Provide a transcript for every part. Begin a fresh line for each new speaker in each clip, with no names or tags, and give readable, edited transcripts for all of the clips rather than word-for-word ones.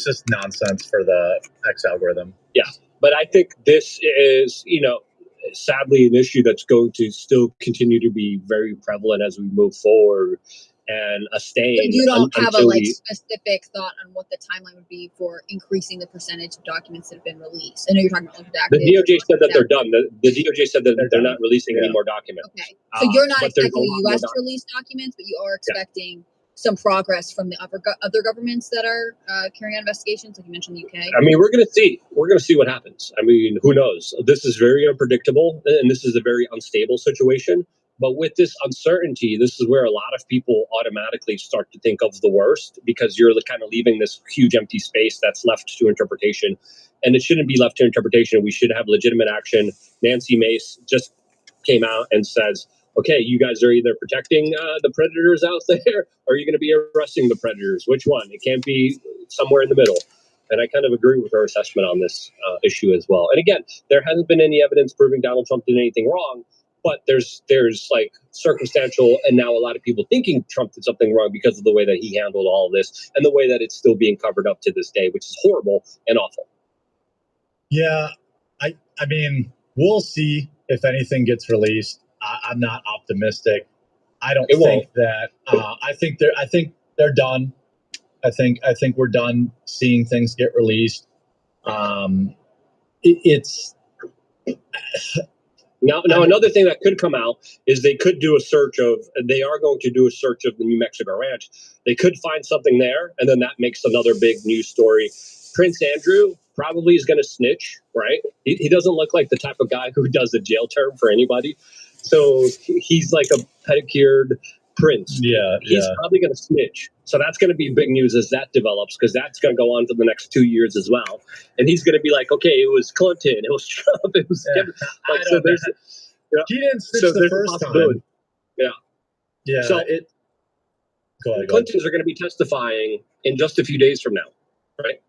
it's just nonsense for the X algorithm.
Yeah, but I think this is, sadly an issue that's going to still continue to be very prevalent as we move forward, and a stain.
But you don't have a specific thought on what the timeline would be for increasing the percentage of documents that have been released. I know you're talking about
the DOJ said that they're done. The DOJ said that they're not releasing any more documents.
Okay, so you're not expecting the U.S. to release documents, but you are expecting some progress from the other governments that are carrying out investigations, like you mentioned the UK.
I mean, we're going to see. We're going to see what happens. I mean, who knows? This is very unpredictable, and this is a very unstable situation. But with this uncertainty, this is where a lot of people automatically start to think of the worst, because you're kind of leaving this huge empty space that's left to interpretation. And it shouldn't be left to interpretation. We should have legitimate action. Nancy Mace just came out and says, okay, you guys are either protecting the predators out there, or you're going to be arresting the predators. Which one? It can't be somewhere in the middle. And I kind of agree with her assessment on this issue as well. And again, there hasn't been any evidence proving Donald Trump did anything wrong. But there's like circumstantial, and now a lot of people thinking Trump did something wrong because of the way that he handled all of this, and the way that it's still being covered up to this day, which is horrible and awful.
Yeah, I mean, we'll see if anything gets released. I'm not optimistic. I don't think that. I think they're done. I think we're done seeing things get released. It's.
Now, another thing that could come out is they could do a search of, they are going to do a search of the New Mexico ranch. They could find something there, and then that makes another big news story. Prince Andrew probably is going to snitch, right? He doesn't look like the type of guy who does a jail term for anybody. So he's like a pedicured prince.
Yeah,
he's probably going to snitch. So that's going to be big news as that develops, because that's going to go on for the next 2 years as well. And he's going to be like, okay, it was Clinton, it was Trump, it was like, so there's.
He didn't snitch the first time. Yeah.
So
go ahead.
Clintons are going to be testifying in just a few days from now, right?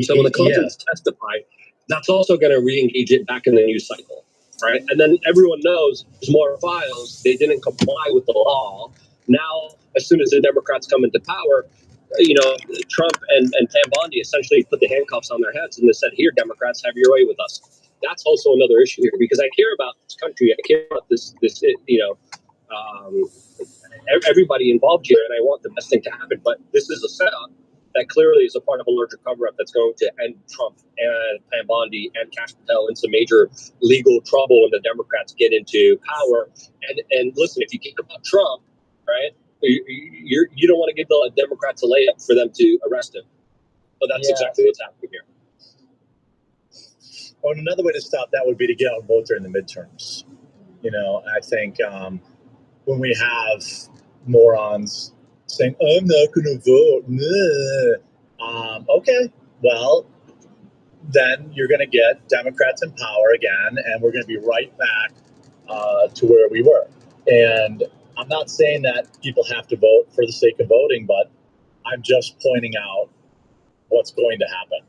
So when the Clintons testify, that's also going to re-engage it back in the news cycle. Right. And then everyone knows there's more files. They didn't comply with the law. Now, as soon as the Democrats come into power, Trump and Pam Bondi essentially put the handcuffs on their heads and they said, here, Democrats, have your way with us. That's also another issue here, because I care about this country. I care about this everybody involved here, and I want the best thing to happen. But this is a setup that clearly is a part of a larger cover-up that's going to end Trump and Pam Bondi and Kash Patel in some major legal trouble when the Democrats get into power. And listen, if you care about Trump, right, you don't want to give the Democrats a layup for them to arrest him. But that's exactly what's happening here.
Well, another way to stop that would be to get out and vote during the midterms. I think when we have morons saying, I'm not going to vote. Okay, well, then you're going to get Democrats in power again, and we're going to be right back to where we were. And I'm not saying that people have to vote for the sake of voting, but I'm just pointing out what's going to happen,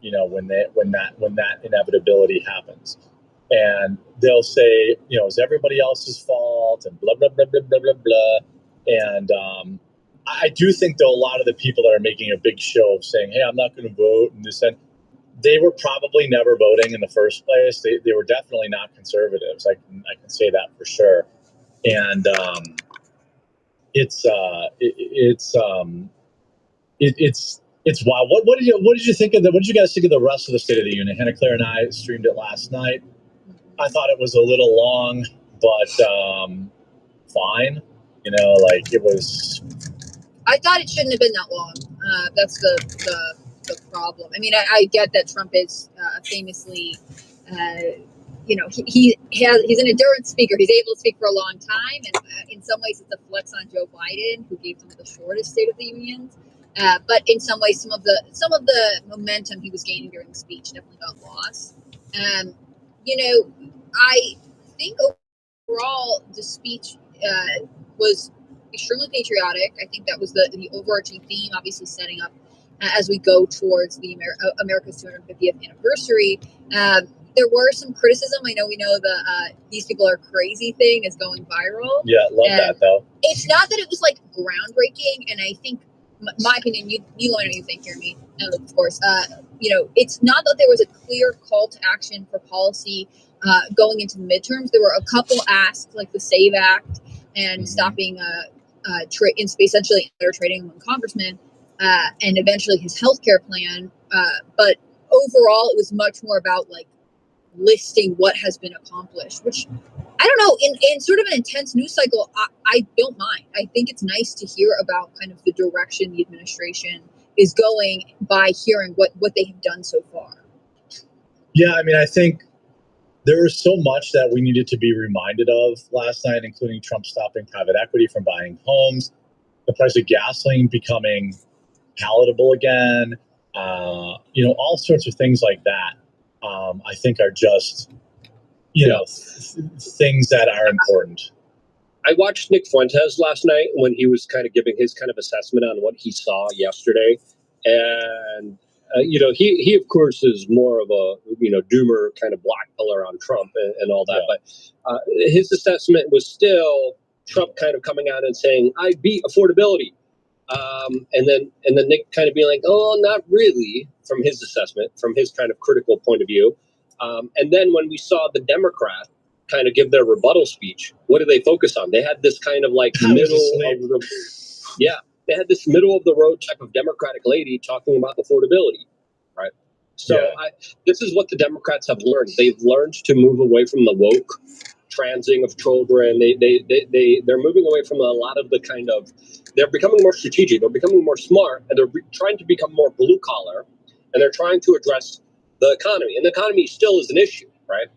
when that inevitability happens. And they'll say, it's everybody else's fault and blah, blah, blah, blah, blah, blah, blah. And I do think, though, a lot of the people that are making a big show of saying, hey, I'm not going to vote and this, and they were probably never voting in the first place. They were definitely not conservatives. I can say that for sure. And it's wild. What did you think of what did you guys think of the rest of the State of the Union? Hannah Claire and I streamed it last night. I thought it was a little long, but fine. It was. I
thought it shouldn't have been that long. That's the problem. I mean, I get that Trump is famously, he's an endurance speaker. He's able to speak for a long time, and in some ways, it's a flex on Joe Biden, who gave some of the shortest State of the Unions. But in some ways, some of the momentum he was gaining during the speech definitely got lost. I think overall the speech was extremely patriotic. I think that was the overarching theme, obviously setting up as we go towards the America's 250th anniversary. There were some criticism. I know we know the these people are crazy thing is going viral.
Yeah, love that though.
It's not that it was like groundbreaking, and I think my opinion, you let me know what you think, Jeremy, and of course, it's not that there was a clear call to action for policy going into the midterms. There were a couple asks, like the SAVE Act and stopping essentially trading among congressmen, and eventually his healthcare plan. But overall, it was much more about like listing what has been accomplished, which I don't know, in sort of an intense news cycle, I don't mind. I think it's nice to hear about kind of the direction the administration is going by hearing what they have done so far.
Yeah, I mean, I think there was so much that we needed to be reminded of last night, including Trump stopping private equity from buying homes, the price of gasoline becoming palatable again, all sorts of things like that. I think are just, things that are important.
I watched Nick Fuentes last night when he was kind of giving his kind of assessment on what he saw yesterday. And, he of course is more of a, doomer kind of black pillar on Trump and all that. Yeah. But his assessment was still Trump kind of coming out and saying, I beat affordability. And then Nick kind of being like, oh, not really, from his assessment, from his kind of critical point of view. And then when we saw the Democrat kind of give their rebuttal speech, what did they focus on? They had this kind of like they had this middle of the road type of Democratic lady talking about affordability, right? So this is what the Democrats have learned. They've learned to move away from the woke transing of children. They're moving away from a lot of the kind of, they're becoming more strategic. They're becoming more smart, and they're trying to become more blue collar, and they're trying to address the economy. And the economy still is an issue, right?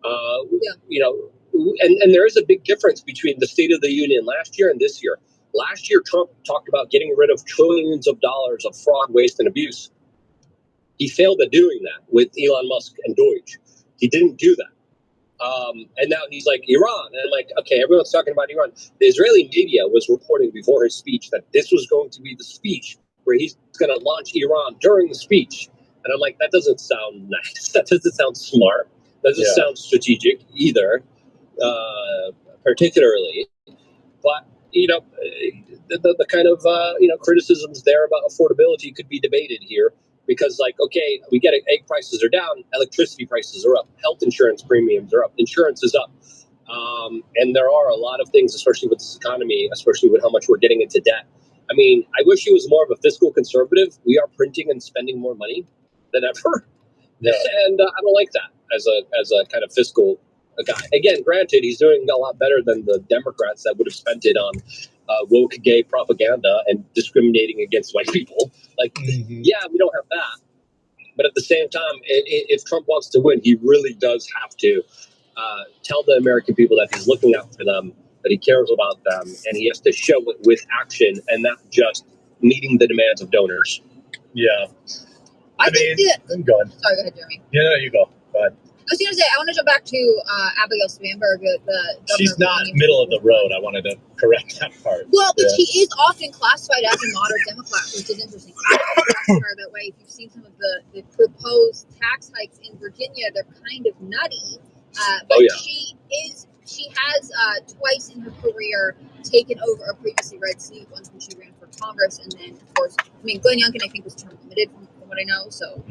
And there is a big difference between the State of the Union last year and this year. Last year, Trump talked about getting rid of trillions of dollars of fraud, waste, and abuse. He failed at doing that with Elon Musk and Deutsche. He didn't do that. And now he's like, Iran. And I'm like, okay, everyone's talking about Iran. The Israeli media was reporting before his speech that this was going to be the speech where he's going to launch Iran during the speech. And I'm like, that doesn't sound nice. That doesn't sound smart. That doesn't sound strategic either, particularly. But, the kind of, criticisms there about affordability could be debated here. Because, like, okay, we get it, egg prices are down, electricity prices are up, health insurance premiums are up, insurance is up. And there are a lot of things, especially with this economy, especially with how much we're getting into debt. I mean, I wish he was more of a fiscal conservative. We are printing and spending more money than ever. Yeah. And I don't like that as a kind of fiscal guy. Again, granted, he's doing a lot better than the Democrats that would have spent it on woke gay propaganda and discriminating against white people. Like, yeah, we don't have that. But at the same time, if Trump wants to win, he really does have to tell the American people that he's looking out for them, that he cares about them, and he has to show it with action and not just meeting the demands of donors.
Yeah.
I think
go ahead.
Sorry, go ahead, Jeremy.
Yeah, no, you go. Go ahead.
I was going to say, I want to jump back to Abigail Spanberg.
She's not middle of the road. I wanted to correct that part.
Well, but she is often classified as a moderate Democrat, which is interesting. I don't classify her that way. If you've seen some of the proposed tax hikes in Virginia, they're kind of nutty. But she has twice in her career taken over a previously red seat, once when she ran for Congress, and then, of course, Glenn Youngkin, I think, was term limited from what I know, so...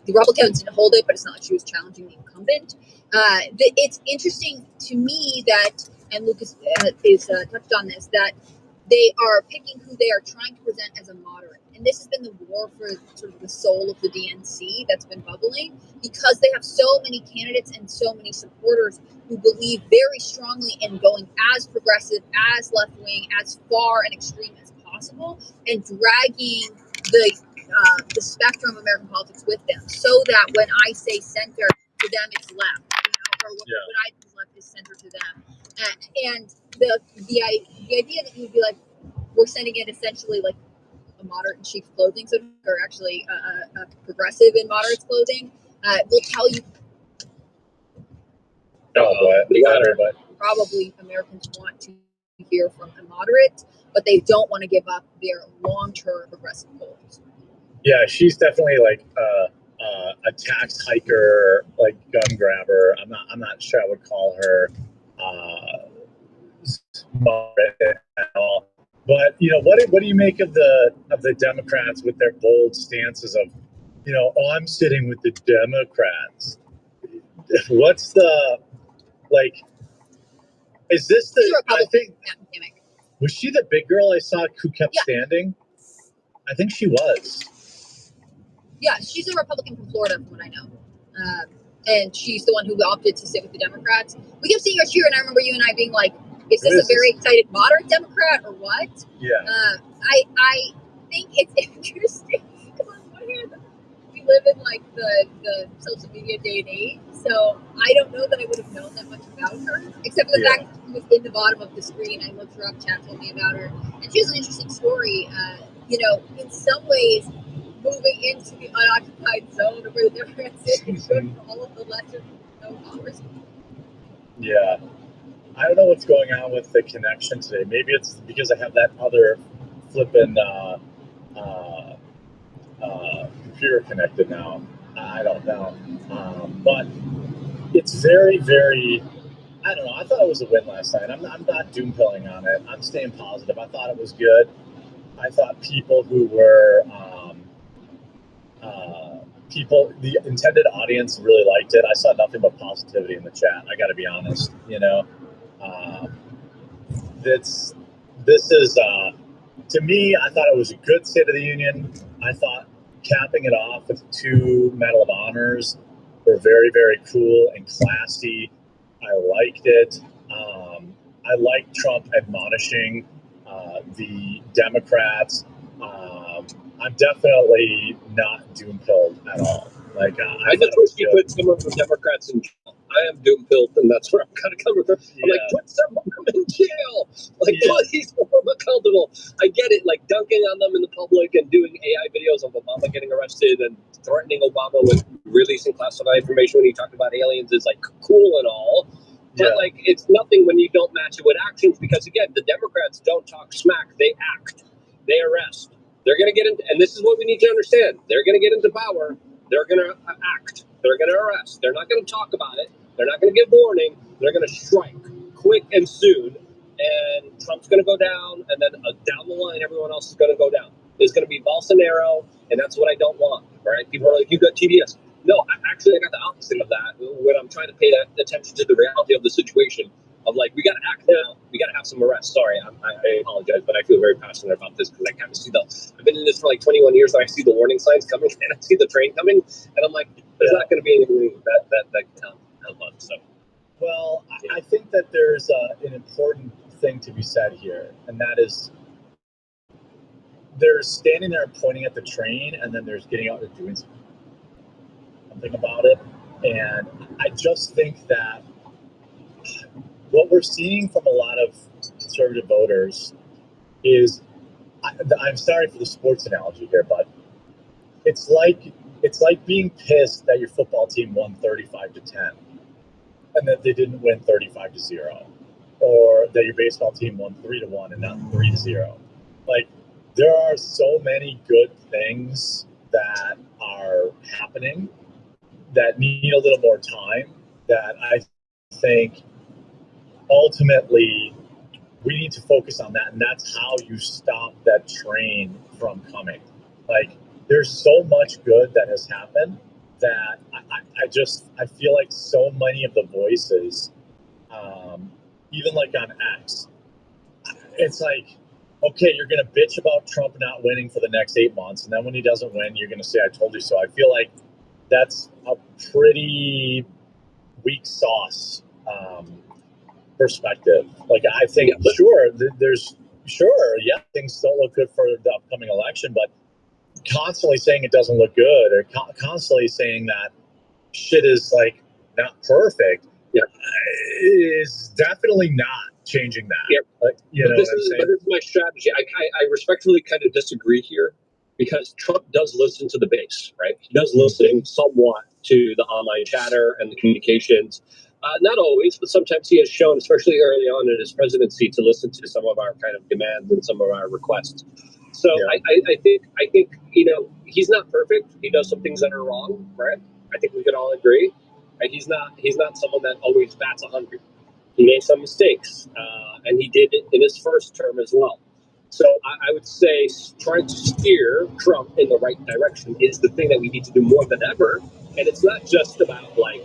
The Republicans didn't hold it, but it's not like she was challenging the incumbent. It's interesting to me that, and Lucas is touched on this, that they are picking who they are trying to present as a moderate. And this has been the war for sort of the soul of the DNC that's been bubbling, because they have so many candidates and so many supporters who believe very strongly in going as progressive, as left-wing, as far and extreme as possible, and dragging the spectrum of American politics with them, so that when I say center, to them it's left, or when I say left is center to them. And the idea that you'd be like, we're sending in essentially like a moderate in sheep's clothing, so or actually a progressive in moderate's clothing, will tell you probably Americans want to hear from a moderate, but they don't want to give up their long-term progressive goals.
Yeah, she's definitely like a tax hiker, like gun grabber. I'm not sure I would call her moderate at all. But what do you make of the Democrats with their bold stances of, I'm sitting with the Democrats? What's the like? Is this
She's a
the? I
Republican.
think
Damn it.
was she the big girl I saw who kept
Yeah.
standing? I think she was.
Yeah, she's a Republican from Florida, from what I know. And she's the one who opted to sit with the Democrats. We kept seeing her cheer, and I remember you and I being like, is this a very excited moderate Democrat or what?
Yeah.
I think it's interesting. Because on one hand, we live in like the social media day and age, so I don't know that I would have known that much about her, except for the fact that she was in the bottom of the screen. I looked her up, chat told me about her, and she has an interesting story. In some ways, moving into the unoccupied zone of where the Democrats sit is good for all of the lesser known congressmen.
Yeah. I don't know what's going on with the connection today. Maybe it's because I have that other flippin' computer connected now. I don't know. But it's very, very, I don't know. I thought it was a win last night. I'm not doom pilling on it. I'm staying positive. I thought it was good. I thought people who were, the intended audience really liked it. I saw nothing but positivity in the chat. I got to be honest, this is, to me, I thought it was a good State of the Union. I thought capping it off with 2 Medal of Honors were very, very cool and classy. I liked it. I liked Trump admonishing the Democrats. I'm definitely not doom-pilled at all.
I just wish you put some of the Democrats in jail. I am doom-pilled, and that's where I'm kind of coming from. I'm like, put some of them in jail. Please hold them accountable. I get it, like dunking on them in the public and doing AI videos of Obama getting arrested and threatening Obama with releasing classified information when he talked about aliens is like cool and all. But it's nothing when you don't match it with actions, because again, the Democrats don't talk smack, they act, they arrest. They're going to get into, and this is what we need to understand, they're going to get into power, they're going to act, they're going to arrest, they're not going to talk about it, they're not going to give warning, they're going to strike quick and soon, and Trump's going to go down, and then down the line, everyone else is going to go down. There's going to be Bolsonaro, and that's what I don't want, right? People are like, you got TDS. No, I got the opposite of that when I'm trying to pay that attention to the reality of the situation. Of like, we got to act now. We got to have some arrests. Sorry, I apologize, but I feel very passionate about this because I kind of see I've been in this for like 21 years, and I see the warning signs coming, and I see the train coming, and I'm like, there's not going to be anything that can help us. So,
well, I think that there's an important thing to be said here, and that is there's standing there and pointing at the train, and then there's getting out and doing something about it. And I just think that what we're seeing from a lot of conservative voters is, I'm sorry for the sports analogy here, but it's like being pissed that your football team won 35-10 and that they didn't win 35-0, or that your baseball team won 3-1 and not 3-0. Like, there are so many good things that are happening that need a little more time, that I think ultimately we need to focus on that, and that's how you stop that train from coming. Like, there's so much good that has happened that I feel like so many of the voices, even like on X, it's like, okay, you're going to bitch about Trump not winning for the next 8 months, and then when he doesn't win, you're going to say, I told you so. I feel like that's a pretty weak sauce perspective. Like, I think, things don't look good for the upcoming election, but constantly saying it doesn't look good, or constantly saying that shit is like not perfect, is definitely not changing that.
But this is my strategy. I respectfully kind of disagree here, because Trump does listen to the base, right? He does listen somewhat to the online chatter and the communications. Not always, but sometimes he has shown, especially early on in his presidency, to listen to some of our kind of demands and some of our requests. So I think he's not perfect. He does some things that are wrong, right? I think we could all agree. Right? He's not someone that always bats 100. He made some mistakes, and he did it in his first term as well. So I would say trying to steer Trump in the right direction is the thing that we need to do more than ever. And it's not just about like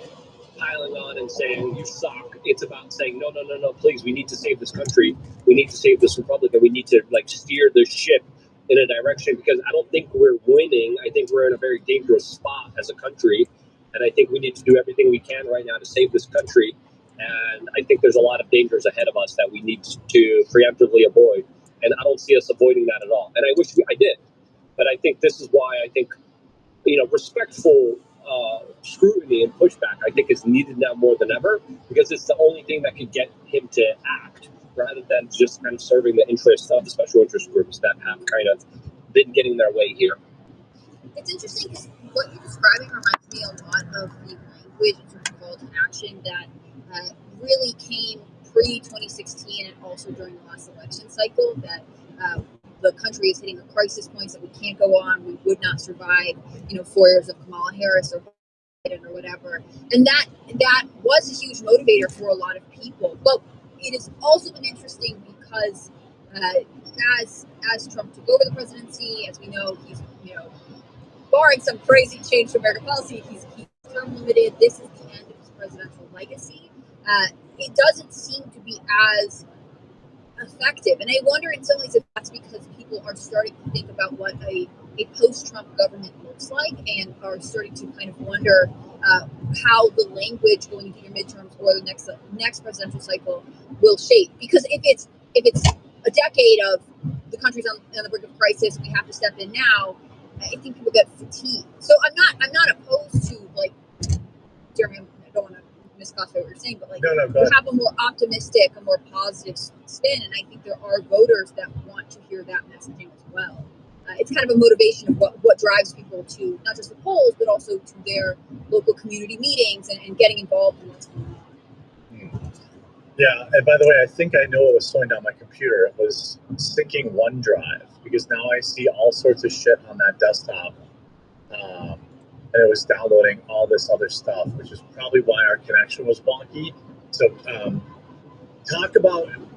piling on and saying you suck. It's about saying no, please, we need to save this country. We need to save this republic, and we need to like steer the ship in a direction, because I don't think we're winning. I think we're in a very dangerous spot as a country, and I think we need to do everything we can right now to save this country. And I think there's a lot of dangers ahead of us that we need to preemptively avoid. And I don't see us avoiding that at all. And I wish I did. But I think this is why I think, respectful scrutiny and pushback, I think, is needed now more than ever, because it's the only thing that could get him to act, rather than just kind of serving the interests of the special interest groups that have kind of been getting their way here.
It's interesting because what you're describing reminds me a lot of the language and sort of call to action that really came pre-2016 and also during the last election cycle, that the country is hitting a crisis point, that we can't go on, we would not survive, 4 years of Kamala Harris or Biden or whatever. And that was a huge motivator for a lot of people. But it has also been interesting because as Trump took over the presidency, as we know, he's, barring some crazy change to American policy, he's term limited. This is the end of his presidential legacy. It doesn't seem to be as effective. And I wonder in some ways if that's because people are starting to think about what a post-Trump government looks like, and are starting to kind of wonder how the language going into your midterms or the next presidential cycle will shape. Because if it's a decade of the country's on the brink of crisis, we have to step in now, I think people get fatigued. So I'm not opposed to, like, Jeremy, I don't want to misclassify what you're saying, but like have a more optimistic, a more positive spin, and I think there are voters that want to hear that messaging as well. It's kind of a motivation of what drives people to not just the polls, but also to their local community meetings and getting involved in what's going on.
Yeah, and by the way, I think I know what was slowing down my computer. It was syncing OneDrive, because now I see all sorts of shit on that desktop. And it was downloading all this other stuff, which is probably why our connection was wonky. So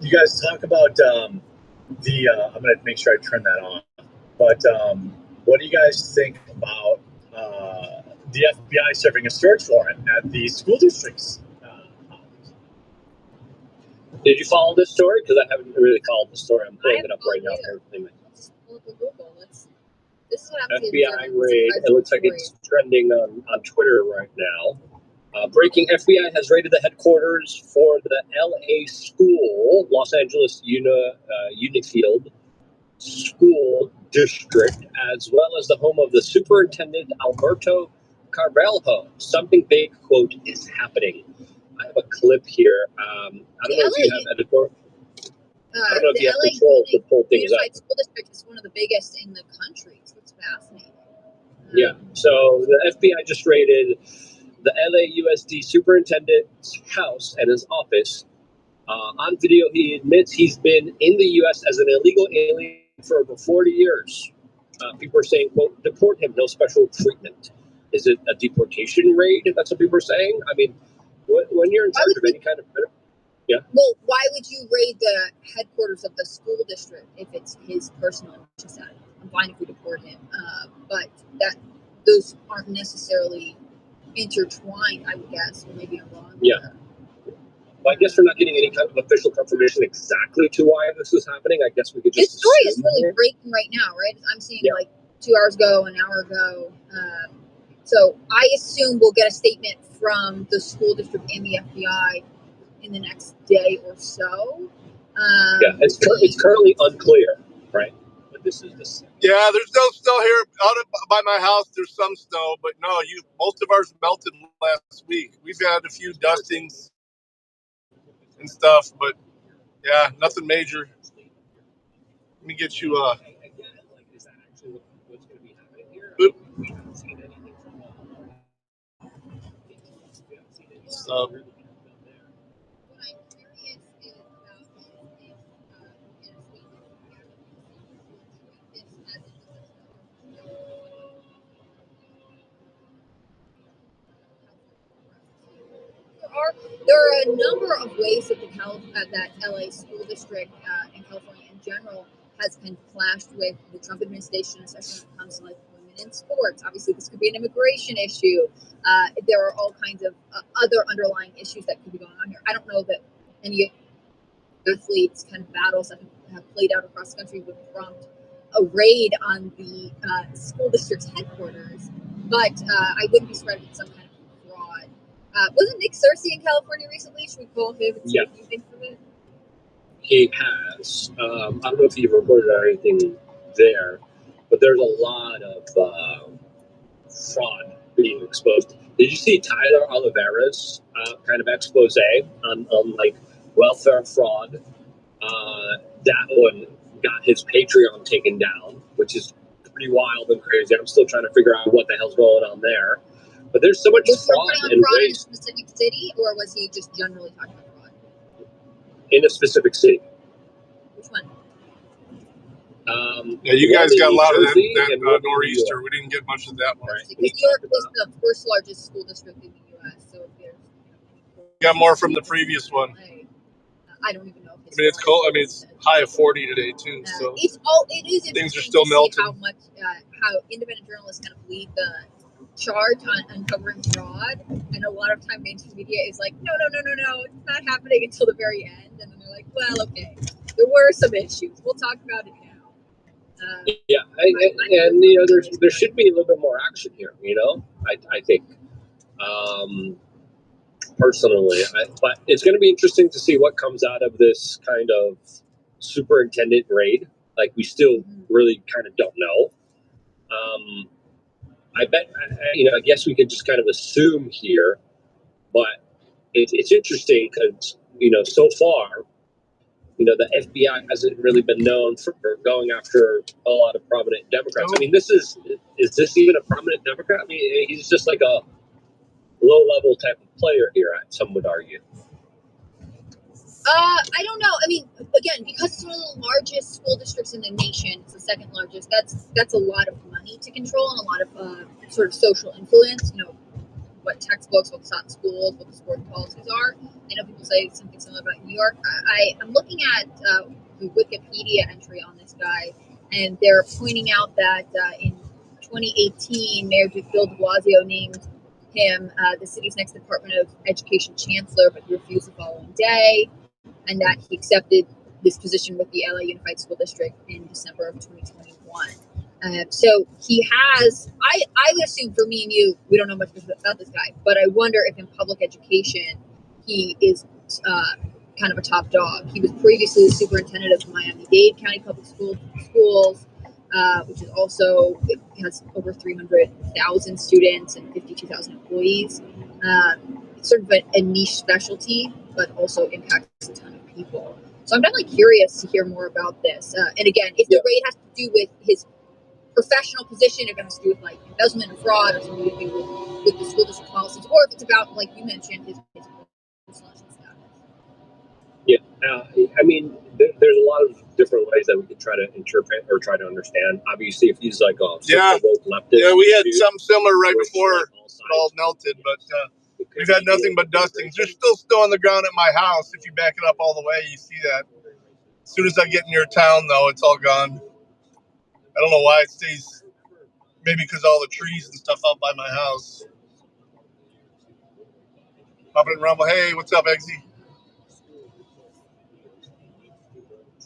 you guys talk about I'm going to make sure I turn that on. But what do you guys think about the FBI serving a search warrant at the school districts?
Did you follow this story? Because I haven't really followed the story. I'm pulling it up right now.
Let's pull up a Google. This is what
FBI raid. It looks like it's trending on Twitter right now. Breaking: FBI has raided the headquarters for the LA school, Los Angeles Unifield School District, as well as the home of the superintendent, Alberto Carvalho. Something big, quote, is happening. I have a clip here. I don't know if you have editor. I don't know if you have control to pull things up.
Unified School District is one of the biggest in the country, so it's fascinating.
Yeah, so the FBI just raided the LAUSD superintendent's house and his office. On video, he admits he's been in the U.S. as an illegal alien for over 40 years. People are saying, quote, deport him, no special treatment. Is it a deportation raid? That's what people are saying. I mean, when you're in charge of any kind of... Yeah.
Well, why would you raid the headquarters of the school district if it's his personal interest? I'm fine if we deport him, but those aren't necessarily intertwined, I would guess, or maybe I'm wrong.
Yeah. Well, I guess we're not getting any kind of official confirmation exactly to why this is happening. I guess we could just...
This story is really breaking right now, right? I'm seeing like 2 hours ago, an hour ago. So I assume we'll get a statement from the school district and the FBI in the next day or so.
It's currently unclear, right? But this is the...
Yeah, there's no snow here. By my house, there's some snow, but no, most of ours melted last week. We've had a few dustings and stuff, but yeah, nothing major. Let me get you
Is that actually what's going to be happening here?
Boop.
We haven't seen anything from
What I'm curious is about is if in a statement this hasn't there are a number of ways that that LA school district in California in general has kind of clashed with the Trump administration, especially when it comes to like women in sports. Obviously, this could be an immigration issue. There are all kinds of other underlying issues that could be going on here. I don't know that any athletes kind of battles that have played out across the country would prompt a raid on the school district's headquarters, but I wouldn't be surprised with some kind of fraud. Wasn't Nick Searcy in California recently? Should we call him and see what you think of it?
He has. I don't know if you've reported on anything there, but there's a lot of fraud being exposed. Did you see Tyler Oliveira's kind of expose on like welfare fraud? That one got his Patreon taken down, which is pretty wild and crazy. I'm still trying to figure out what the hell's going on there. But there's so much fraud and
fraud in a
waste
specific city, or was he just generally talking about fraud?
in a specific city.
Which one?
Yeah, you guys got a lot of that nor'easter.
York.
We didn't get much of that one.
Because New York is the first largest school district in the U.S., so there's
Got more from the previous one.
I don't even know.
I mean, it's cold. I mean, it's high of 40 today too. So
it is
things are still melting.
How much how independent journalists kind of lead the charge on uncovering fraud, and a lot of time mainstream media is like, no, it's not happening until the very end, and then they're like, well, okay, there were some issues. We'll talk about it now.
And you know, there should be a little bit more action here. You know, I think. Personally, but it's going to be interesting to see what comes out of this kind of superintendent raid. Like, we still really kind of don't know. I bet, I guess we could just kind of assume here, but it's interesting because, so far, the FBI hasn't really been known for going after a lot of prominent Democrats. I mean, is this even a prominent Democrat? I mean, he's just like a low-level type of player here, some would argue.
I don't know. I mean, again, because it's one of the largest school districts in the nation, it's the second largest. That's a lot of money to control and a lot of sort of social influence. What textbooks, what taught schools, what the sports policies are. I know people say something similar about New York. I'm looking at the Wikipedia entry on this guy, and they're pointing out that in 2018, Mayor Bill de Blasio named him the city's next Department of Education chancellor, but he refused the following day, and that he accepted this position with the LA Unified School District in December of 2021. So he has, I would assume for me and you, we don't know much about this guy, but I wonder if in public education, he is kind of a top dog. He was previously the superintendent of Miami-Dade County Public Schools, which is also, it has over 300,000 students and 52,000 employees. It's sort of a niche specialty, but also impacts a ton of people. So I'm definitely curious to hear more about this. And again, if the raid has to do with his professional position, if it has to do with like embezzlement and fraud, or something to do with the school district policies, or if it's about, like you mentioned, his status.
Yeah, I mean, there's a lot of different ways that we could try to interpret or try to understand. Obviously, if he's like a leftist,
we had something similar right before it all melted, but we've had nothing but dustings. There's still snow on the ground at my house. If you back it up all the way, you see that. As soon as I get near town, though, it's all gone. I don't know why it stays. Maybe because all the trees and stuff out by my house. Pop it and rumble. Hey, what's up, Eggsy?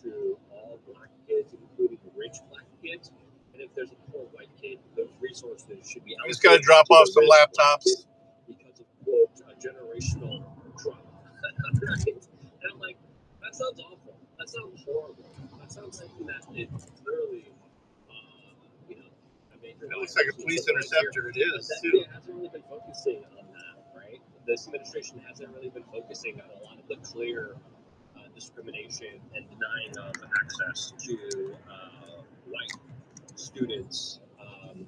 To all black kids, including rich black kids, and if there's a poor white kid, those resources should be.
I just got to drop off some laptops
because of quote a generational trauma. Right? And I'm like, that sounds awful. That sounds horrible. That sounds something that is clearly, a major.
It looks like a police interceptor. It is too.
It hasn't really been focusing on that, right? This administration hasn't really been focusing on a lot of the clear discrimination and denying of access to white students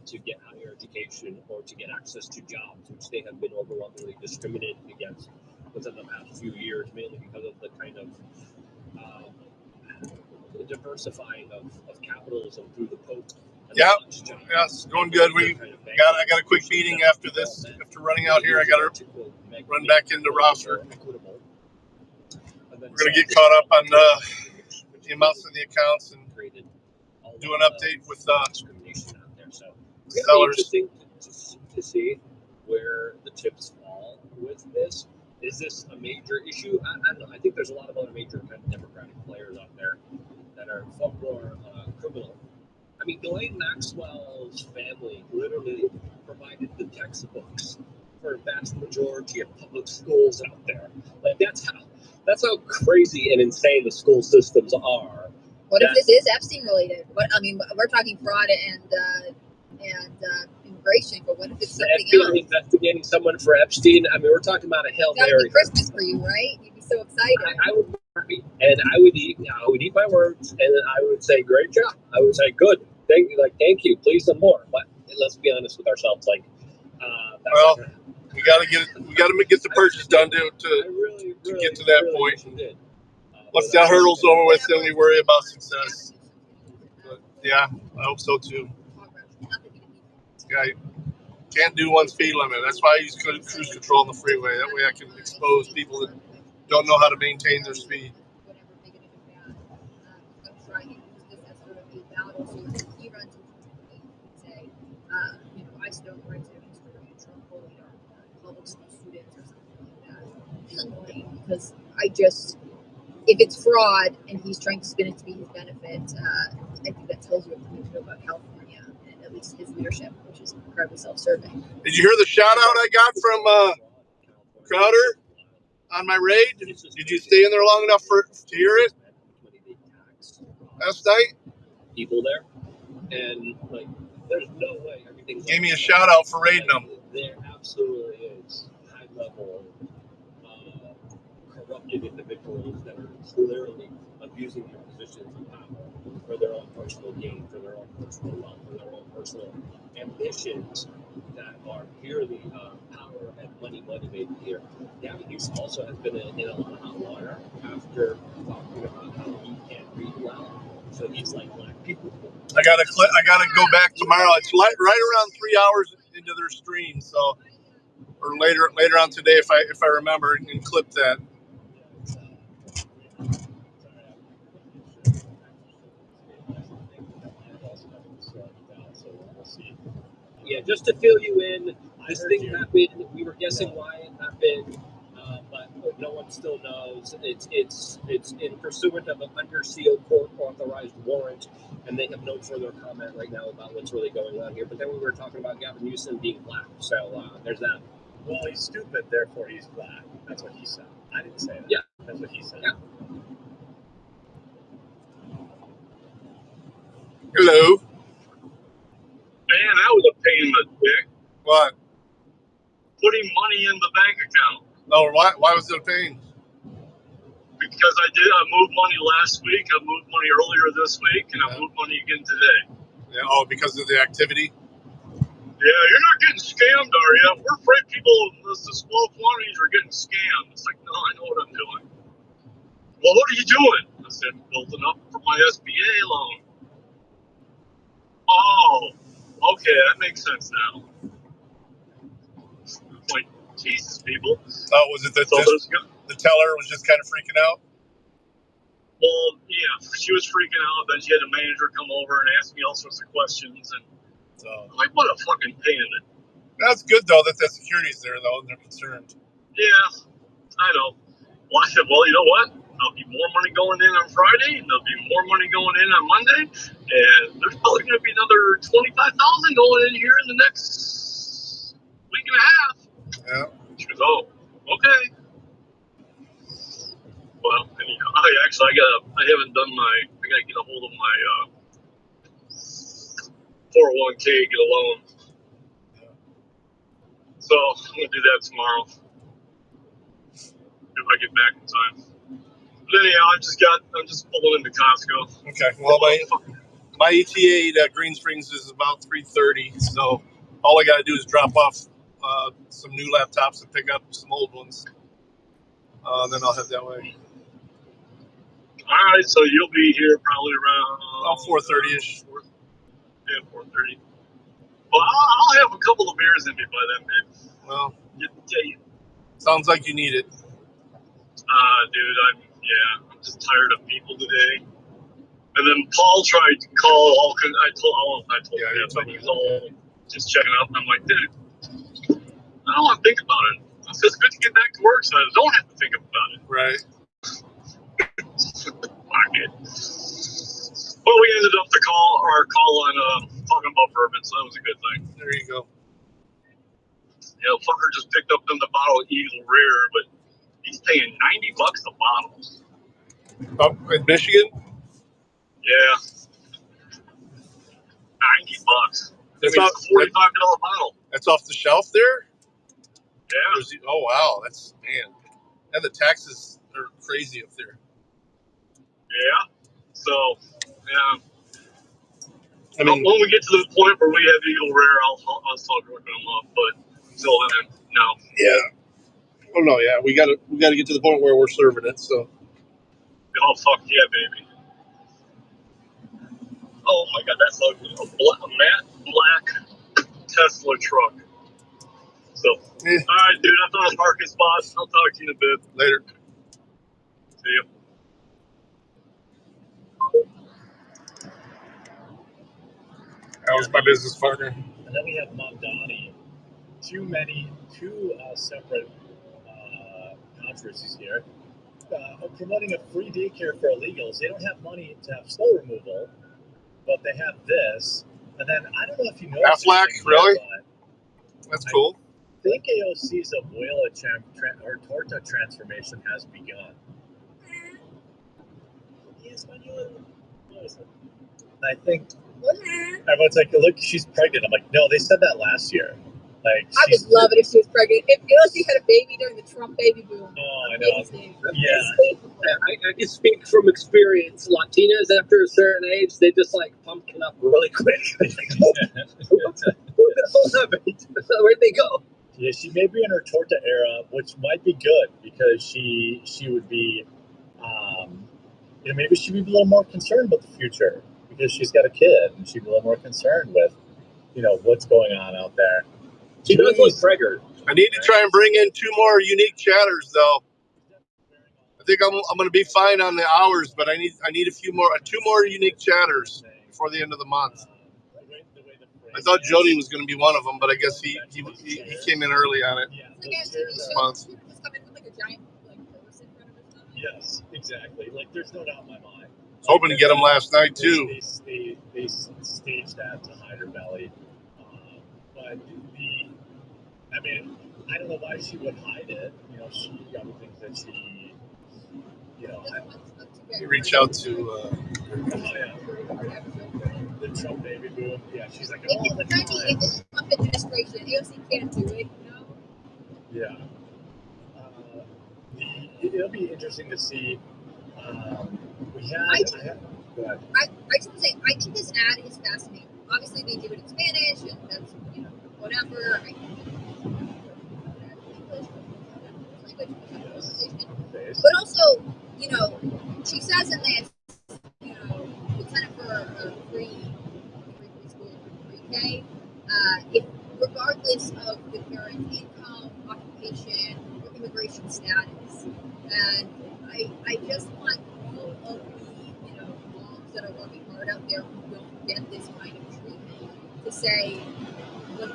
to get higher education or to get access to jobs, which they have been overwhelmingly discriminated against within the past few years, mainly because of the kind of the diversifying of capitalism through the Pope.
Yeah, it's going good. I got a quick meeting after this. After running out here, I got to run back into Rossford. We're going to get caught up on the amounts of the accounts and do an update with
discrimination out there. So it's
sellers.
gonna be interesting to see where the chips fall with this. Is this a major issue? I don't know. I think there's a lot of other major kind of Democratic players out there that are far more criminal. I mean, Ghislaine Maxwell's family literally provided the textbooks for a vast majority of public schools out there. Like that's how crazy and insane the school systems are.
What if this is Epstein related? We're talking fraud and immigration, but what if it's something else?
Investigating someone for Epstein. I mean, we're talking about a Hail
That'd
Mary.
be Christmas for you, right? You'd be so excited.
I would be happy, and I would eat my words, and then I would say, "Great job." I would say, "Good, thank you, please some more." But let's be honest with ourselves, like,
Well, we got to get the purchase done to get to that point. Once that hurdle's over with, then we worry about success. But yeah, I hope so too. This guy can't do one speed limit. That's why I use cruise control on the freeway. That way I can expose people that don't know how to maintain their speed.
I still write to Trump bullied our public school students or something like that. It's annoying because if it's fraud and he's trying to spin it to be his benefit, I think that tells you what you need to know about California and at least his leadership, which is incredibly self-serving.
Did you hear the shout out I got from Crowder on my raid? Did you stay in there long enough to hear it last night?
People there, and like, there's no way everything
gave me a shout out for raiding them.
There absolutely is high level corrupted individuals that are clearly abusing their positions of power for their own personal gain, for their own personal wealth, for their own personal ambitions that are purely power and money motivated here. Gavin Newsom also has been in a lot of hot water after talking about how he can't read well. So he's like black people.
I gotta go back tomorrow. It's right around 3 hours into their stream, so or later on today if I remember and clip that.
Yeah, just to fill you in, this thing happened. We were guessing why it happened, but no one still knows. It's in pursuant of an under seal court authorized warrant, and they have no further comment right now about what's really going on here. But then we were talking about Gavin Newsom being black, so there's that.
Well, he's stupid, therefore he's black. That's what he said. I didn't say that.
Yeah,
that's what he said.
Yeah.
Hello.
Man, that was a pain in the dick.
What?
Putting money in the bank account.
Oh, why was it a pain?
Because I moved money last week, I moved money earlier this week, and I moved money again today.
Yeah, oh, because of the activity?
Yeah, you're not getting scammed, are you? We're afraid people, the small quantities are getting scammed. It's like, no, I know what I'm doing. Well, what are you doing? I said, building up for my SBA loan. Oh, okay, that makes sense now. Like, Jesus, people.
Oh, was it the teller was just kind of freaking out?
Well, yeah, she was freaking out. Then she had a manager come over and ask me all sorts of questions. And I'm like, what a fucking pain in it.
That's good, though, that security's there, though, and they're concerned.
Yeah, I know. Well, I said, well, you know what? There'll be more money going in on Friday, and there'll be more money going in on Monday, and there's probably going to be another $25,000 going in here in the next week and a half.
Yeah.
She goes, oh, okay. Well, anyhow, I gotta get a hold of my 401k, get a loan. So I'm gonna do that tomorrow if I get back in time. But anyhow, I'm just pulling into Costco.
Okay. Well, my ETA to Green Springs is about 3:30, so all I gotta do is drop off some new laptops and pick up some old ones. Then I'll head that way.
All right, so you'll be here probably around
4:30ish.
Yeah, 4:30. Well, I'll have a couple of beers in me by then, man.
Well,
Yeah.
Sounds like you need it.
Dude, I'm just tired of people today. And then Paul tried to call all. I told
Yeah,
him,
you
but
told me
he was all just checking up. And I'm like, dude, I don't want to think about it. It's just good to get back to work so I don't have to think about it.
right.
Fuck it. But we ended up the call on talking about bourbon, so that was a good thing.
There you go.
You know, fucker just picked up the bottle of Eagle Rare, but he's paying $90 a bottle.
Up in Michigan?
Yeah. $90.
That's
I mean,
off,
it's a $45 bottle.
that's off the shelf there?
Yeah.
Oh, wow. That's, man. And the taxes are crazy up there.
Yeah. So, yeah.
I mean,
when we get to the point where we have Eagle Rare, I'll start hooking them up. But until then, no.
yeah. Oh, no, yeah. We gotta get to the point where we're serving it, so.
Oh, fuck yeah, baby. Oh, my God, that's ugly. A matte black Tesla truck. So, all right, dude, I found a parking spot. I'll talk to you in a bit.
Later.
See you.
That was my business partner.
And then we have Mamdani. Two separate controversies here. Promoting a free daycare for illegals. They don't have money to have snow removal, but they have this. And then I don't know if you know.
Aflac, really? That's cool.
I think AOC's Abuela or Torta transformation has begun. I think everyone's like, look, she's pregnant. I'm like, no, they said that last year. Like,
I would love it if she was pregnant. If AOC had a baby during the Trump baby boom.
Oh, I know.
Yeah. I can speak from experience. Latinas, after a certain age, they just like pumpkin up really quick. What the hell happened? Where'd they go?
Yeah, she may be in her Torta era, which might be good because she would be, maybe she'd be a little more concerned about the future because she's got a kid and she'd be a little more concerned with, what's going on out there.
She does look pregnant.
I need to try and bring in 2 more unique chatters, though. I think I'm going to be fine on the hours, but I need two more unique chatters before the end of the month. I thought Jody was going to be one of them, but I guess he came in early on it this month.
Yes, exactly. Like, there's no doubt in my mind.
I was hoping to get him last night, too.
They staged that to hide her belly. But I don't know why she would hide it. She probably thinks that she,
You reach out to...
the Trump baby boom. Yeah, she's like,
If the Trump administration, AOC can't do it,
Yeah. It'll be interesting to see. Go ahead.
I just want to say, I think this ad is fascinating. Obviously, they do it in Spanish, and that's, whatever. But also, she says in this, Lieutenant for a free preschool, pre-K, if regardless of the parent's income, occupation, or immigration status, and I just want all of the moms that are working hard out there who don't get this kind of treatment to say, when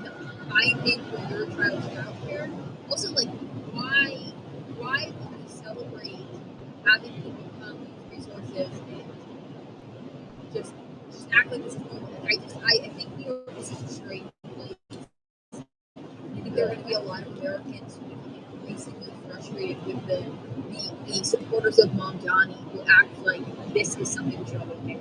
I am paying for your child's childcare, also like why would we celebrate having people come with resources and just act like this is normal? I think New York is such a strange place. I think there are going to be a lot of Americans who become increasingly frustrated with the supporters of Mamdani who act like this is something we should all be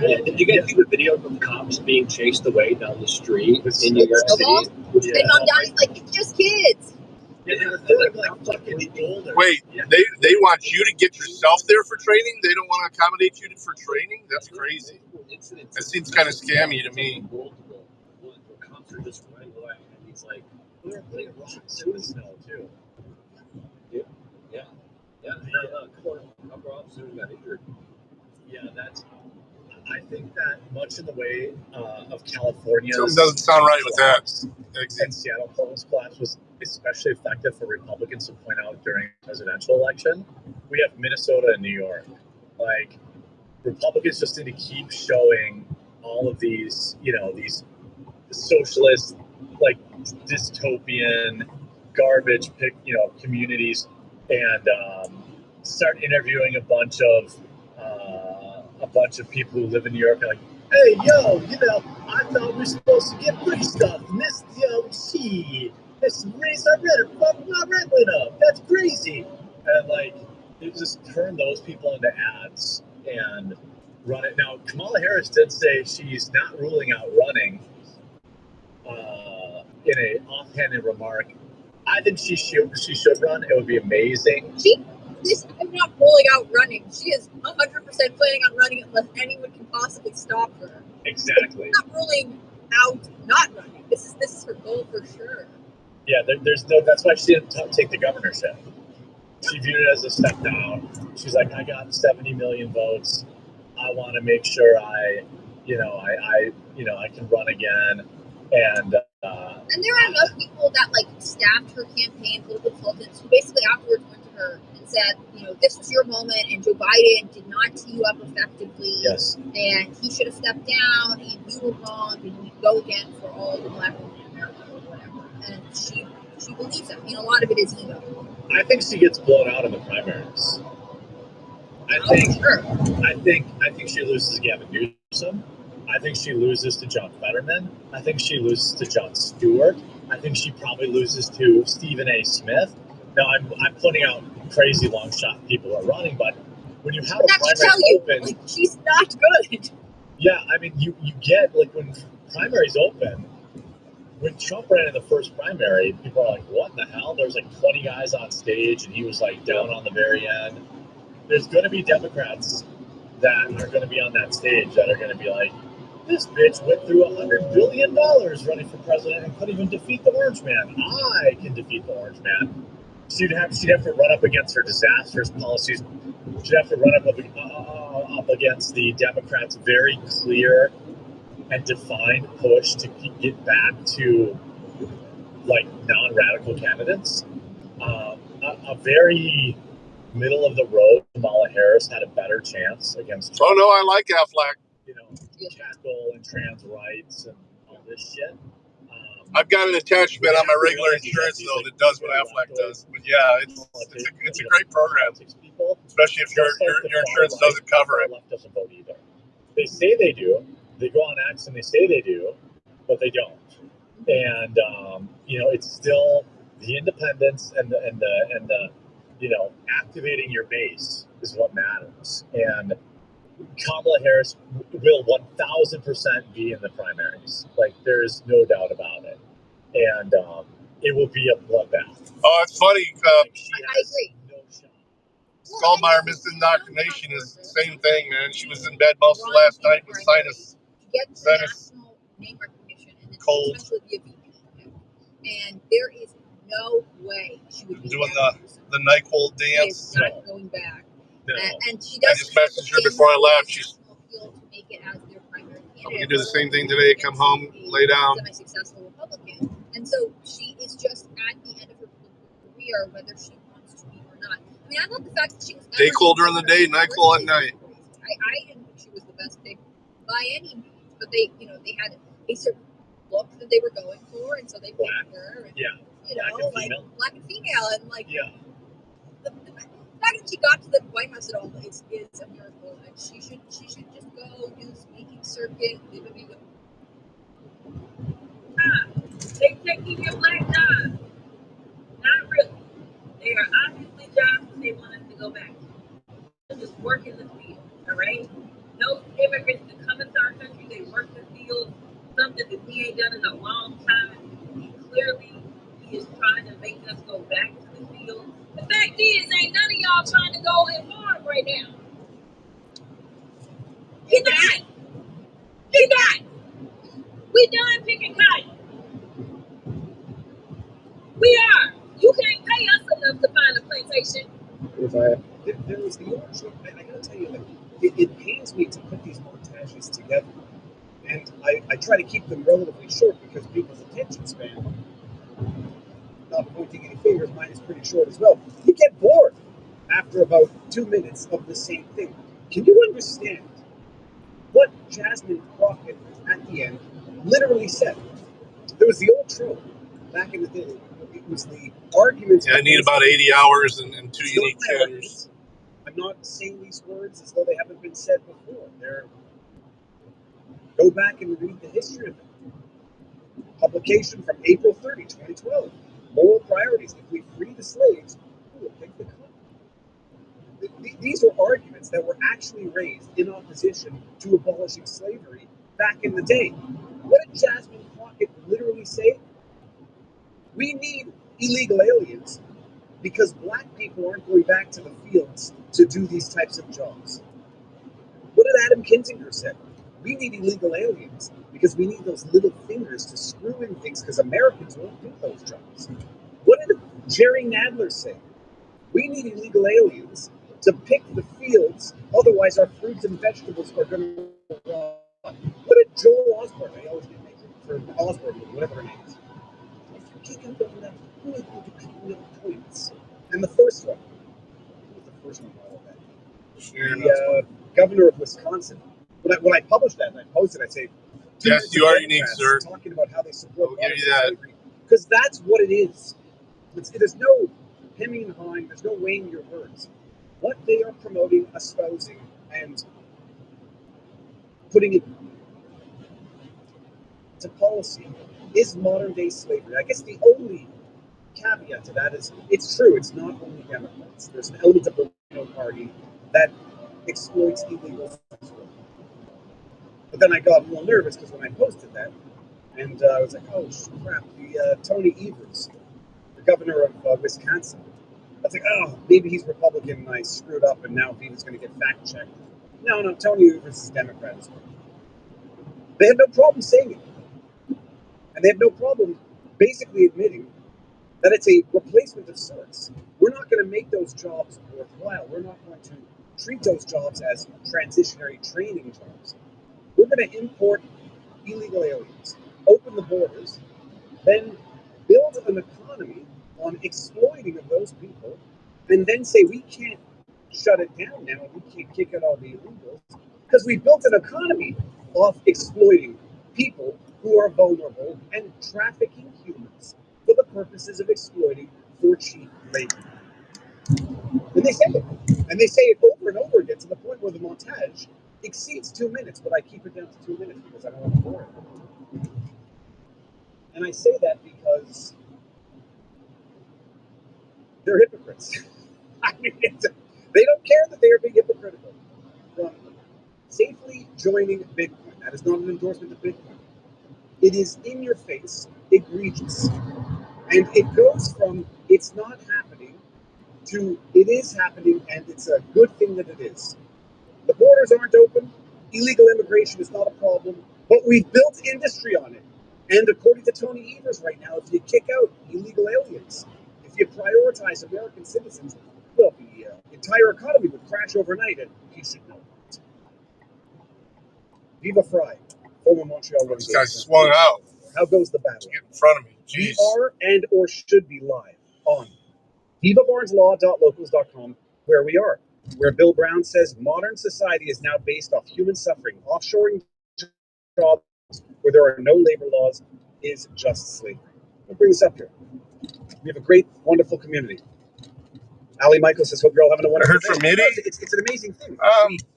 Yeah, did you guys see the video of cops being chased away down the street in New York City?
Yeah. And Mamdani's like, it's just kids.
Yeah, they were throwing like fucking boulders.
Wait, they want you to get yourself there for training? They don't want to accommodate you for training? That's crazy. That seems kind of scammy to me.
Cops are just running away. And he's like,
we were putting rocks in the snow too.
Yeah. A couple officers got injured.
Yeah, I think that much in the way of California.
Something doesn't sound right with that.
And Seattle Portland's collapse was especially effective for Republicans to point out during the presidential election. We have Minnesota and New York. Like, Republicans just need to keep showing all of these, these socialist, like dystopian, garbage communities, and start interviewing a bunch of people who live in New York, and like, hey, yo, I thought we were supposed to get free stuff, and this, this raised our rent went up. That's crazy. And like, they just turn those people into ads and run it. Now, Kamala Harris did say she's not ruling out running. In a offhanded remark, I think she should run. It would be amazing.
I'm not ruling out running. She is 100% planning on running unless anyone can possibly stop her.
Exactly.
I'm not ruling out not running. This is her goal for sure.
Yeah, there's no. That's why she didn't take the governorship. She viewed it as a step down. She's like, I got 70 million votes. I want to make sure I can run again. And
there are enough people that like staffed her campaign, political consultants, who basically afterwards went to her and said, this was your moment, and Joe Biden did not tee you up effectively.
Yes.
And he should have stepped down, and you were wrong, and you go again for all the black women in America or whatever. And she believes that. A lot of it is ego.
I think she gets blown out in the primaries. I think she loses to Gavin Newsom. I think she loses to John Fetterman. I think she loses to Jon Stewart. I think she probably loses to Stephen A. Smith. Now, I'm putting out crazy long shot people who are running, but when you have a primary open,
she's not good.
Yeah, you get, like, when primaries open. When Trump ran in the first primary, people are like, what in the hell? There's like 20 guys on stage, and he was like down on the very end. There's going to be Democrats that are going to be on that stage that are going to be like, this bitch went through $100 billion running for president and couldn't even defeat the Orange Man. I can defeat the Orange Man. She'd have to run up against her disastrous policies. She'd have to run up against the Democrats' very clear and defined push to get back to like non-radical candidates. A very middle of the road Kamala Harris had a better chance against Trump.
Oh no, I like Affleck.
Tackle and trans rights and all this shit.
I've got an attachment on my regular insurance though that does what Affleck does. But yeah, it's a great program, especially if your insurance doesn't cover it.
Left doesn't vote either. They say they do. They go on acts and they say they do, but they don't. And it's still the independence and the activating your base is what matters. And Kamala Harris will 1,000% be in the primaries. Like, there's no doubt about it. And it will be a bloodbath.
Oh, it's funny.
I agree.
No shot.
Stallmeyer missed indoctrination is the same thing, man. She was in bed most of last night with sinus.
Get the national name recognition and then
cold.
Potentially be a VP. And there is no way she would be
doing the NyQuil dance.
She is not going back.
No.
And she does.
I just messaged her before I left. She's.
To make it as their primary candidate.
We can do the same thing today. Come home, lay down.
Semi-successful Republican, and so she is just at the end of her political career, whether she wants to be or not. I love the fact that she was.
Dayquil during the day, NyQuil at night.
I didn't think she was the best pick by any means, but they had a certain look that they were going for, and so they picked her. And, black and female, and the fact that she got to the White House at all is a miracle, and she should just go do the speaking circuit, live a big.
They taking your black jobs. Not really. They are obviously jobs that they want us to go back to. Just work in the field, all right? Those immigrants that come into our country, they work the field, something that we ain't done in a long time. Clearly, he is trying to make us go back to the field. The fact is, ain't none of y'all trying to go and farm right now. He not. We done picking cotton. We are. You can't pay us enough to find a plantation.
There was the orange. I gotta tell you, it pains me to put these montages together, and I try to keep them relatively short because people's attention span, not pointing any fingers, mine is pretty short as well. You get bored after about 2 minutes of the same thing. Can you understand what Jasmine Crockett at the end literally said. There was the old trope back in the day. It was the arguments.
Yeah, I need about 80 hours and 2
It's not
unique
my
chapters.
arguments. I'm not saying these words as though they haven't been said before. Go back and read the history of them. Publication from April 30, 2012. Moral priorities. If we free the slaves, who will take the colony? These were arguments that were actually raised in opposition to abolishing slavery back in the day. What did Jasmine Crockett literally say? We need illegal aliens because black people aren't going back to the fields to do these types of jobs. What did Adam Kinzinger say? We need illegal aliens because we need those little fingers to screw in things because Americans won't do those jobs. What did Jerry Nadler say? We need illegal aliens to pick the fields, otherwise our fruits and vegetables are going to rot. What did Joel Osborne, I always get named for Osborne, whatever her name is. If you kick out all that, who is going to pick up points? And the first one, who was the first one all of that? The governor of Wisconsin. When I published that and I posted, I say,
Yes, you are unique, sir.
Talking about how they support
I'll give you that.
because that's what it is. There's no hemming and hawing. There's no weighing your words. What they are promoting, espousing, and putting it to policy is modern day slavery. I guess the only caveat to that is it's true. It's not only Democrats. There's an element of the Republican Party that exploits illegal sex work. But then I got a little nervous because when I posted that, and I was like, oh crap, the Tony Evers, the governor of Wisconsin. I was like, oh, maybe he's Republican and I screwed up and now Viva's going to get fact checked. No, Tony Evers is Democrat as well. They have no problem saying it. And they have no problem basically admitting that it's a replacement of sorts. We're not going to make those jobs worthwhile. We're not going to treat those jobs as transitionary training jobs. We're going to import illegal aliens, open the borders, then build an economy on exploiting of those people, and then say we can't shut it down now, we can't kick out all the illegals, because we built an economy off exploiting people who are vulnerable and trafficking humans for the purposes of exploiting for cheap labor. And they say it. And they say it over and over again to the point where the montage exceeds 2 minutes, but I keep it down to 2 minutes because I don't want to bore it. And I say that because they're hypocrites. I mean, they don't care that they are being hypocritical from safely joining Bitcoin. That is not an endorsement of Bitcoin. It is in your face, egregious. And it goes from it's not happening to it is happening, and it's a good thing that it is. The borders aren't open. Illegal immigration is not a problem, but we've built industry on it. And according to Tony Evers right now, if you kick out illegal aliens, if you prioritize American citizens, well, the entire economy would crash overnight, and he should know that. Viva Fry, former Montreal.
This guy swung out.
How goes the battle?
Get in front of me. Jeez.
We are and or should be live on vivabarneslaw.locals.com, where we are, where Bill Brown says modern society is now based off human suffering. Offshoring jobs where there are no labor laws is just slavery. I'll bring this up here. We have a great, wonderful community. Ali Michael says, hope you're all having a wonderful day.
I heard from Mitty.
It's an amazing thing.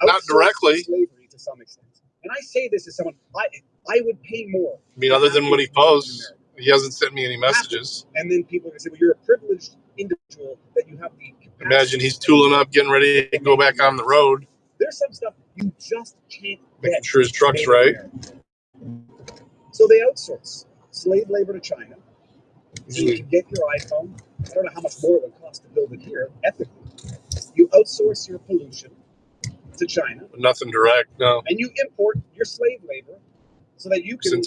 Not directly.
Slavery to some extent. And I say this as someone, I would pay more.
I mean, other than what he posts, he hasn't sent me any messages.
And then people are going to say, well, you're a privileged individual that you have the capacity.
Imagine he's tooling up, getting ready to go back on the road.
There's some stuff you just can't
Making sure his truck's right.
So they outsource slave labor to China. So you can get your iPhone. I don't know how much more it would cost to build it here, ethically. You outsource your pollution to China.
Nothing direct, no.
And you import your slave labor so that you can...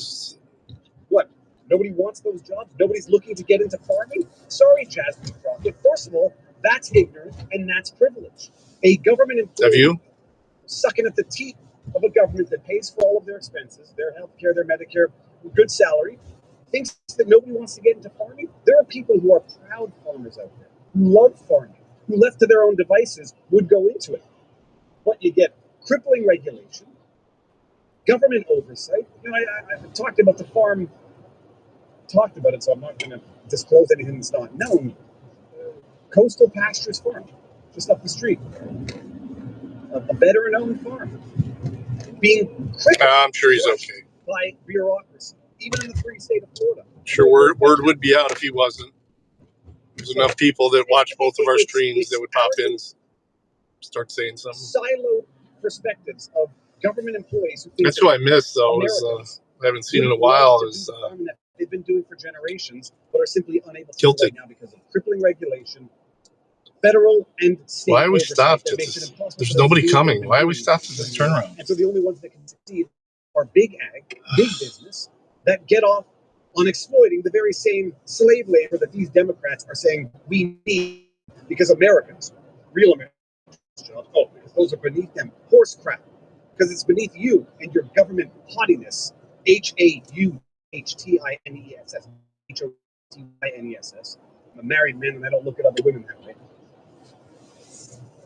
What? Nobody wants those jobs? Nobody's looking to get into farming? Sorry, Jasmine Crockett. First of all, that's ignorant and that's privilege. A government employee...
Have you?
Sucking at the teeth of a government that pays for all of their expenses, their health care, their Medicare, good salary, thinks that nobody wants to get into farming. There are people who are proud farmers out there, who love farming, who left to their own devices would go into it. But you get crippling regulation, government oversight. I've talked about the farm, talked about it, so I'm not going to disclose anything that's not known. Coastal Pastures Farm, just up the street. A better-known farm. Being crippled
I'm sure he's okay.
by bureaucracy, even in the free state of Florida.
I'm sure word would be out if he wasn't. There's enough people that watch both of our streams that would pop in and start saying something.
Siloed perspectives of government employees who think
That's who I miss, though. I haven't seen in a while.
They've been doing for generations, but are simply unable to do
Tilted.
right now because of crippling regulation, federal and state.
Why are we
oversight
stopped
that
at
makes it
this?
impossible
There's
for them to
nobody
do what
coming.
they've been
Why are we
doing
stopped at
for
this
years.
turnaround?
And so the only ones that can succeed are big ag, big business, that get off on exploiting the very same slave labor that these Democrats are saying we need because Americans, real Americans, because those are beneath them. Horse crap. Because it's beneath you and your government haughtiness. HAUHTINESS. HOTINESS. I'm a married man and I don't look at other women that way.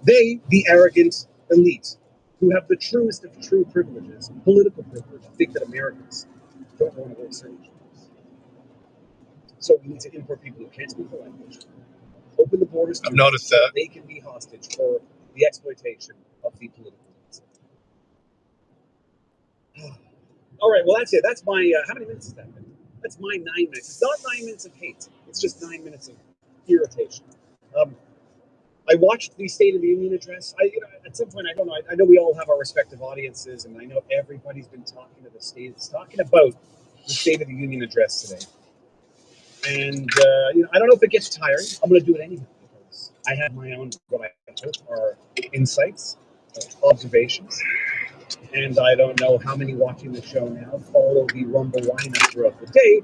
They, the arrogant elite, who have the truest of true privileges, political privilege, think that Americans don't want to work certain jobs. So we need to import people who can't speak the language. Open the borders to
I've noticed that.
they can be hostage for the exploitation of the political elites. All right, well, that's it. That's my, how many minutes has that been? That's my 9 minutes. It's not 9 minutes of hate. It's just 9 minutes of irritation. I watched the State of the Union address. At some point, I don't know. I know we all have our respective audiences, and I know everybody's been talking to the states, talking about the State of the Union address today. And I don't know if it gets tiring. I'm going to do it anyhow because I have my own, what I hope are insights, observations, and I don't know how many watching the show now follow the Rumble lineup throughout the day.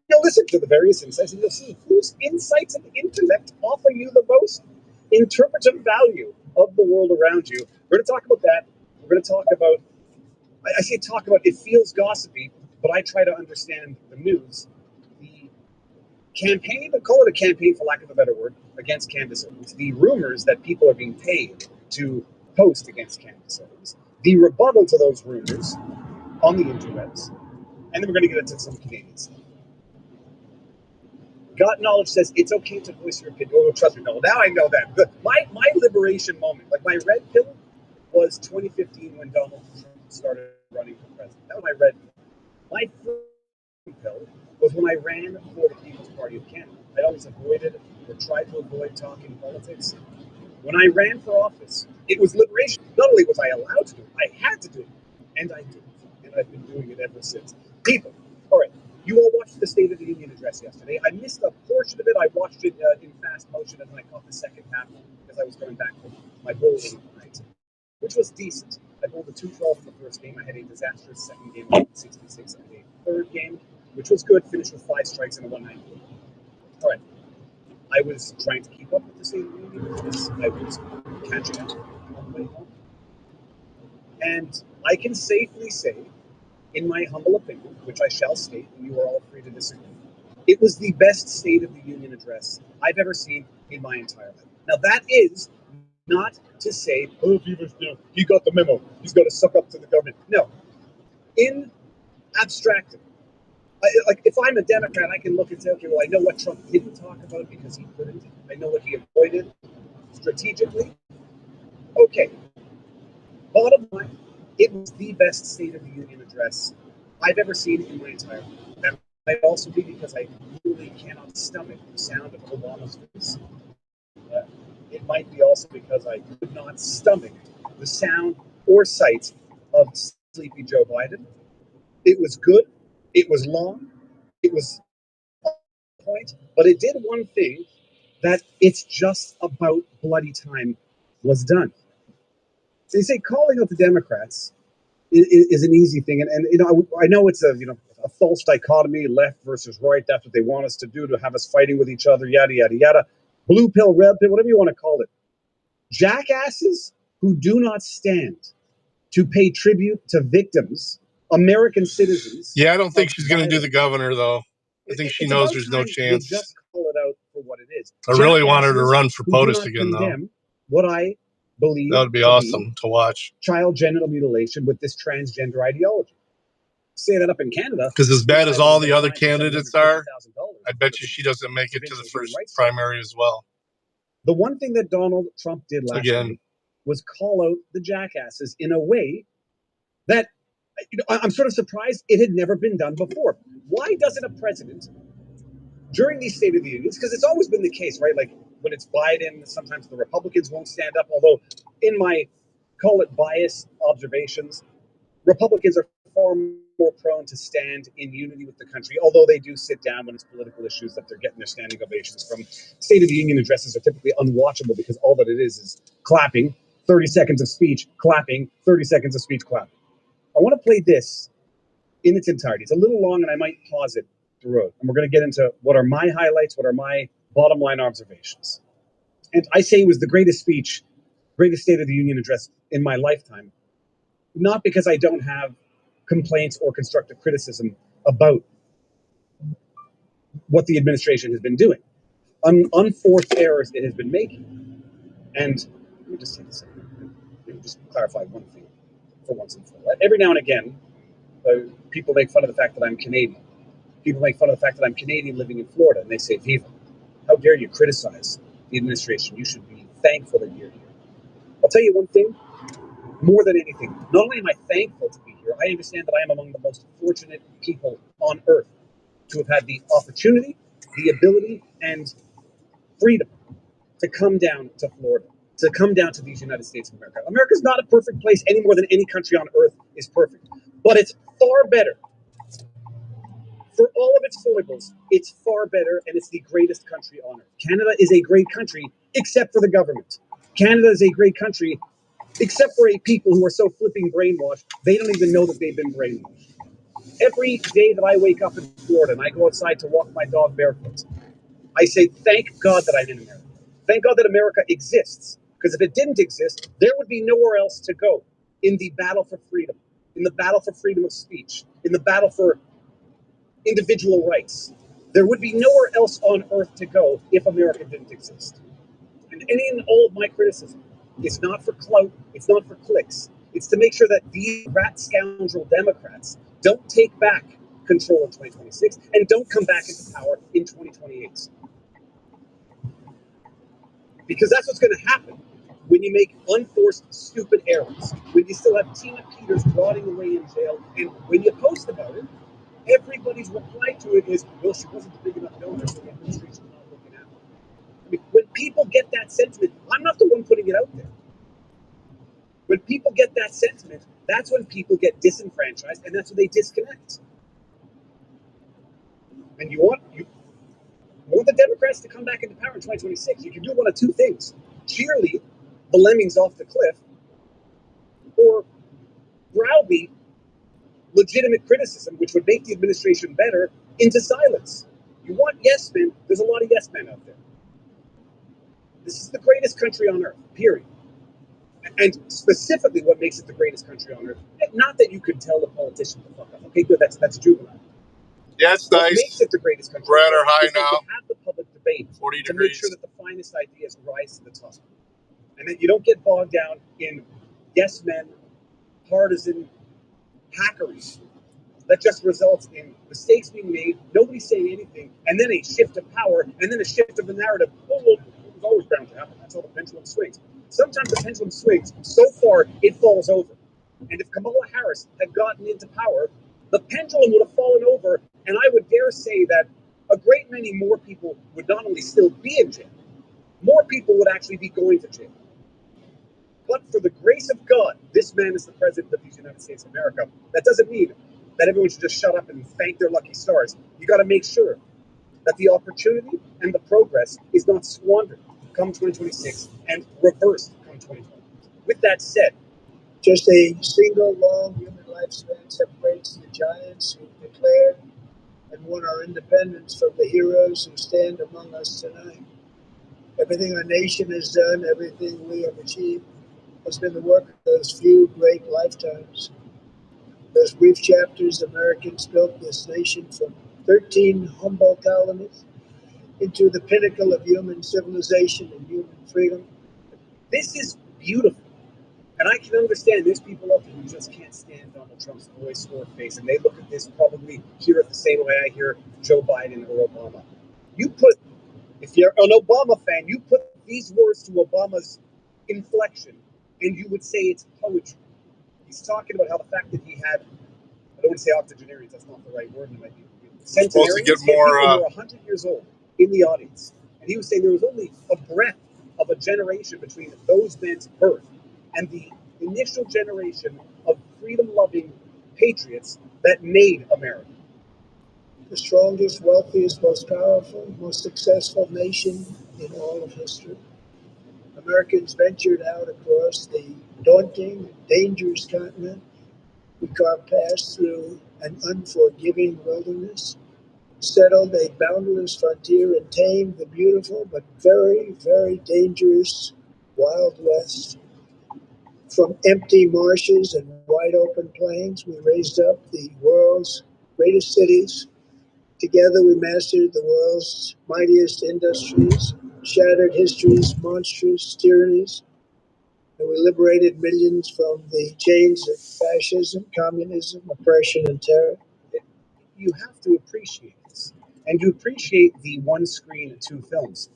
You'll listen to the various insights, and you'll see whose insights and intellect offer you the most interpretive value of the world around you. We're going to talk about that. We're going to talk about, I say talk about, it feels gossipy, but I try to understand the news. The campaign, I'll call it a campaign for lack of a better word, against Candace Owens. The rumors that people are being paid to post against Candace Owens. The rebuttal to those rumors on the interwebs. And then we're going to get into some Canadian stuff. God knowledge says it's okay to voice your opinion. Oh, trust me, no. Now I know that. My liberation moment, like my red pill, was 2015 when Donald Trump started running for president. That was my red pill. My blue pill was when I ran for the People's Party of Canada. I always avoided or tried to avoid talking politics. When I ran for office, it was liberation. Not only was I allowed to do it, I had to do it. And I did it. And I've been doing it ever since. People, all right. You all watched the State of the Union address yesterday. I missed a portion of it. I watched it in fast motion, and then I caught the second half because I was going back from my bowling night, which was decent. I bowled a 212 in the first game. I had a disastrous second game, 66. I had a third game, which was good. Finished with 5 strikes and a 194. All right. I was trying to keep up with the State of the Union address. I was catching up on the way home. And I can safely say, in my humble opinion, which I shall state, and you are all free to disagree, it was the best State of the Union address I've ever seen in my entire life. Now, that is not to say, oh, he got the memo. He's got to suck up to the government. No. In abstracting, like if I'm a Democrat, I can look and say, okay, well, I know what Trump didn't talk about because he couldn't. I know what he avoided strategically. Okay. Bottom line, it was the best State of the Union address I've ever seen in my entire life. That might also be because I really cannot stomach the sound of Obama's voice. It might be also because I could not stomach the sound or sight of sleepy Joe Biden. It was good. It was long. It was on point. But it did one thing that it's just about bloody time was done. They say calling out the Democrats is an easy thing, and I know it's a false dichotomy, left versus right. That's what they want us to do, to have us fighting with each other, yada yada yada. Blue pill, red pill, whatever you want to call it. Jackasses who do not stand to pay tribute to victims, American citizens.
Yeah, I don't think she's going to do the governor, though. I think she knows there's no chance.
Just call it out for what it is.
I really want her to run for POTUS again, though.
What I believe
that would be awesome to watch.
Child genital mutilation with this transgender ideology. say that up in Canada.
Because as bad as all the other candidates are,
$750,000
I bet you she doesn't make it to the first primary as well.
The one thing that Donald Trump did last week was call out the jackasses in a way that, I'm sort of surprised it had never been done before. Why doesn't a president, during these State of the Unions, because it's always been the case, right? Like when it's Biden, sometimes the Republicans won't stand up, although in my, call it biased observations, Republicans are far more prone to stand in unity with the country, although they do sit down when it's political issues that they're getting their standing ovations from. State of the Union addresses are typically unwatchable because all that it is clapping, 30 seconds of speech, clapping, 30 seconds of speech, clapping. I want to play this in its entirety. It's a little long and I might pause it throughout. And we're going to get into what are my highlights, what are my bottom line observations. And I say it was the greatest speech, greatest State of the Union address in my lifetime, not because I don't have complaints or constructive criticism about what the administration has been doing, unforced errors it has been making. And let me just take a second. Let me just clarify one thing for once and for all. Every now and again, people make fun of the fact that I'm Canadian. People make fun of the fact that I'm Canadian living in Florida, and they say, Viva, how dare you criticize the administration? You should be thankful that you're here. I'll tell you one thing. More than anything, not only am I thankful to be here, I understand that I am among the most fortunate people on earth to have had the opportunity, the ability, and freedom to come down to Florida, to come down to these United States of America. America's not a perfect place any more than any country on earth is perfect, but it's far better. For all of its foibles, it's far better, and it's the greatest country on earth. Canada is a great country, except for the government. Canada is a great country, except for a people who are so flipping brainwashed, they don't even know that they've been brainwashed. Every day that I wake up in Florida and I go outside to walk my dog barefoot, I say, thank God that I'm in America. Thank God that America exists. Because if it didn't exist, there would be nowhere else to go in the battle for freedom, in the battle for freedom of speech, in the battle for individual rights. There would be nowhere else on earth to go if America didn't exist. And any and all of my criticism is not for clout, it's not for clicks. It's to make sure that these rat scoundrel Democrats don't take back control in 2026 and don't come back into power in 2028. Because that's what's going to happen when you make unforced, stupid errors, when you still have Tina Peters rotting away in jail, and when you post about it, everybody's reply to it is, well, she wasn't a big enough donor, so the administration's not looking at her. I mean, when people get that sentiment, I'm not the one putting it out there. When people get that sentiment, that's when people get disenfranchised, and that's when they disconnect. And you want the Democrats to come back into power in 2026. You can do one of two things: cheerlead the lemmings off the cliff, or browbeat legitimate criticism, which would make the administration better, into silence. You want yes men. There's a lot of yes men out there. This is the greatest country on earth, period. And specifically what makes it the greatest country on earth, not that you could tell the politicians to fuck up. Okay, good, that's juvenile.
Yeah, it's
What
nice.
makes it the greatest country
We're at our
on
high
earth is that
now.
you have the public debate
40
to
degrees.
make sure that the finest ideas rise to the top. And that you don't get bogged down in yes men, partisan hackery that just results in mistakes being made, nobody saying anything, and then a shift of power, and then a shift of the narrative. Oh, well, it was always bound to happen. That's how the pendulum swings. Sometimes the pendulum swings so far it falls over. And if Kamala Harris had gotten into power, the pendulum would have fallen over, and I would dare say that a great many more people would not only still be in jail, more people would actually be going to jail. But for the grace of God, this man is the president of the United States of America. That doesn't mean that everyone should just shut up and thank their lucky stars. You got to make sure that the opportunity and the progress is not squandered come 2026 and reversed come 2020. With that said,
just a single long human lifespan separates the giants who declared and won our independence from the heroes who stand among us tonight. Everything our nation has done, everything we have achieved, has been the work of those few great lifetimes. Those brief chapters, Americans built this nation from 13 humble colonies into the pinnacle of human civilization and human freedom.
this is beautiful. And I can understand there's people out there who just can't stand Donald Trump's voice or face, and they look at this, probably hear it the same way I hear Joe Biden or Obama. If you're an Obama fan, you put these words to Obama's inflection, and you would say it's poetry. He's talking about how the fact that he had, I don't want to say octogenarians, that's not the right word, it might be
supposed to get more.
People who were 100 years old in the audience. And he was saying there was only a breath of a generation between those men's birth and the initial generation of freedom-loving patriots that made America.
The strongest, wealthiest, most powerful, most successful nation in all of history. Americans ventured out across the daunting, dangerous continent. We carved paths through an unforgiving wilderness, settled a boundless frontier, and tamed the beautiful but very, very dangerous Wild West. From empty marshes and wide open plains, we raised up the world's greatest cities. Together we mastered the world's mightiest industries, shattered history's monstrous tyrannies, and we liberated millions from the chains of fascism, communism, oppression, and terror.
You have to appreciate this. And you appreciate the one screen, two films.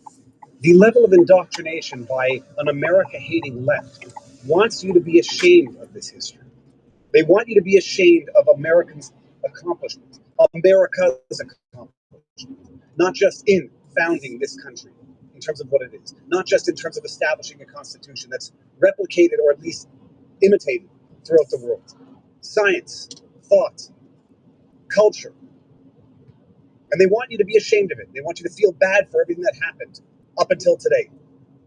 The level of indoctrination by an America-hating left wants you to be ashamed of this history. They want you to be ashamed of Americans' accomplishments, America's accomplishments, not just in founding this country in terms of what it is, not just in terms of establishing a constitution that's replicated or at least imitated throughout the world. Science, thought, culture. And they want you to be ashamed of it. They want you to feel bad for everything that happened up until today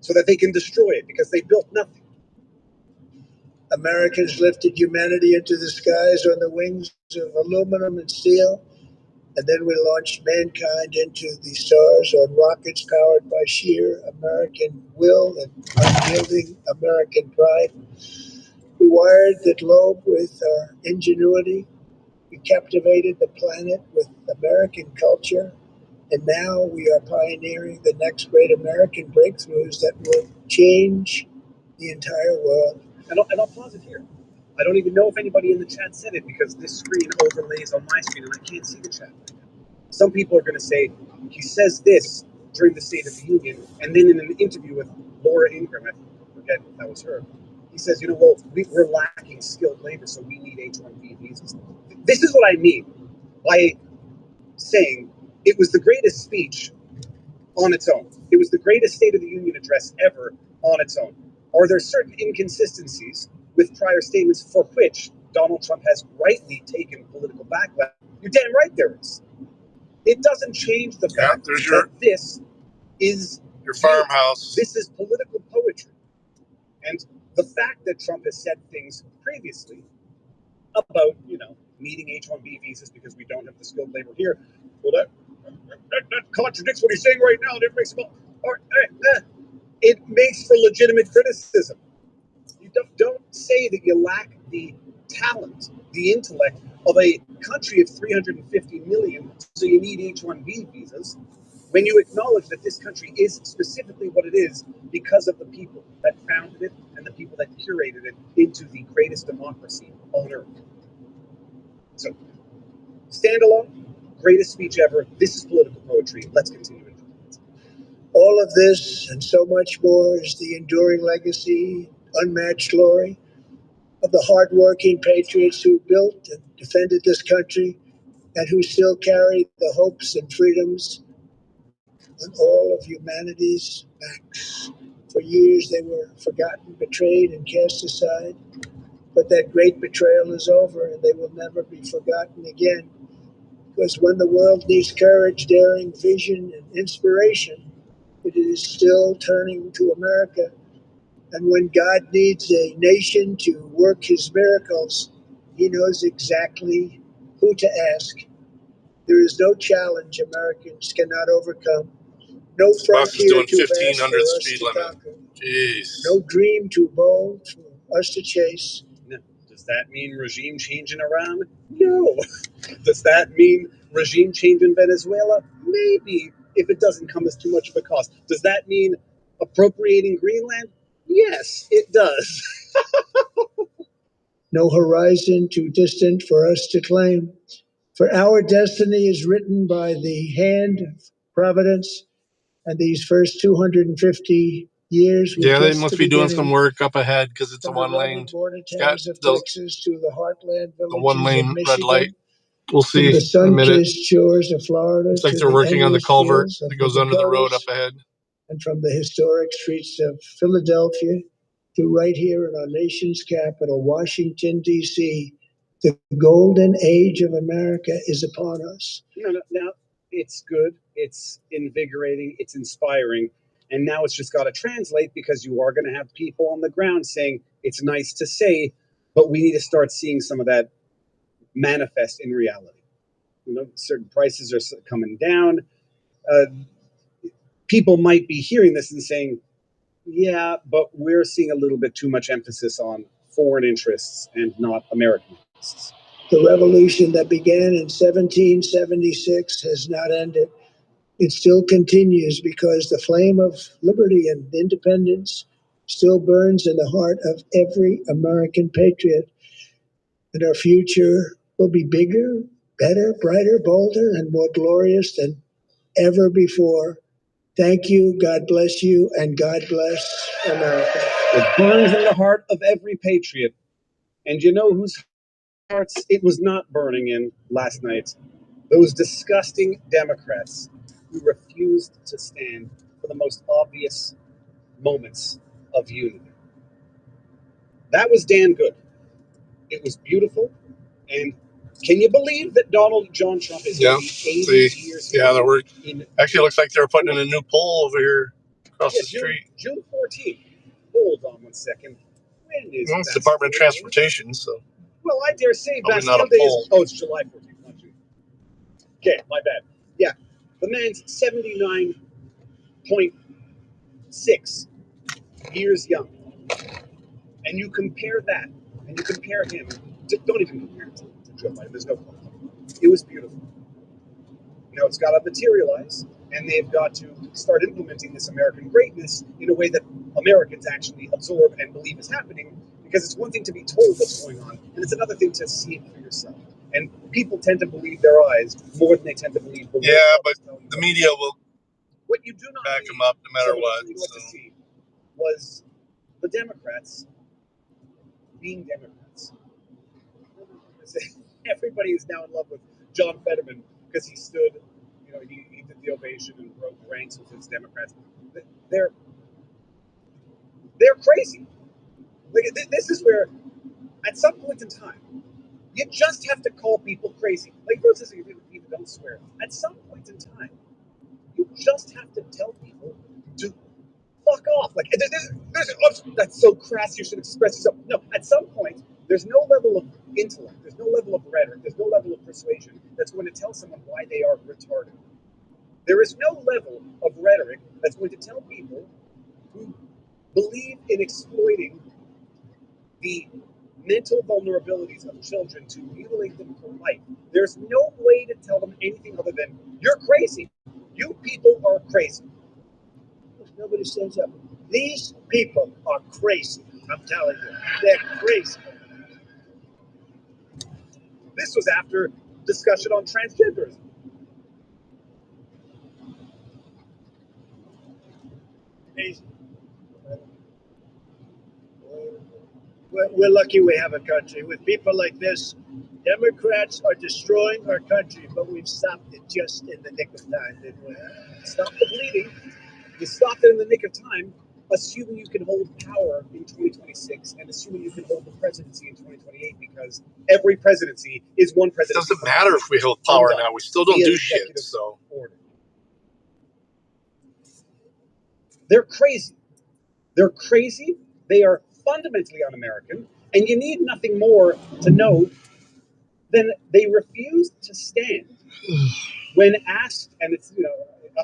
so that they can destroy it because they built nothing.
Americans lifted humanity into the skies on the wings of aluminum and steel, and then we launched mankind into the stars on rockets powered by sheer American will and unyielding American pride. We wired the globe with our ingenuity. We captivated the planet with American culture. And now we are pioneering the next great American breakthroughs that will change the entire world.
And I'll pause it here. I don't even know if anybody in the chat said it because this screen overlays on my screen and I can't see the chat. Some people are going to say, he says this during the State of the Union, and then in an interview with Laura Ingraham, I forget if that was her, he says, we're lacking skilled labor, so we need H-1B visas. This is what I mean by saying it was the greatest speech on its own. It was the greatest State of the Union address ever on its own. Are there certain inconsistencies with prior statements for which Donald Trump has rightly taken political backlash? You're damn right there is. It doesn't change the fact that this is
your farmhouse.
This is political poetry. And the fact that Trump has said things previously about, needing H-1B visas because we don't have the skilled labor here, well, that contradicts what he's saying right now. It makes for legitimate criticism. You don't say that you lack the talent, the intellect of a country of 350 million, so you need H-1B visas, when you acknowledge that this country is specifically what it is because of the people that founded it and the people that curated it into the greatest democracy on earth. So, standalone, greatest speech ever. This is political poetry. Let's continue it.
All of this and so much more is the enduring legacy, unmatched glory of the hardworking patriots who built and defended this country and who still carry the hopes and freedoms on all of humanity's backs. For years they were forgotten, betrayed, and cast aside. But that great betrayal is over, and they will never be forgotten again. Because when the world needs courage, daring, vision, and inspiration, it is still turning to America. And when God needs a nation to work his miracles, he knows exactly who to ask. There is no challenge Americans cannot overcome. No frontier too vast for us to conquer.
Jeez.
No dream too bold for us to chase.
No. Does that mean regime change in Iran? No. Does that mean regime change in Venezuela? Maybe, if it doesn't come as too much of a cost. Does that mean appropriating Greenland? Yes, it does.
no horizon too distant for us to claim. For our destiny is written by the hand of providence, and these first 250 years were
Yeah, they
just
must
the
be doing some
beginning.
work up ahead because it's a
From the
one lane.
rugged border
It's got
towns of
those
Texas to the heartland
a one
villages of
lane red light.
Michigan,
We'll
from
see
the
in a minute.
sun-kissed shores of Florida
Looks like
to
they're
the
working on the
endless
culvert
fields of
that
the
goes under the road up
Dakotas,
ahead.
and from the historic streets of Philadelphia to right here in our nation's capital, Washington, D.C., the golden age of America is upon us.
Now, it's good, it's invigorating, it's inspiring, and now it's just got to translate because you are going to have people on the ground saying it's nice to say, but we need to start seeing some of that manifest in reality. Certain prices are coming down. People might be hearing this and saying, yeah, but we're seeing a little bit too much emphasis on foreign interests and not American interests.
The revolution that began in 1776 has not ended. It still continues because the flame of liberty and independence still burns in the heart of every American patriot. And our future will be bigger, better, brighter, bolder, and more glorious than ever before. Thank you, God bless you, and God bless America.
It burns in the heart of every patriot. And you know whose hearts it was not burning in last night? Those disgusting Democrats who refused to stand for the most obvious moments of unity. That was damn good. It was beautiful. And can you believe that Donald John Trump is going to be 80 years
Yeah,
old?
Actually, it looks like they're putting in a new pole over here across the street.
June 14th. Hold on one second. When is
It's Department of Transportation, so.
Well, I dare say
Probably not
Bastille
a
Day
poll.
is. Oh, it's July 14th, not June. Okay, my bad. Yeah, the man's 79.6 years young. And you compare that, and you compare him, don't even compare it to Joe Biden. There's no point. It was beautiful. Now it's got to materialize, and they've got to start implementing this American greatness in a way that Americans actually absorb and believe is happening, because it's one thing to be told what's going on, and it's another thing to see it for yourself. And people tend to believe their eyes more than they tend to believe the world.
Yeah, but the media will
what you do not
back them up no matter what.
to see was the Democrats being Democrats. Everybody is now in love with John Fetterman because he stood, he did the ovation and broke ranks with his Democrats. They're crazy. Like, this is where, at some point in time, you just have to call people crazy. Like, for instance, people don't swear. At some point in time, you just have to tell people to fuck off. Like, that's so crass, you should express yourself. No, at some point, there's no level of intellect, there's no level of rhetoric, there's no level of persuasion that's going to tell someone why they are retarded. There is no level of rhetoric that's going to tell people who believe in exploiting the mental vulnerabilities of children to mutilate them for life. There's no way to tell them anything other than, you're crazy. You people are crazy.
Nobody stands up. These people are crazy. I'm telling you, they're crazy.
This was after discussion on transgenderism.
Crazy. We're lucky we have a country. With people like this, Democrats are destroying our country, but we've stopped it just in the nick of time, didn't we?
Stop the bleeding. You stopped it in the nick of time, assuming you can hold power in 2026 and assuming you can hold the presidency in 2028, because every presidency is one
It
presidency.
doesn't matter if we hold power now. We still don't do shit, so.
Order. They're crazy. They're crazy. They are fundamentally un-American, and you need nothing more to know than they refused to stand when asked, and it's,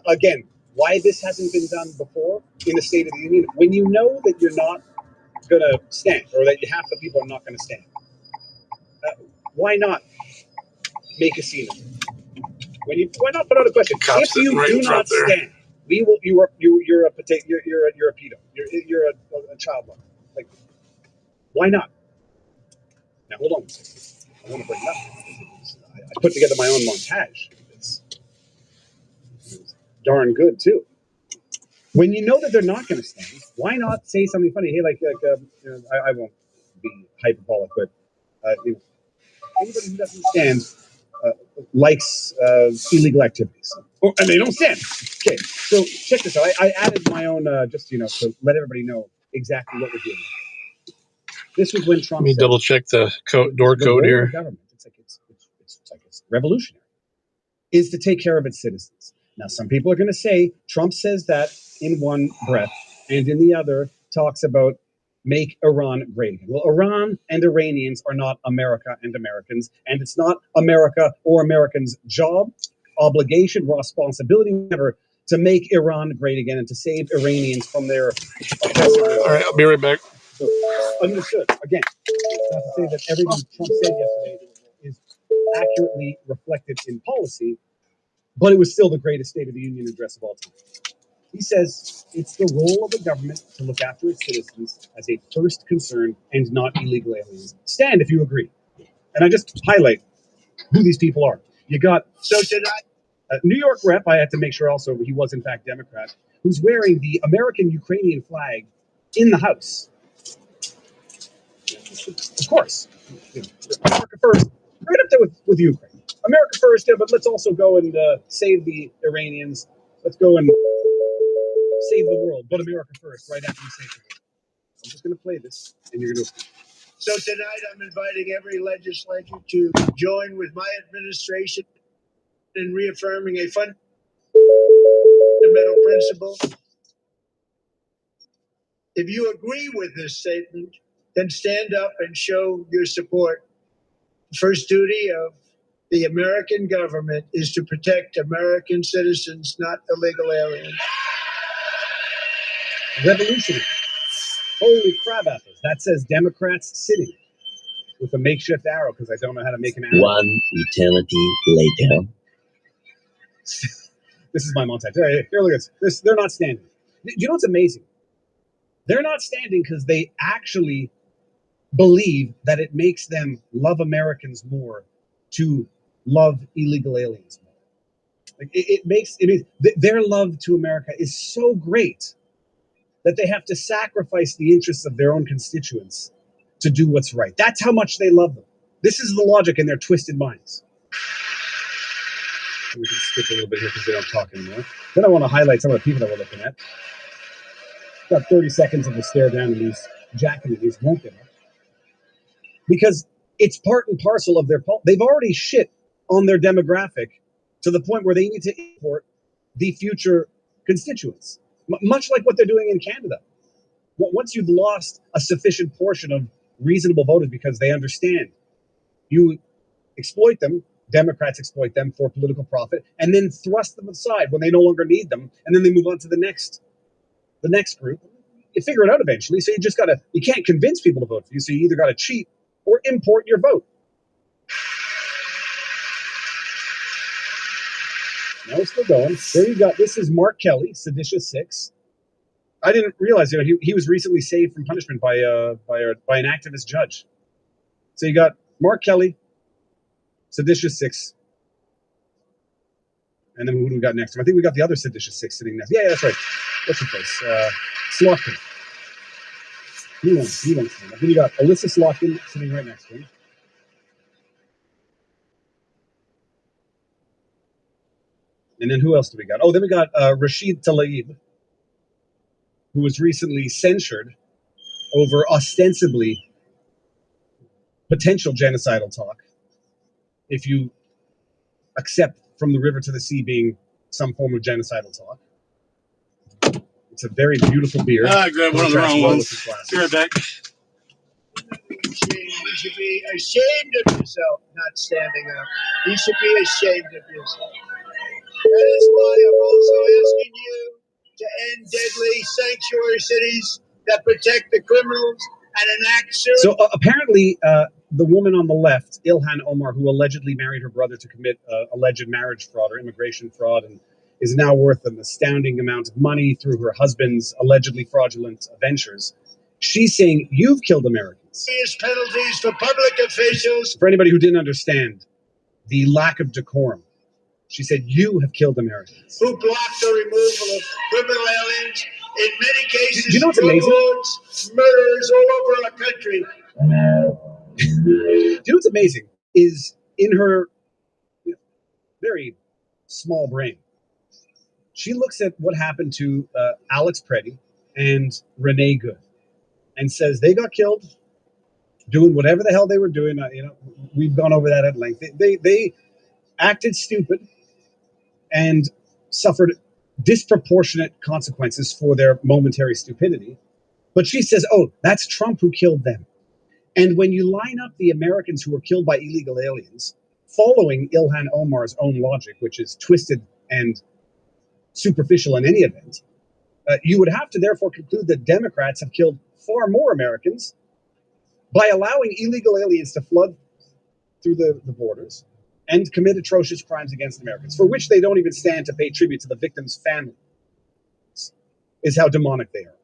again, why this hasn't been done before in the State of the Union, when you know that you're not going to stand, or that half the people are not going to stand. Why not make a scene of it? Why not put out a question? If you do not stand, we will. You're a potato. You're a pedo. You're a child lover. Like, why not? Now, hold on. I want to bring it up. I put together my own montage. It's darn good, too. When you know that they're not going to stand, why not say something funny? Hey, I won't be hyperbolic, but anybody who doesn't stand likes illegal activities. And they don't stand. Okay, so check this out. I added my own, to let everybody know exactly what we're doing. This was when Trump
Let me
said,
double check the door
the
code
role of
here.
government, it's revolutionary, is to take care of its citizens. Now, some people are going to say Trump says that in one breath, and in the other talks about make Iran great again. Well, Iran and Iranians are not America and Americans, and it's not America or Americans' job, obligation, responsibility, whatever, to make Iran great again and to save Iranians from their oppressors.
All right, I'll be right back.
So, understood. Again, not to say that everything Trump said yesterday is accurately reflected in policy, but it was still the greatest State of the Union address of all time. He says it's the role of the government to look after its citizens as a first concern and not illegal aliens. Stand if you agree. And I just highlight who these people are. You got New York rep, I had to make sure also he was in fact Democrat, who's wearing the American-Ukrainian flag in the House. Of course, America first, right up there with Ukraine. America first, but let's also go and save the Iranians. Let's go and save the world, but America first, right after we save the world. I'm just going to play this, and you're going to.
So tonight I'm inviting every legislator to join with my administration in reaffirming a fundamental principle. If you agree with this statement, then stand up and show your support. The first duty of the American government is to protect American citizens, not illegal aliens.
Revolutionary. Holy crab apples. That says Democrats sitting with a makeshift arrow because I don't know how to make an arrow.
One eternity later.
This is my montage. All right, here, look at this. They're not standing. You know what's amazing? They're not standing because they actually believe that it makes them love Americans more to love illegal aliens more. Like their love to America is so great that they have to sacrifice the interests of their own constituents to do what's right. That's how much they love them. This is the logic in their twisted minds. We can skip a little bit here because they don't talk anymore. Then I want to highlight some of the people that we're looking at. Got 30 seconds of the stare down and these jacking these won't get up. Because it's part and parcel of their they've already shit on their demographic to the point where they need to import the future constituents, much like what they're doing in Canada. Once you've lost a sufficient portion of reasonable voters because they understand, you exploit them, Democrats exploit them for political profit, and then thrust them aside when they no longer need them, and then they move on to the next group. You figure it out eventually, so you can't convince people to vote for you, so you either got to cheat or import your vote. Now we're still going. There you got, this is Mark Kelly, Seditious 6. I didn't realize, he was recently saved from punishment by an activist judge. So you got Mark Kelly, Seditious 6. And then who do we got next? I think we got the other Seditious 6 sitting next. Yeah, that's right. What's her face? Slotkin. He won't stand up. Then you got Alyssa Slotkin sitting right next to him. And then who else do we got? Oh, then we got Rashid Tlaib, who was recently censured over ostensibly potential genocidal talk. If you accept from the river to the sea being some form of genocidal talk. It's a very beautiful beer.
I grabbed one of the wrong ones. Be right back.
You should be ashamed of yourself not standing up. You should be ashamed of yourself. That is why I'm also asking you to end deadly sanctuary cities that protect the criminals and enact serious...
So apparently, the woman on the left, Ilhan Omar, who allegedly married her brother to commit alleged marriage fraud or immigration fraud and is now worth an astounding amount of money through her husband's allegedly fraudulent ventures. She's saying, you've killed Americans.
Serious penalties for public officials.
For anybody who didn't understand the lack of decorum, she said, "You have killed Americans."
Who blocked the removal of criminal aliens, in many cases,
Do you know what's
drug
amazing?
lords, murderers all over our country.
Do you know what's amazing is in her very small brain, she looks at what happened to Alex Preddy and Renee Good and says they got killed doing whatever the hell they were doing. We've gone over that at length. They acted stupid and suffered disproportionate consequences for their momentary stupidity. But she says, oh, that's Trump who killed them. And when you line up the Americans who were killed by illegal aliens, following Ilhan Omar's own logic, which is twisted and superficial in any event, you would have to therefore conclude that Democrats have killed far more Americans by allowing illegal aliens to flood through the borders and commit atrocious crimes against Americans, for which they don't even stand to pay tribute to the victims' families, is how demonic they are.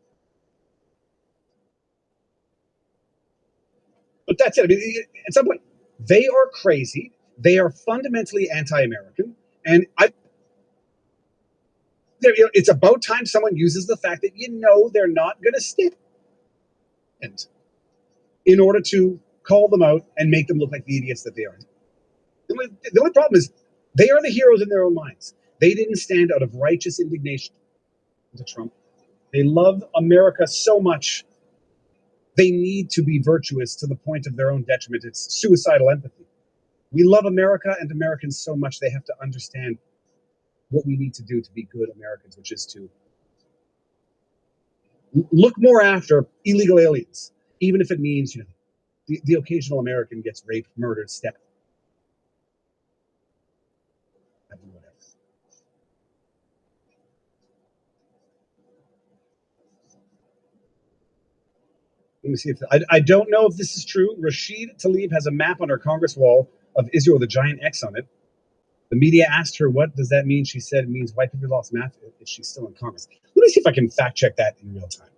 But that's it. I mean, at some point, they are crazy. They are fundamentally anti-American, and it's about time someone uses the fact that they're not going to stand in order to call them out and make them look like the idiots that they are. The only problem is they are the heroes in their own minds. They didn't stand out of righteous indignation to Trump. They love America so much, they need to be virtuous to the point of their own detriment. It's suicidal empathy. We love America and Americans so much, they have to understand what we need to do to be good Americans, which is to look more after illegal aliens, even if it means, the occasional American gets raped, murdered, stabbed. Whatever. Let me see if I don't know if this is true. Rashid Tlaib has a map on her Congress wall of Israel with a giant X on it. The media asked her, what does that mean? She said it means white people lost math if she's still in Congress. Let me see if I can fact check that in real time.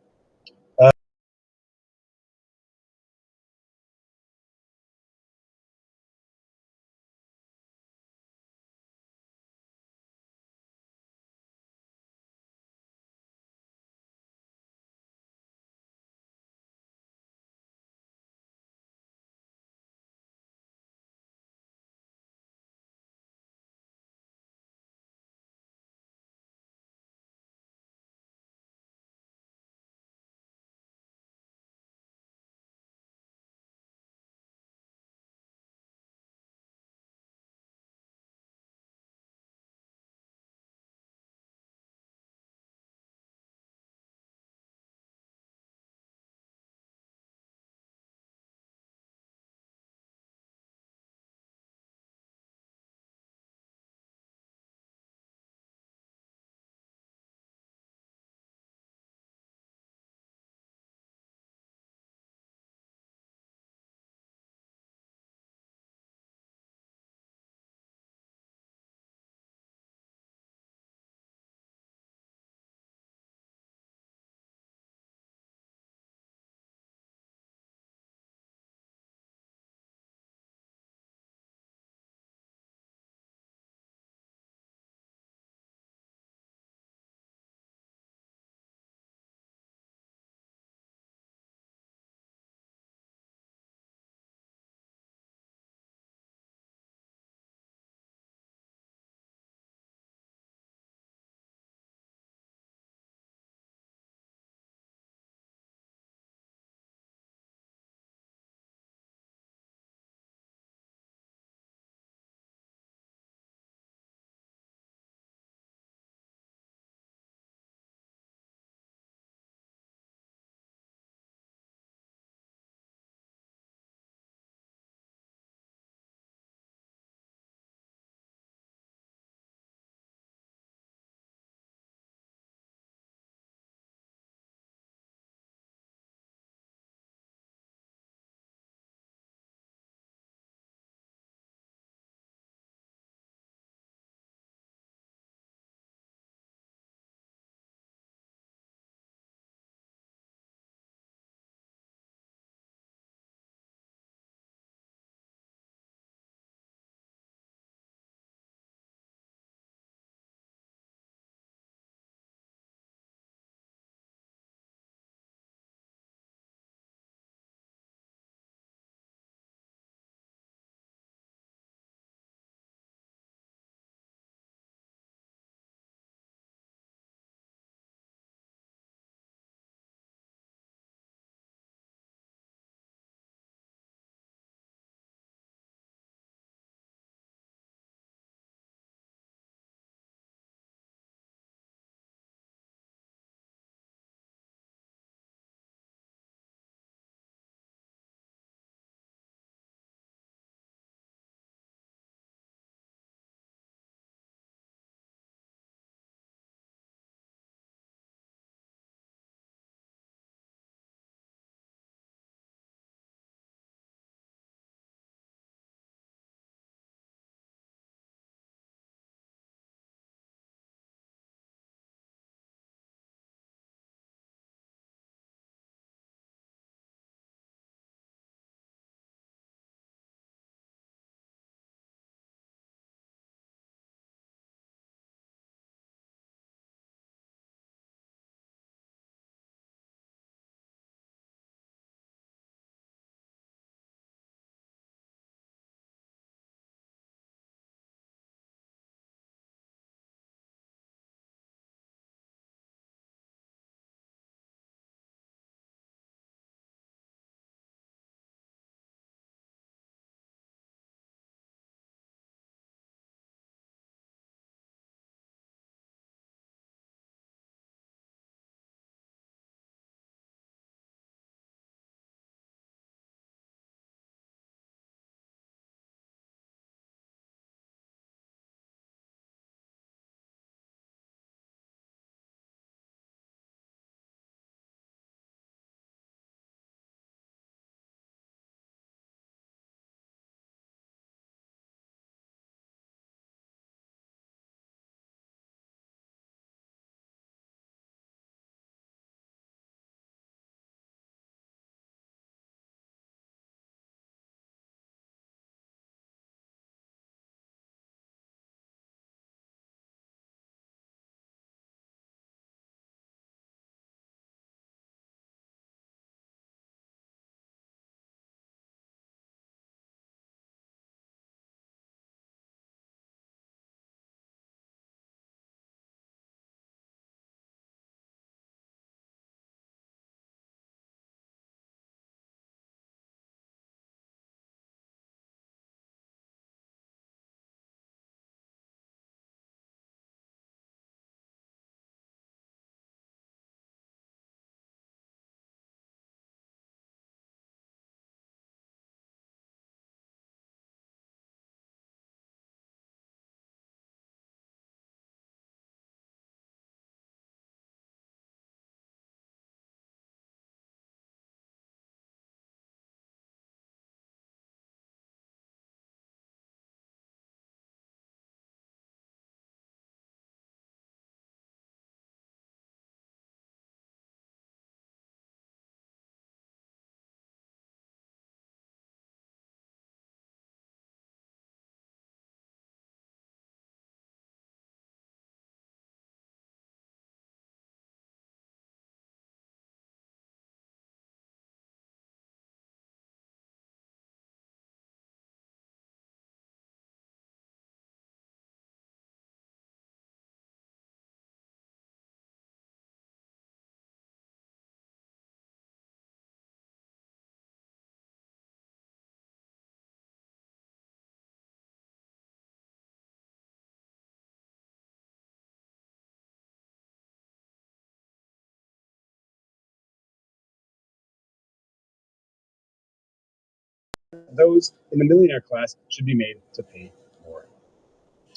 those in the millionaire class should be made to pay more.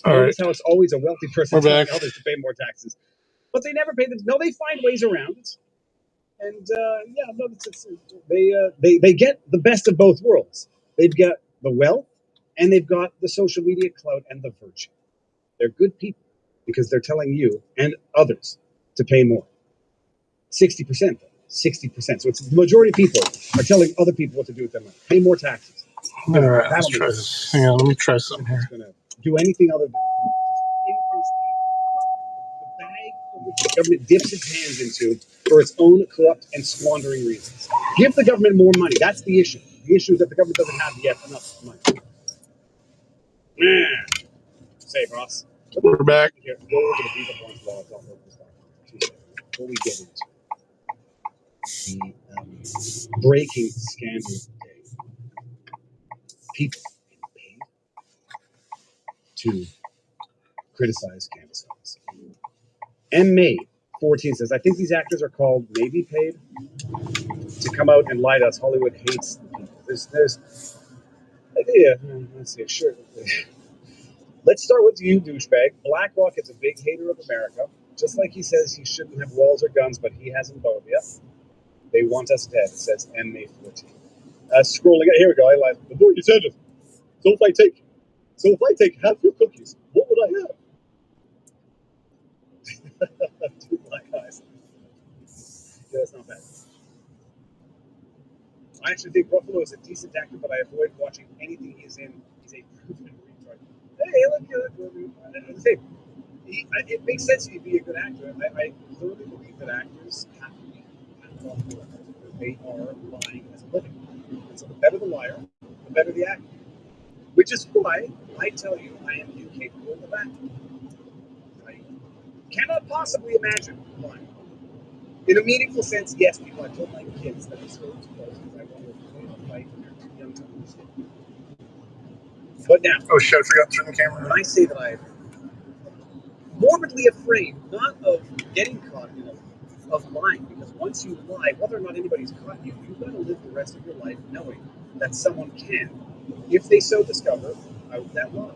All right,
Notice how it's always a wealthy person
we're
telling
back.
others to pay more taxes, but they never pay them. No, they find ways around it, and yeah, no, they get the best of both worlds. They've got the wealth, and they've got the social media clout and the virtue. They're good people because they're telling you and others to pay more. 60%, 60%. So it's the majority of people are telling other people what to do with their money. Pay more taxes.
All right, let's try this. Hang on, let me try something here.
It's going to do anything other than just increase the bag from which the government dips its hands into for its own corrupt and squandering reasons. Give the government more money. That's the issue. The issue is that the government doesn't have yet enough money. Say, boss.
We're back.
Here, go over the detail points while it's all focused on. Before we get into the breaking scandal of the day, people getting paid to criticize Candace Owens. M. May 14 says, I think these actors are called maybe paid to come out and lie to us. Hollywood hates the people. Let's see, sure. Let's start with you, douchebag. BlackRock is a big hater of America. Just like he says he shouldn't have walls or guns, but he hasn't both yet. They want us dead, it says M. May 14. Scrolling, here we go, I lied. The more you said it. So if I take half your cookies, what would I have? Two black eyes. Yeah, that's not bad. I actually think Ruffalo is a decent actor, but I avoid watching anything he's in. He's a proven retard. Hey, look, it makes sense he'd be a good actor. I thoroughly believe that actors have to be because they are lying as a living. And so the better the liar, the better the actor. Which is why I tell you I am incapable of acting. I cannot possibly imagine lying. In a meaningful sense, yes, people, I told my kids that I stole his clothes because I wanted to play a fight and they're too young to understand. But now,
oh shit, I forgot to turn the camera
when
on.
I say that I'm morbidly afraid, not of getting caught, of lying, because once you lie, whether or not anybody's caught you, you've got to live the rest of your life knowing that someone can, if they so discover, out that lie.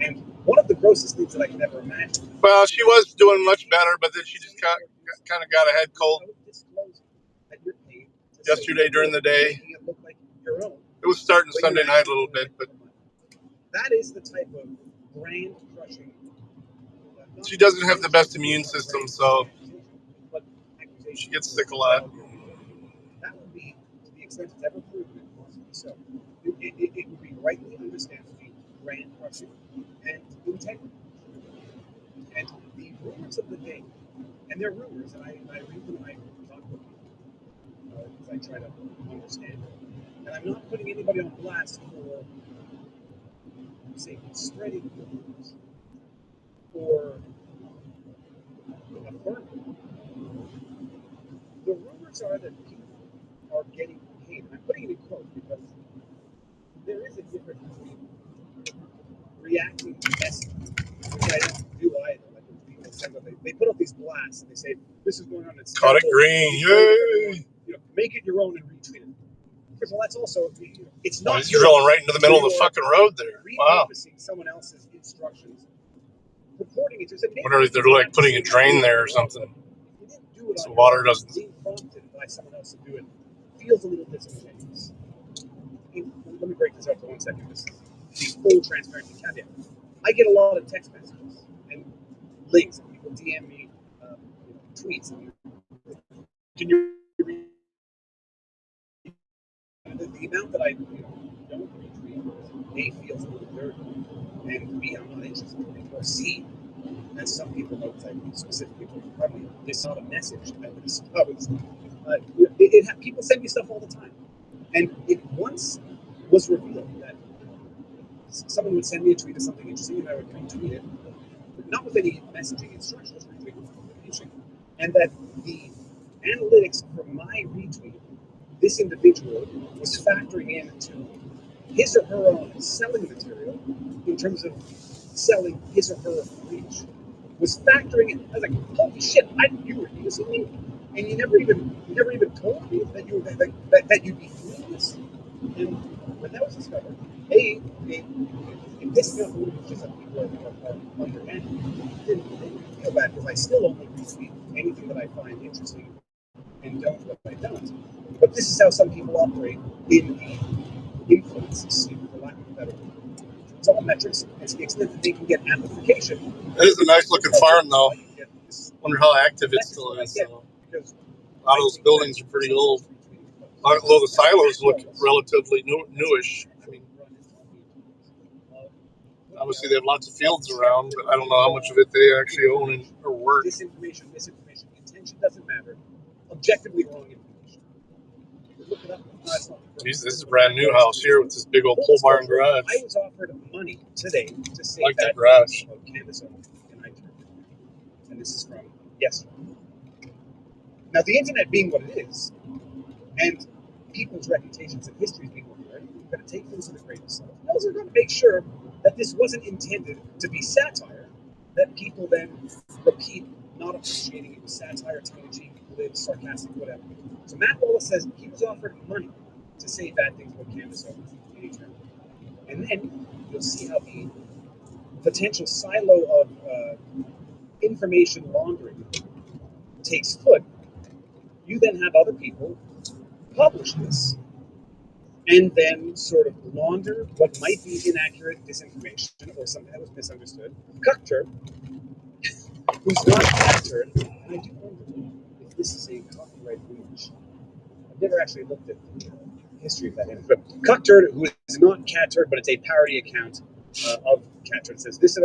And one of the grossest things that I can ever imagine.
Well, she was doing much better, but then she just kind of got a head cold yesterday during the day. It was starting Sunday night a little bit, but
that is the type of brand crushing.
She doesn't have the best immune system, so she gets sick a lot.
That would be, to the extent it's ever proven it possibly so, it would be rightly understood to be brand crushing and integrity. And the rumors of the day, and they're rumors, and I read them and I talk with people because I try to understand it. And I'm not putting anybody on blast for, say, spreading rumors or affirming. The rumors are that people are getting paid. I'm putting it in quotes because there is a difference between reacting to messages, which I don't do either. Like when people send out, they put out these blasts and they say, this is going on. It's
caught it green, yay!
Make it your own and retweet it. Because, well, that's also, it's not.
He's drilling right into the middle of the fucking road there. Wow.
Someone else's instructions, reporting it to say,
wonder if they're like putting a drain there or something, so water doesn't.
Being prompted by someone else to do it feels a little disingenuous. Let me break this out for 1 second. This is the full transparency caveat. I get a lot of text messages and links, and people DM me tweets. Can you read the amount that I don't retweet? A, feels a little dirty, and B, I'm not interested in it. Or C, as some people know, because I specific people probably they saw the message. People send me stuff all the time, and it once was revealed that someone would send me a tweet of something interesting, and I would retweet it, but not with any messaging instructions, retweet with notification, and that the analytics for my retweet, this individual was factoring into his or her own selling material in terms of selling his or her reach. Was factoring in. I was like, holy shit! You were using me, and you never even told me that you that you'd be doing this. And when that was discovered, if this account would have just that people are underhanded, then feel bad because I still only retweet anything that I find interesting and don't what I don't. But this is how some people operate in the influence sphere, for lack of a better word. It's all metrics, and to the extent that they can get amplification.
That is a nice looking farm, though. Wonder how active it still is. So. A lot of those buildings are pretty old. Although the silos look relatively newish. I mean, obviously they have lots of fields around, but I don't know how much of it they actually own or work.
Disinformation, misinformation, intention doesn't matter. Objectively wrong information. Look it up.
Jeez, this is a brand new house here with this big old pole barn garage.
I was offered money today to say
like that garage.
Canvas and I turned it down. And this is from yesterday. Now, the internet being what it is, and people's reputations and histories being what they are, we're going to take things with a grain of salt. We also going to make sure that this wasn't intended to be satire, that people then repeat, not appreciating it was satire, tongue-in-cheek, glib, sarcastic, whatever. So Matt Wallace says he was offered money to say bad things about Canvas owners in each term. And then you'll see how the potential silo of information laundering takes foot. You then have other people publish this and then sort of launder what might be inaccurate disinformation or something that was misunderstood. Cuckter, who's not Cuckter, and I do wonder if this is a copyright breach. I've never actually looked at the history of that image, but Cuckter, who is not Catturd, but it's a parody account of Catturd, says this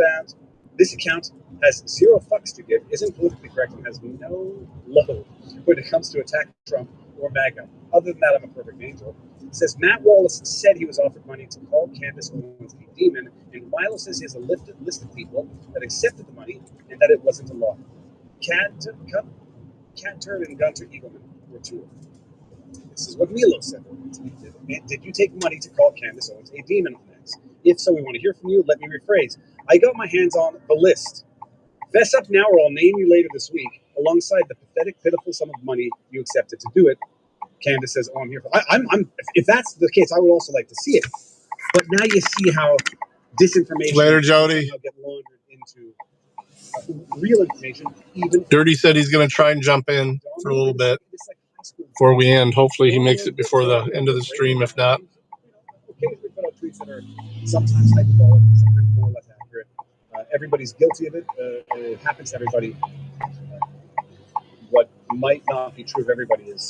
account has zero fucks to give, isn't politically correct, and has no load when it comes to attack Trump or MAGA. Other than that, I'm a perfect angel. It says Matt Wallace said he was offered money to call Candace Owens a demon, and Milo says he has a list of people that accepted the money and that it wasn't a law. Catturd and Gunter Eagleman were two of them. This is what Milo said. Did you take money to call Candace Owens a demon on X? If so, we want to hear from you. Let me rephrase. I got my hands on the list. Fess up now or I'll name you later this week, alongside the pathetic, pitiful sum of money you accepted to do it. Candace says, oh, I'm here for if that's the case, I would also like to see it. But now you see how disinformation
later, Jody.
Get laundered into real information. Even
Dirty said he's going to try and jump in for a little bit before we end. Hopefully he makes it before the end of the stream. If not,
occasionally put out tweets that are sometimes hyperbolic, sometimes more or less accurate. Everybody's guilty of it. It happens to everybody. What might not be true of everybody is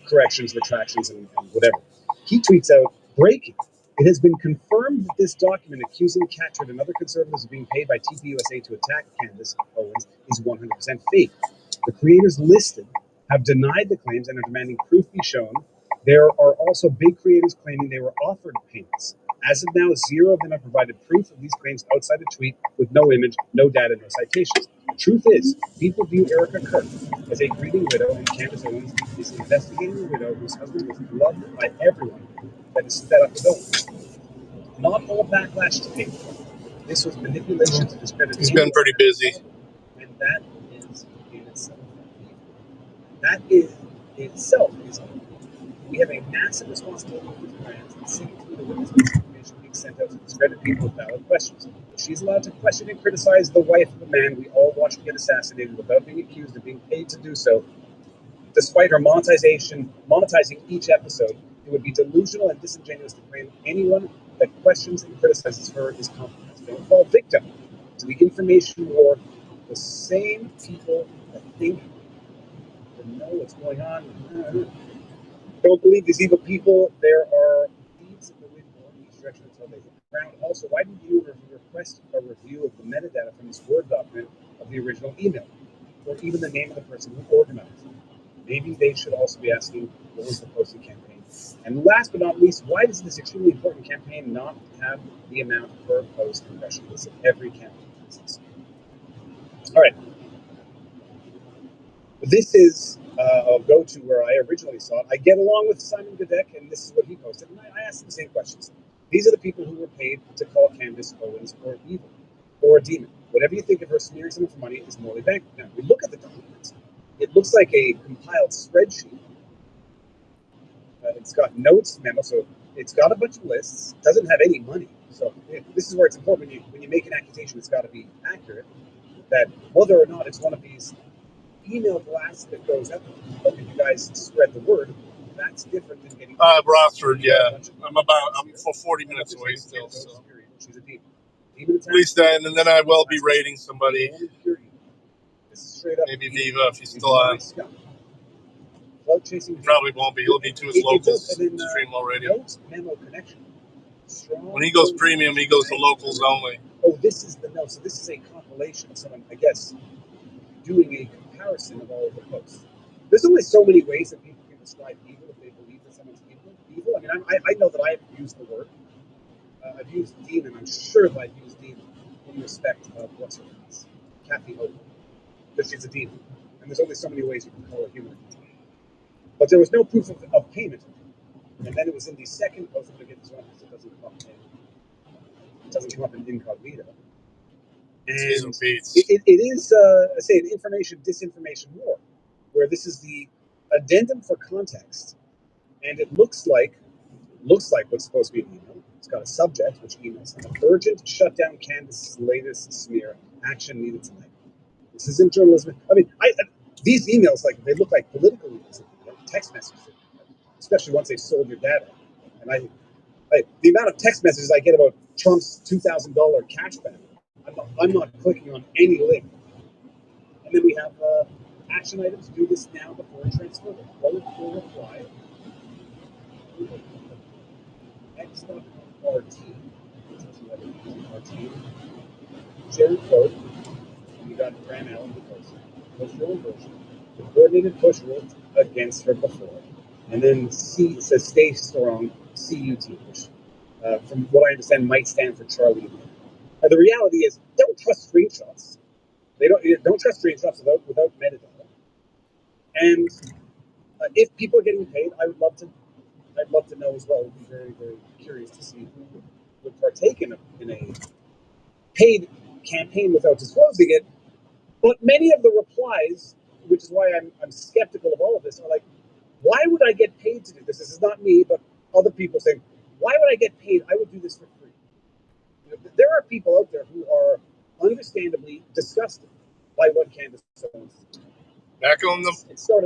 corrections, retractions, and whatever. He tweets out, breaking. It has been confirmed that this document accusing Catturd and other conservatives of being paid by TPUSA to attack Candace Owens is 100% fake. The creators listed have denied the claims and are demanding proof be shown. There are also big creators claiming they were offered payments. As of now, 0 of them have provided proof of these claims outside a tweet with no image, no data, no citations. The truth is, people view Erica Kirk as a grieving widow, and Candace Owens is investigating a widow whose husband was loved by everyone that is fed up with Owens. Not all backlash to hate. This was manipulation to discredit.
He's been pretty busy.
And that is in itself. That is in itself is we have a massive responsibility for these brands and sitting through the witness information being sent out to discredit people with valid questions. If she's allowed to question and criticize the wife of a man we all watched get assassinated without being accused of being paid to do so, despite her monetizing each episode, it would be delusional and disingenuous to claim anyone that questions and criticizes her is compromised. Don't fall victim to the information war. The same people that think to know what's going on don't believe these evil people. There are leads in the wind going each direction until they hit the ground. Also, why didn't you request a review of the metadata from this Word document of the original email, or even the name of the person who organized it? Maybe they should also be asking, what was the posting campaign? And last but not least, why does this extremely important campaign not have the amount per post impression list of every campaign business? All right. This is a go-to where I originally saw it. I get along with Simon Godek, and this is what he posted. And I asked him the same questions. These are the people who were paid to call Candace Owens or evil or a demon. Whatever you think of her smearing someone for money is morally bankrupt. Now, we look at the documents. It looks like a compiled spreadsheet It's got notes, memo, so it's got a bunch of lists. Doesn't have any money. So this is where it's important when you make an accusation, it's got to be accurate. That whether or not it's one of these email blasts that goes out, helping you guys spread the word, that's different than getting.
Rossford, yeah. I'm for 40 minutes away still. So.
She's a demon.
At least then, and then I will be rating somebody.
This is straight up.
Maybe Viva if he's still on. Probably won't be. He'll be to his locals. Stream low radio.
Memo connection.
When he goes premium, he goes to locals only.
Oh, this is the note. So this is a compilation of someone, I guess, doing a comparison of all of the posts. There's only so many ways that people can describe evil if they believe that someone's evil. I mean, I know that I've used the word. I've used demon. I'm sure that I've used demon in respect of what's her name, Kathy Hope, because she's a demon. And there's only so many ways you can call a human a demon. But there was no proof of payment. And then it was in the second post. I'm going to get this one because it doesn't come up in incognito. And it is, I say, an disinformation war, where this is the addendum for context, and it looks like what's supposed to be an email. It's got a subject, which emails an urgent shutdown Candace's latest smear action needed tonight. This isn't journalism. I mean, these emails, like, they look like political emails, text messages, especially once they've sold your data. And the amount of text messages I get about Trump's $2,000 cashback, I'm not clicking on any link. And then we have action items. Do this now before transfer. Full reply. X.RT. Share code. You got Graham Allen push your own version. The coordinated push worked against her before. And then C says stay strong, CUT, which from what I understand might stand for Charlie. The reality is, don't trust screenshots. Don't trust screenshots without metadata. And if people are getting paid, I'd love to know as well. I'd be very, very curious to see who would partake in a paid campaign without disclosing it. But many of the replies, which is why I'm skeptical of all of this, are like, why would I get paid to do this? This is not me, but other people saying, why would I get paid? I would do this for free. There are people out there who are understandably disgusted by what Candace owns.
Back on the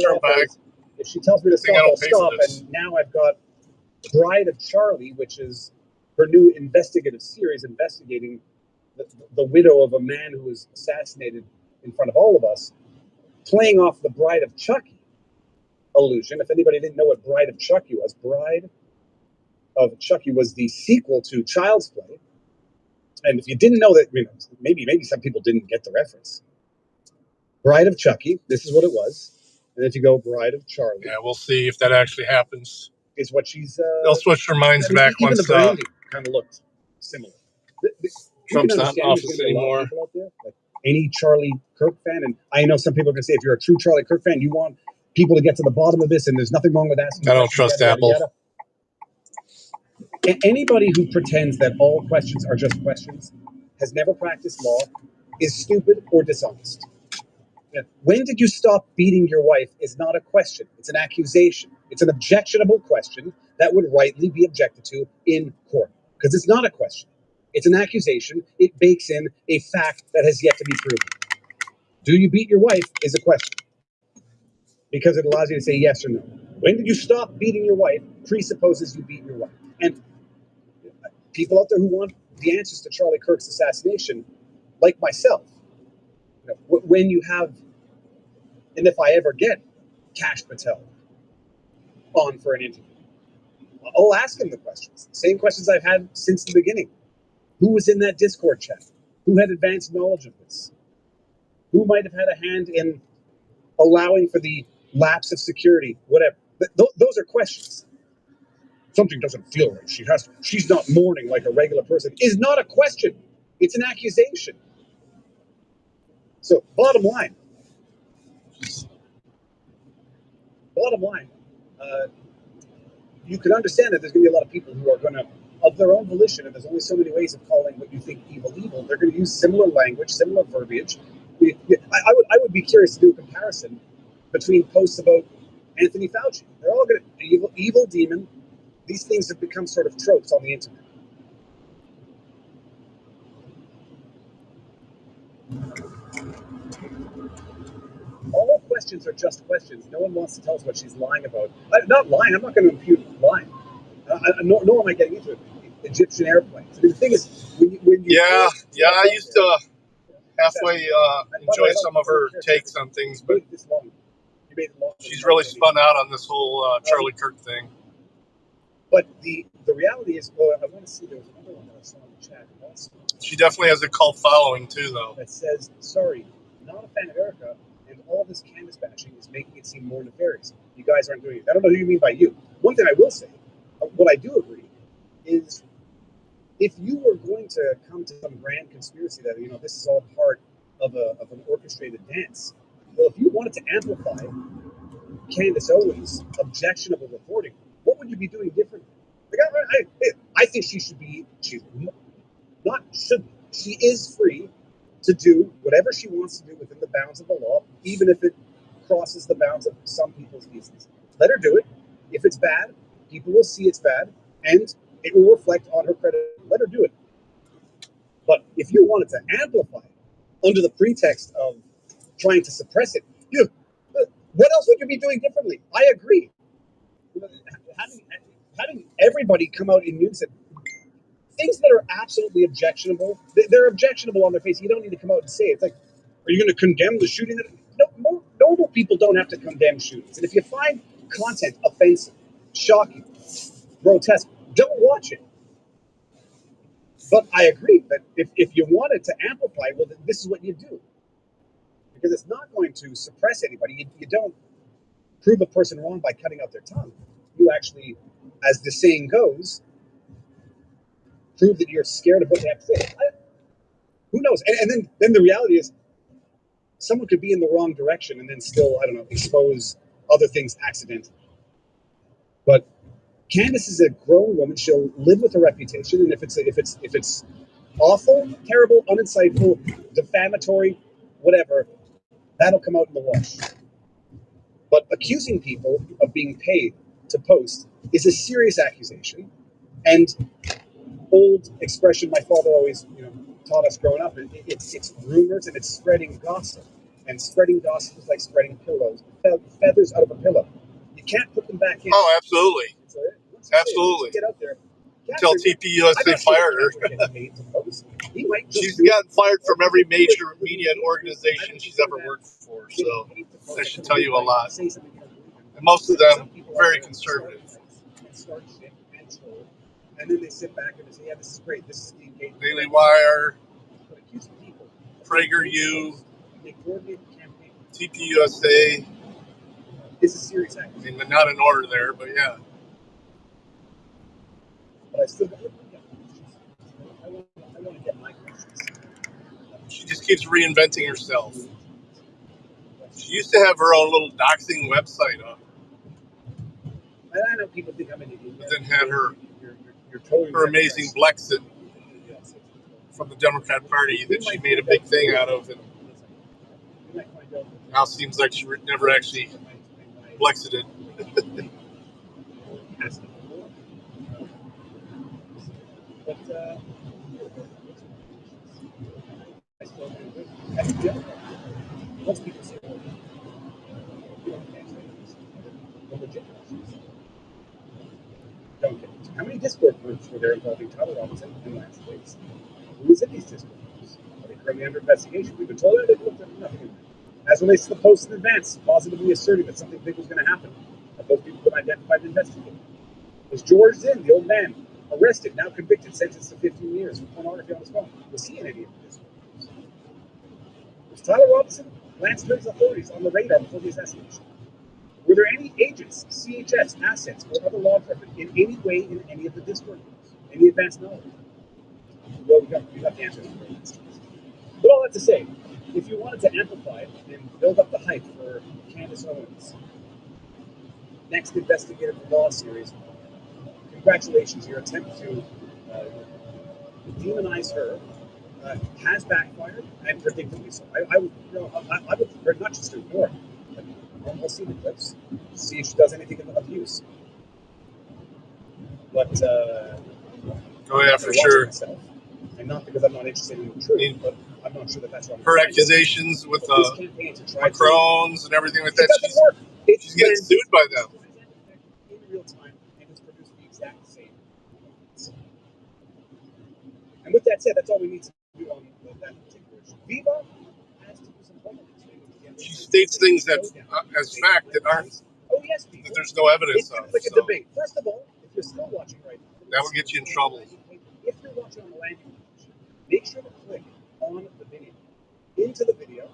turnpike. If she tells me to stop, I'll stop. And now I've got Bride of Charlie, which is her new investigative series investigating the widow of a man who was assassinated in front of all of us, playing off the Bride of Chucky illusion. If anybody didn't know what Bride of Chucky was, Bride of Chucky was the sequel to Child's Play. And if you didn't know that, maybe some people didn't get the reference. Bride of Chucky, this is what it was. And if you go Bride of Charlie.
Yeah, we'll see if that actually happens.
Is what she's...
They'll switch their minds back
even
once
the branding kind of looked similar.
Trump's not in office anymore.
Like any Charlie Kirk fan, and I know some people are going to say, if you're a true Charlie Kirk fan, you want people to get to the bottom of this, and there's nothing wrong with asking.
I don't trust Apple.
Anybody who pretends that all questions are just questions, has never practiced law, is stupid or dishonest. When did you stop beating your wife is not a question. It's an accusation. It's an objectionable question that would rightly be objected to in court. Because it's not a question. It's an accusation. It bakes in a fact that has yet to be proven. Do you beat your wife is a question. Because it allows you to say yes or no. When did you stop beating your wife presupposes you beat your wife. And people out there who want the answers to Charlie Kirk's assassination, like myself, when you have, and if I ever get Kash Patel on for an interview, I'll ask him the questions. Same questions I've had since the beginning. Who was in that Discord chat? Who had advanced knowledge of this? Who might have had a hand in allowing for the lapse of security? Whatever. Those are questions. Something doesn't feel right. She's not mourning like a regular person. Is not a question. It's an accusation. So bottom line, you can understand that there's going to be a lot of people who are going to, of their own volition, and there's only so many ways of calling what you think evil, they're going to use similar language, similar verbiage. I would be curious to do a comparison between posts about Anthony Fauci. They're all going to, evil demon. These things have become sort of tropes on the internet. All questions are just questions. No one wants to tell us what she's lying about. Not lying. I'm not going to impute lying. Nor am I getting into it. Egyptian airplanes. I mean, the thing is, when you
Yeah, I used to halfway enjoy some of her takes on things, but she's really spun out on this whole Charlie Kirk thing.
But the reality is, I want to see, there was another one that I saw in the chat also.
She definitely has a cult following too, though.
That says, sorry, not a fan of Erica, and all this Candace bashing is making it seem more nefarious. You guys aren't doing it. I don't know who you mean by you. One thing I will say, what I do agree, is if you were going to come to some grand conspiracy that, this is all part of an orchestrated dance, well, if you wanted to amplify Candace Owens' objectionable reporting, what would you be doing differently? Like, I think she should be, she is free to do whatever she wants to do within the bounds of the law, even if it crosses the bounds of some people's decency. Let her do it. If it's bad, people will see it's bad, and it will reflect on her credit. Let her do it. But if you wanted to amplify it under the pretext of trying to suppress it, what else would you be doing differently? I agree. Having everybody come out in unison, things that are absolutely objectionable, they're objectionable on their face. You don't need to come out and say it. It's like, are you going to condemn the shooting? No, normal people don't have to condemn shootings. And if you find content offensive, shocking, grotesque, don't watch it. But I agree that if you wanted to amplify, well, this is what you do. Because it's not going to suppress anybody. You don't prove a person wrong by cutting out their tongue. You actually, as the saying goes, prove that you're scared of what they have to say. Who knows? And then the reality is, someone could be in the wrong direction and then still, I don't know, expose other things accidentally. But Candace is a grown woman. She'll live with her reputation, and if it's awful, terrible, uninsightful, defamatory, whatever, that'll come out in the wash. But accusing people of being paid to post is a serious accusation. And old expression my father always taught us growing up, it's rumors and it's spreading gossip. And spreading gossip is like spreading feathers out of a pillow. You can't put them back in.
Oh, absolutely.
So
Absolutely.
Get out there.
Until TPUSA fired her. She's gotten fired from every major media organization she's ever worked for, so that should tell you a lot. And most of them very conservative.
And then they sit back and they say, yeah, this is great. This is the engagement.
Daily Wire, PragerU, TPUSA.
It's a serious act.
I mean, not in order there, but yeah.
But I still I want to get my questions.
She just keeps reinventing herself. She used to have her own little doxing website up.
And I know people think I'm an idiot.
But then had her
totally
her amazing Blexit from the Democrat Party that she made a big thing out of, and now seems like she never actually Blexited.
Most people say, don't get it. How many Discord groups were there involving Tyler Robinson in the last days? Who was in these Discord groups? Are they currently under investigation? We've been told that they've looked at nothing. As relates to the posts in advance, positively asserting that something big was going to happen, that those people been identified and investigated. Was George Zinn, the old man, arrested, now convicted, sentenced to 15 years for pornography on his phone? Was he in any of the Discord groups? Was Tyler Robinson, Lance Hood's authorities on the radar before the assassination? Were there any agents, CHS, assets, or other law enforcement in any way in any of the Discord groups? Any advanced knowledge? Well, we got the answer to that. But all that to say, if you wanted to amplify it and build up the hype for Candace Owens' next investigative law series, congratulations, your attempt to demonize her has backfired, and predictably so. I would prefer not just to ignore it, but we'll see the clips, see if she does anything of use. But
Oh yeah, for sure.
myself, and not because I'm not interested in the truth, but I'm not sure that that's what I'm
Her
trying to do.
accusations with
This campaign to try to
Macron's and everything like
it
that,
doesn't work.
she's getting sued by them.
In real time, and it's produced the exact same. And with that said, that's all we need to do on that particular issue. Viva has to do some homework.
She states things that as fact that aren't that there's no evidence of.
Like a
So
debate. First of all, if you're still watching right now,
that will get you in trouble.
if you're watching on the landing page, make sure to click on the video. Into the video.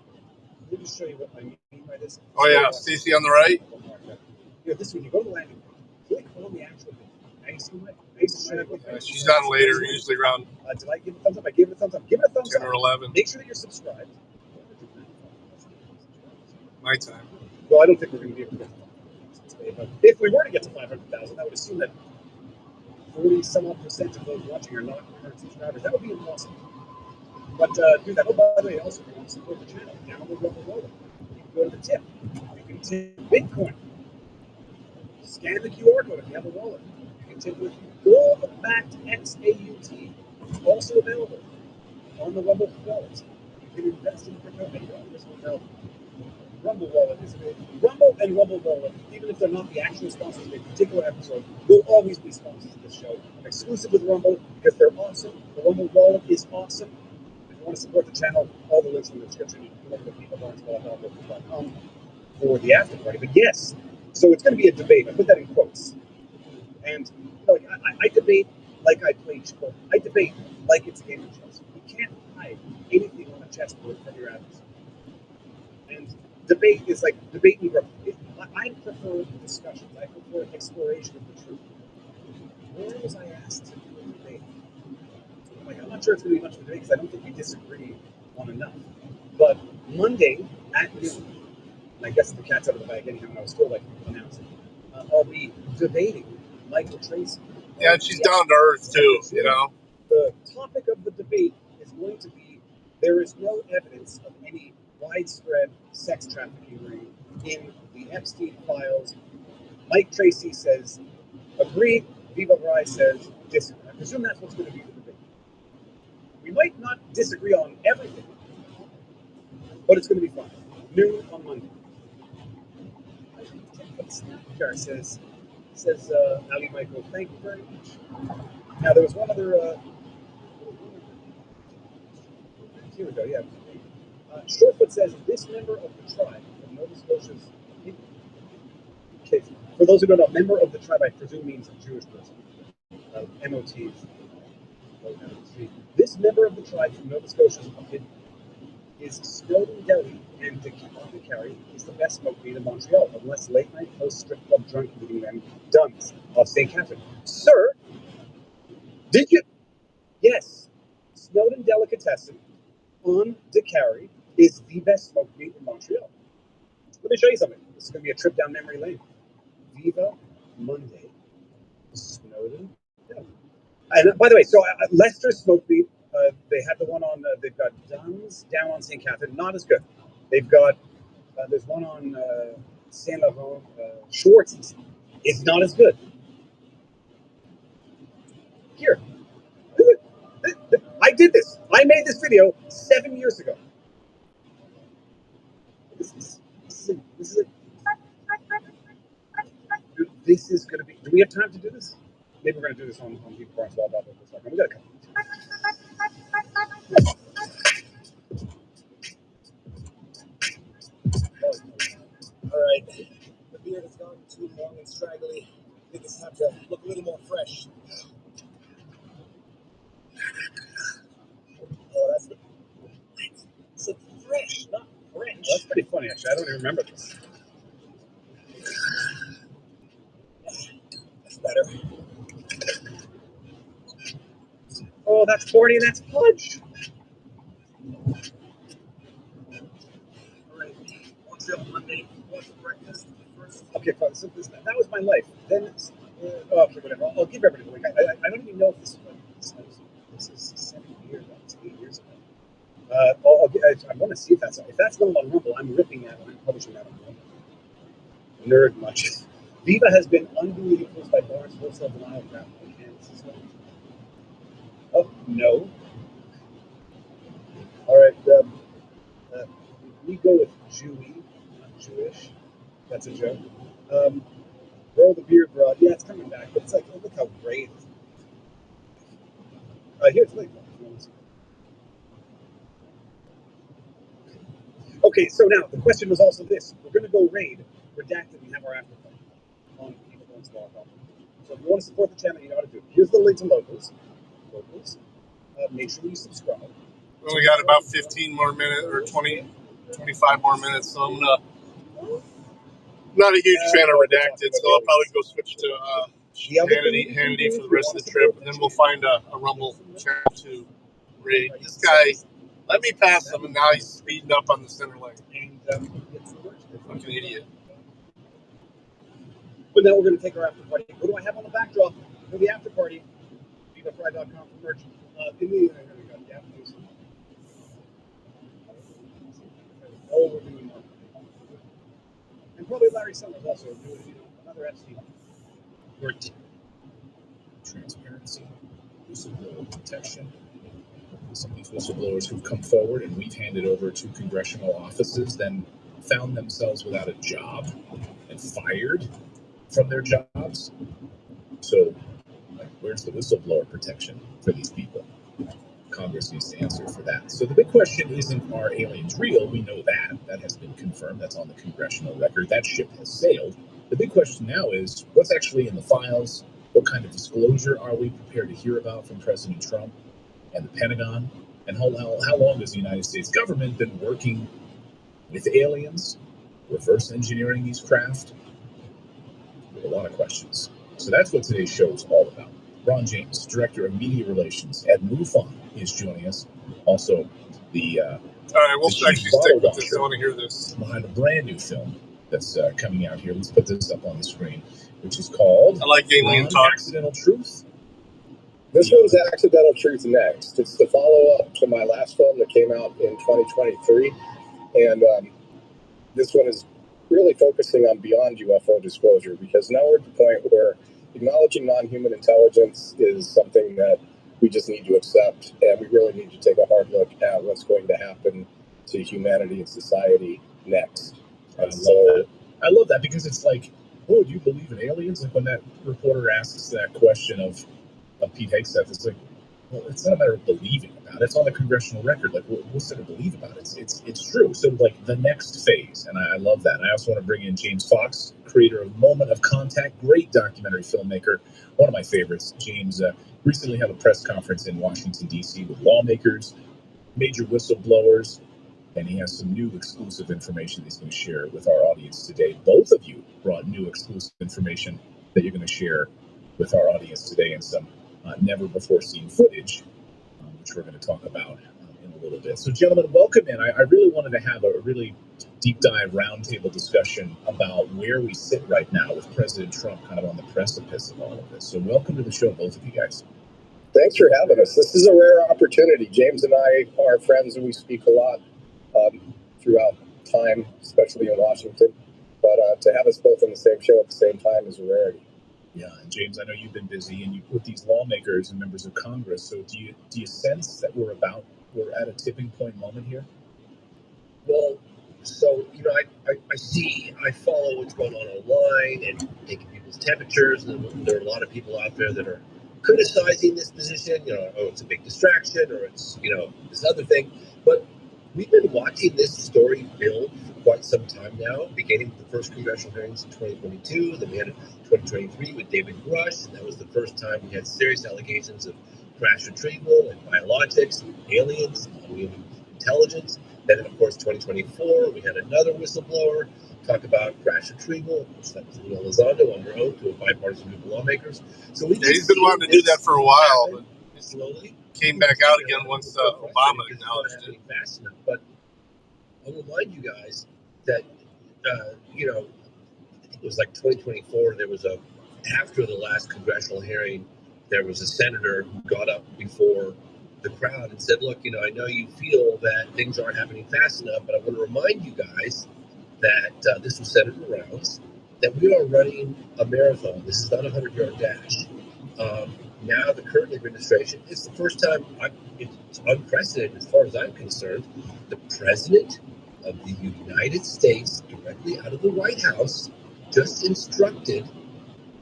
Let me show you what I mean by this.
Oh yeah, Stacy on the right.
This when you go to the landing page, click on the actual video. Now you see my
She's on later, usually around.
Did I give it a thumbs up? I gave it a thumbs up. Give it a thumbs
10
up.
or 11.
Make sure that you're subscribed.
My time.
Well, I don't think we're going to be able to get to 500,000 today, but if we were to get to 500,000, that would assume that 40-some-odd% of those watching are not current subscribers. That would be impossible. But do that. Oh, by the way, also, if you want to support the channel, download Rumble Wallet. You can go to the tip. You can tip Bitcoin. Scan the QR code if you have a wallet. You can tip with gold-backed XAUT. Also available on the Rumble Wallet. You can invest in crypto anywhere. This one's available. Rumble Wallet is available. Rumble and Rumble Wallet, even if they're not the actual sponsors of a particular episode, will always be sponsors of this show. Exclusive with Rumble because they're awesome. The Rumble Wallet is awesome. If you want to support the channel, all the links in the description. You can look at peoplebarneswallet.com for the after party. But yes, so it's going to be a debate. I put that in quotes. And I debate like I play chess. I debate like it's a game of chess. You can't hide anything on a chessboard from your adversary. And debate is like debate and growth. I prefer discussions. I prefer exploration of the truth. Where was I asked to do a debate? I'm not sure it's going to be much of a debate because I don't think we disagree on enough. But Monday at noon, and I guess the cat's out of the bag anyhow, and I was still like announcing, I'll be debating Michael Tracy.
Yeah, she's down to earth too, you know.
The topic of the debate is going to be there is no evidence of any widespread sex trafficking ring in the Epstein files. Mike Tracy says agree, Viva Bry says disagree. I presume that's what's going to be the debate. We might not disagree on everything, but it's going to be fun. Noon on Monday. Snapchat says Ali Michael, thank you very much. Now there was one other. Here we go. Yeah. Shortfoot says this member of the tribe of Nova Scotia's. Okay, for those who don't know, member of the tribe I presume means a Jewish person. MOTs. This member of the tribe from Nova Scotia's opinion is Snowden Deli and DeCarry is the best smoked meat in Montreal, unless late night post strip club drunk eating them duns of St. Catherine. Sir, did you? Yes, Snowden Delicatessen on DeCarry is the best smoked meat in Montreal. Let me show you something. This is going to be a trip down memory lane. Viva Monday, Snowden Deli. And by the way, so Leicester Smoked Meat, they have the one on, they've got Duns down on St. Catherine, not as good. They've got, there's one on Saint Laurent, Schwartz's. It's not as good. Here, I did this. I made this video 7 years ago. This is going to be, do we have time to do this? Maybe we're going to do this on People Barnes Wall. We got a couple. All right, the beard has gone too long and straggly. I think it's time to look a little more fresh. Oh, that's the. It's fresh, not French. That's pretty funny, actually. I don't even remember this. That's better. Oh, that's corny. That's fudge. All right, what's up Monday? What's for breakfast first? Okay, fine. So that was my life. Then, okay, whatever. I'll give everybody a link. I don't even know if this is like, this is 7 years. That's 8 years ago. I want to see if that's not on Rumble. I'm ripping that. I'm publishing that on Rumble. Nerd much. Viva has been unduly influenced by Barnes wholesale denial crap on Kansas. Oh, no. All right. We go with Jewy, not Jewish. That's a joke. Grow the beard broad. Yeah, it's coming back, but it's like, look how gray it is. Here's Link. Okay, so now the question was also this: we're going to go raid, redacted, and have our after party on People Don't Swallow Coffee. So if you want to support the channel, you know how to do it. Here's the link to locals. Make sure you subscribe.
We only got about 15 more minutes, or 20, 25 more minutes, so I'm not a huge fan of Redacted, so I'll probably go switch to Hannity for the rest of the trip, and then we'll find a Rumble channel to raid. This guy, let me pass him, and now he's speeding up on the center lane. Fucking idiot.
But now we're going to take our after party. What do I have on the backdrop for the after party? VivaFry.com for merch. Oh, we're doing more. And probably Larry Summers also doing another FC.
Transparency, whistleblower protection. Some of these whistleblowers who've come forward and we've handed over to congressional offices then found themselves without a job and fired from their jobs. So, where's the whistleblower protection for these people? Congress needs to answer for that. So the big question isn't, are aliens real? We know that. That has been confirmed. That's on the congressional record. That ship has sailed. The big question now is, what's actually in the files? What kind of disclosure are we prepared to hear about from President Trump and the Pentagon? And how long has the United States government been working with aliens, reverse engineering these craft? With a lot of questions. So that's what today's show is all about. Ron James, Director of Media Relations at MUFON, is joining us. Also, the
all right, we'll actually stick with this. I want to hear this.
Behind a brand new film that's coming out here. Let's put this up on the screen, which is called
I like Alien Talk.
Accidental Truth.
This one's Accidental Truth Next. It's the follow-up to my last film that came out in 2023. And this one is really focusing on beyond UFO disclosure, because now we're at the point where acknowledging non-human intelligence is something that we just need to accept, and we really need to take a hard look at what's going to happen to humanity and society next.
I love that because it's like, oh, do you believe in aliens? Like when that reporter asks that question of Pete Hegseth, it's like, well, it's not a matter of believing about it. It's on the congressional record. Like, what's there to believe about it? It's true. So, like, the next phase, and I love that. And I also want to bring in James Fox, creator of Moment of Contact, great documentary filmmaker, one of my favorites. James recently had a press conference in Washington, D.C. with lawmakers, major whistleblowers, and he has some new exclusive information he's going to share with our audience today. Both of you brought new exclusive information that you're going to share with our audience today, and some never-before-seen footage, which we're going to talk about in a little bit. So, gentlemen, welcome in. I really wanted to have a really deep-dive roundtable discussion about where we sit right now with President Trump kind of on the precipice of all of this. So welcome to the show, both of you guys.
Thanks for having us. This is a rare opportunity. James and I are friends, and we speak a lot throughout time, especially in Washington. But to have us both on the same show at the same time is a rarity.
Yeah, and James, I know you've been busy, and with these lawmakers and members of Congress. So, do you sense that we're at a tipping point moment here?
Well, so I follow what's going on online and taking people's temperatures, and there are a lot of people out there that are criticizing this position. Oh, it's a big distraction, or it's this other thing. But we've been watching this story build for quite some time now, beginning with the first congressional hearings in 2022. Then we had it in 2023 with David Rush, and that was the first time we had serious allegations of crash retrieval and biologics, aliens, non-human intelligence. Then, of course, 2024, we had another whistleblower talk about crash retrieval, which that was Lula Elizondo on her own to a bipartisan group of lawmakers. So
he's been wanting to do that for a while, but
slowly
came back out again once Obama acknowledged it.
Fast enough. But I'll remind you guys that, I think it was like 2024, after the last congressional hearing, there was a senator who got up before the crowd and said, look, I know you feel that things aren't happening fast enough, but I want to remind you guys that this was Senator Rounds, that we are running a marathon. This is not a 100-yard dash. Now the current administration, it's the first time, it's unprecedented as far as I'm concerned, the President of the United States, directly out of the White House, just instructed,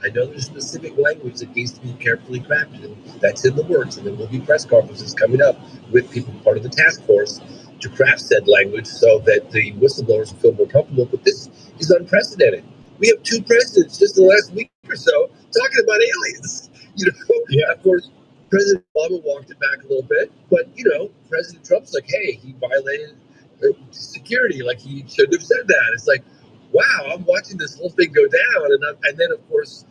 I know there's specific language that needs to be carefully crafted, and that's in the works, and there will be press conferences coming up with people part of the task force to craft said language so that the whistleblowers feel more comfortable, but this is unprecedented. We have two presidents just in the last week or so talking about aliens. Yeah. Of course, President Obama walked it back a little bit, but President Trump's like, hey, he violated security, like he shouldn't have said that. It's like, wow, I'm watching this whole thing go down, and then of course,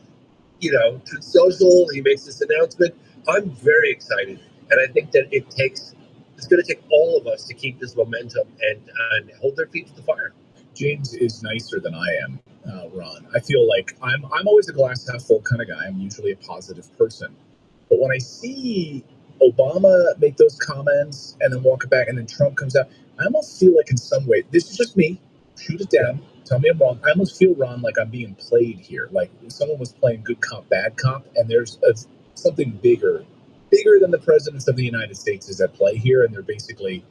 Truth Social, he makes this announcement. I'm very excited, and I think that it's going to take all of us to keep this momentum and hold their feet to the fire.
James is nicer than I am, Ron. I feel like I'm always a glass half full kind of guy. I'm usually a positive person. But when I see Obama make those comments and then walk it back and then Trump comes out, I almost feel like in some way, this is just me, shoot it down, tell me I'm wrong. I almost feel, Ron, like I'm being played here. Like someone was playing good cop, bad cop, and there's something bigger than the presidents of the United States is at play here, and they're basically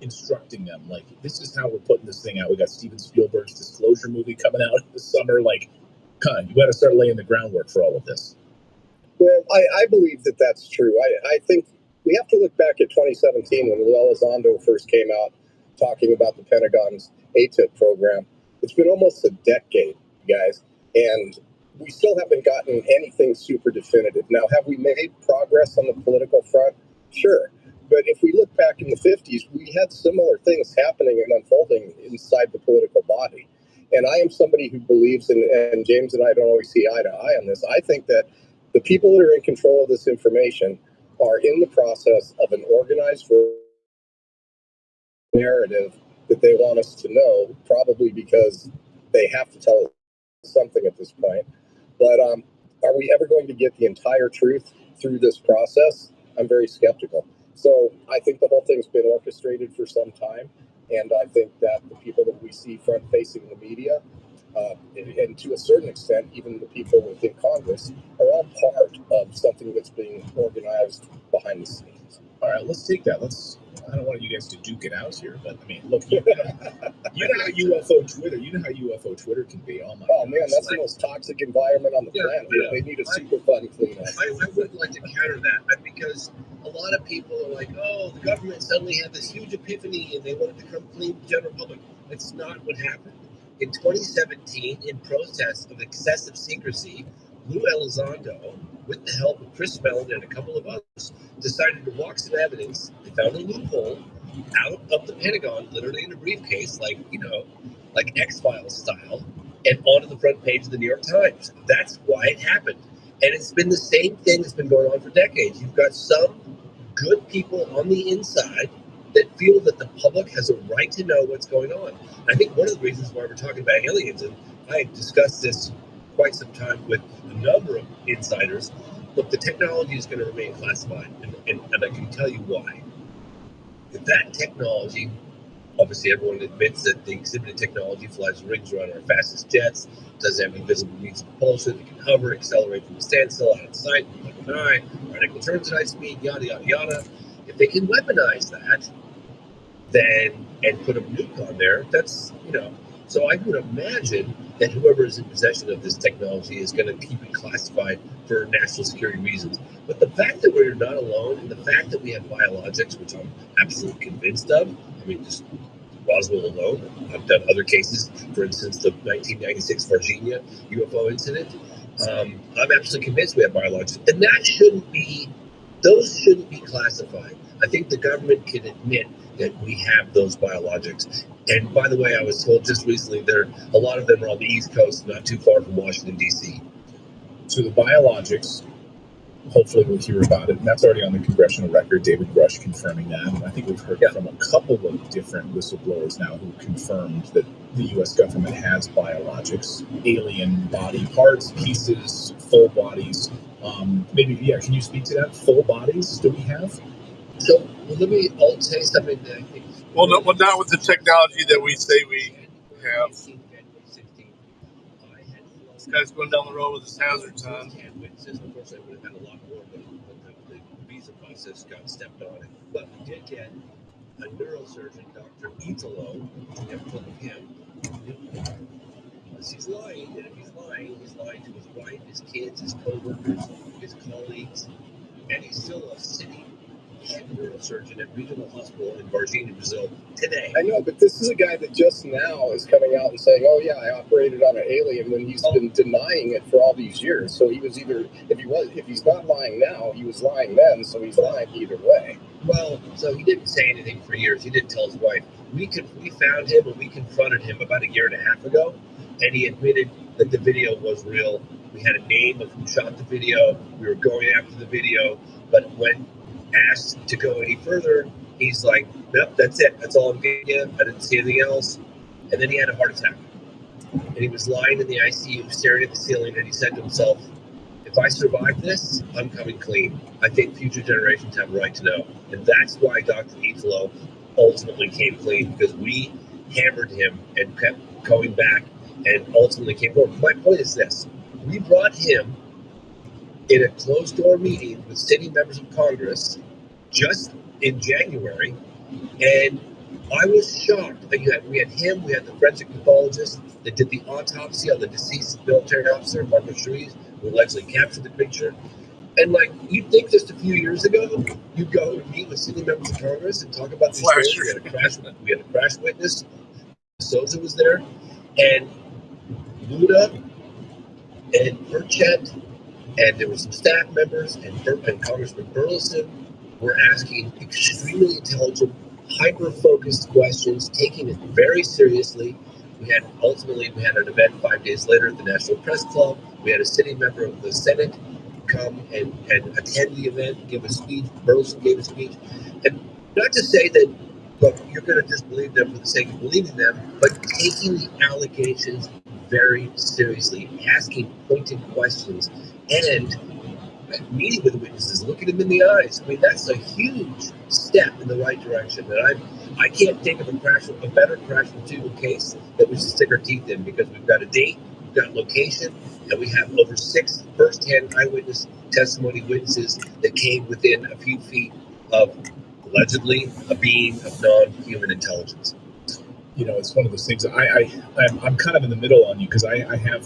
instructing them, like, this is how we're putting this thing out. We got Steven Spielberg's Disclosure movie coming out this summer. Like, you got to start laying the groundwork for all of this.
Well, I believe that that's true. I think we have to look back at 2017 when Lou Elizondo first came out talking about the Pentagon's ATIP program. It's been almost a decade, guys, and we still haven't gotten anything super definitive. Now, have we made progress on the political front? Sure. But if we look back in the 50s, we had similar things happening and unfolding inside the political body. And I am somebody who believes, and James and I don't always see eye to eye on this, I think that the people that are in control of this information are in the process of an organized narrative that they want us to know, probably because they have to tell us something at this point. But are we ever going to get the entire truth through this process? I'm very skeptical. So I think the whole thing's been orchestrated for some time. And I think that the people that we see front-facing the media, and to a certain extent, even the people within Congress, are all part of something that's being organized behind the scenes.
All right, let's take that. I don't want you guys to duke it out here, but I mean, look, you know how UFO Twitter can be. Oh
man, that's the most toxic environment on the planet. Yeah. They need a super fun cleanup.
I would like to counter that because a lot of people are like, oh, the government suddenly had this huge epiphany and they wanted to come clean the general public. That's not what happened. In 2017, in protest of excessive secrecy, Lou Elizondo, with the help of Chris Mellon and a couple of others, decided to walk some evidence. They found a loophole out of the Pentagon, literally in a briefcase, like X-Files style, and onto the front page of the New York Times. That's why it happened. And it's been the same thing that's been going on for decades. You've got some good people on the inside that feel that the public has a right to know what's going on. I think one of the reasons why we're talking about aliens, and I discussed this quite some time with a number of insiders, look, the technology is going to remain classified, and I can tell you why. That technology, obviously everyone admits that the exhibited technology flies rings around our fastest jets, does have invisible means of propulsion, it can hover, accelerate from a standstill, out of sight, like an eye, radical turns at high speed, yada, yada, yada. If they can weaponize that, then, and put a nuke on there, that's, so I would imagine that whoever is in possession of this technology is going to keep it classified for national security reasons. But the fact that we're not alone, and the fact that we have biologics, which I'm absolutely convinced of, I mean, just Roswell alone, I've done other cases, for instance, the 1996 Virginia UFO incident. I'm absolutely convinced we have biologics, and those shouldn't be classified. I think the government can admit that we have those biologics. And by the way, I was told just recently a lot of them are on the East Coast, not too far from Washington, D.C.
So the biologics, hopefully we'll hear about it. And that's already on the congressional record, David Grush confirming that. And I think we've heard from a couple of different whistleblowers now who confirmed that the U.S. government has biologics, alien body parts, pieces, full bodies. Can you speak to that? Full bodies, do we have?
So I'll say something that I think.
Well, not with the technology that we say we have. This guy's going down the road with his hazards on.
And witnesses, unfortunately, would have had a lot more, but the visa process got stepped on it. But we did get a neurosurgeon, Dr. Italo, and from him. Because he's lying, and if he's lying to his wife, his kids, his co-workers, his colleagues, and he's still a city head neurosurgeon at regional hospital in Varginha, Brazil today.
I know, but this is a guy that just now is coming out and saying, "Oh yeah, I operated on an alien," when he's been denying it for all these years. So he was either, if he's not lying now, he was lying then. So he's lying either way.
Well, so he didn't say anything for years. He didn't tell his wife. We found him and we confronted him about a year and a half ago, and he admitted that the video was real. We had a name of who shot the video. We were going after the video, but when asked to go any further, he's like, "Nope, that's it. That's all I'm getting you. I didn't see anything else." And then he had a heart attack, and he was lying in the ICU, staring at the ceiling, and he said to himself, "If I survive this, I'm coming clean. I think future generations have a right to know." And that's why Dr. Italo ultimately came clean, because we hammered him and kept going back and ultimately came forward. My point is this: we brought him in a closed-door meeting with sitting members of Congress just in January, and I was shocked. We had him, we had the forensic pathologist that did the autopsy on the deceased military officer, Marcus Ruiz, who allegedly captured the picture. And you'd think just a few years ago, you'd go and meet with sitting members of Congress and talk about these stories. We had a crash witness. Souza was there, and Luda and Burchett, and there were some staff members, and Congressman Burleson were asking extremely intelligent, hyper-focused questions, taking it very seriously. We had an event 5 days later at the National Press Club. We had a sitting member of the Senate come and attend the event, give a speech. Burleson gave a speech. And not to say that, look, you're going to just believe them for the sake of believing them, but taking the allegations very seriously, asking pointed questions, and meeting with witnesses, looking them in the eyes. I mean, that's a huge step in the right direction. And I can't think of a better crash retrieval case that we should stick our teeth in, because we've got a date, we've got location, and we have over 6 first-hand eyewitness testimony witnesses that came within a few feet of allegedly a being of non-human intelligence.
You know, it's one of those things. I'm kind of in the middle on you, because I have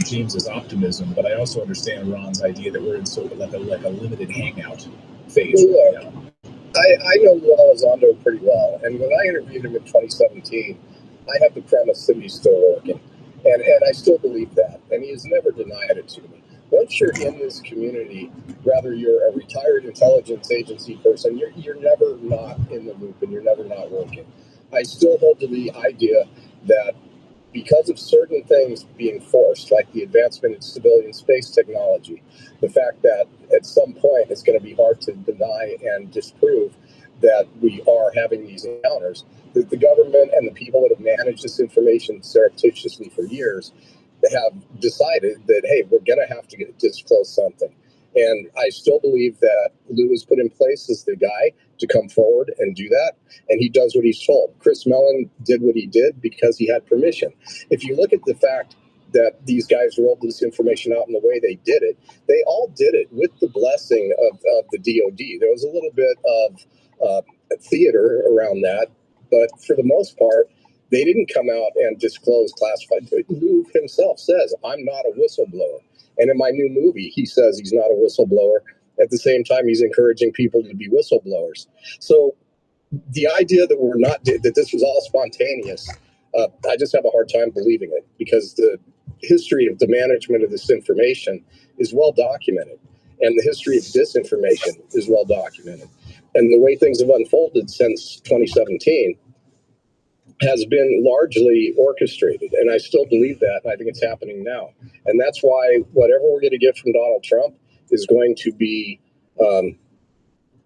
James's optimism, but I also understand Ron's idea that we're in sort of like a limited hangout phase.
Well, look, I know Lou Elizondo pretty well, and when I interviewed him in 2017, I had the premise that he's still working, and I still believe that, and he has never denied it to me. Once you're in this community, whether you're a retired intelligence agency person, you're never not in the loop, and you're never not working. I still hold to the idea that because of certain things being forced, like the advancement in civilian space technology, the fact that at some point it's going to be hard to deny and disprove that we are having these encounters, that the government and the people that have managed this information surreptitiously for years have decided that, hey, we're going to have to disclose something. And I still believe that Lou was put in place as the guy to come forward and do that. And he does what he's told. Chris Mellon did what he did because he had permission. If you look at the fact that these guys rolled this information out in the way they did it, they all did it with the blessing of the DOD. There was a little bit of theater around that, but for the most part, they didn't come out and disclose classified. Lou himself says, "I'm not a whistleblower." And in my new movie, he says he's not a whistleblower. At the same time, he's encouraging people to be whistleblowers. So the idea that this was all spontaneous, I just have a hard time believing it, because the history of the management of this information is well documented, and the history of disinformation is well documented. And the way things have unfolded since 2017 has been largely orchestrated, and I still believe that, and I think it's happening now. And that's why whatever we're going to get from Donald Trump is going to be,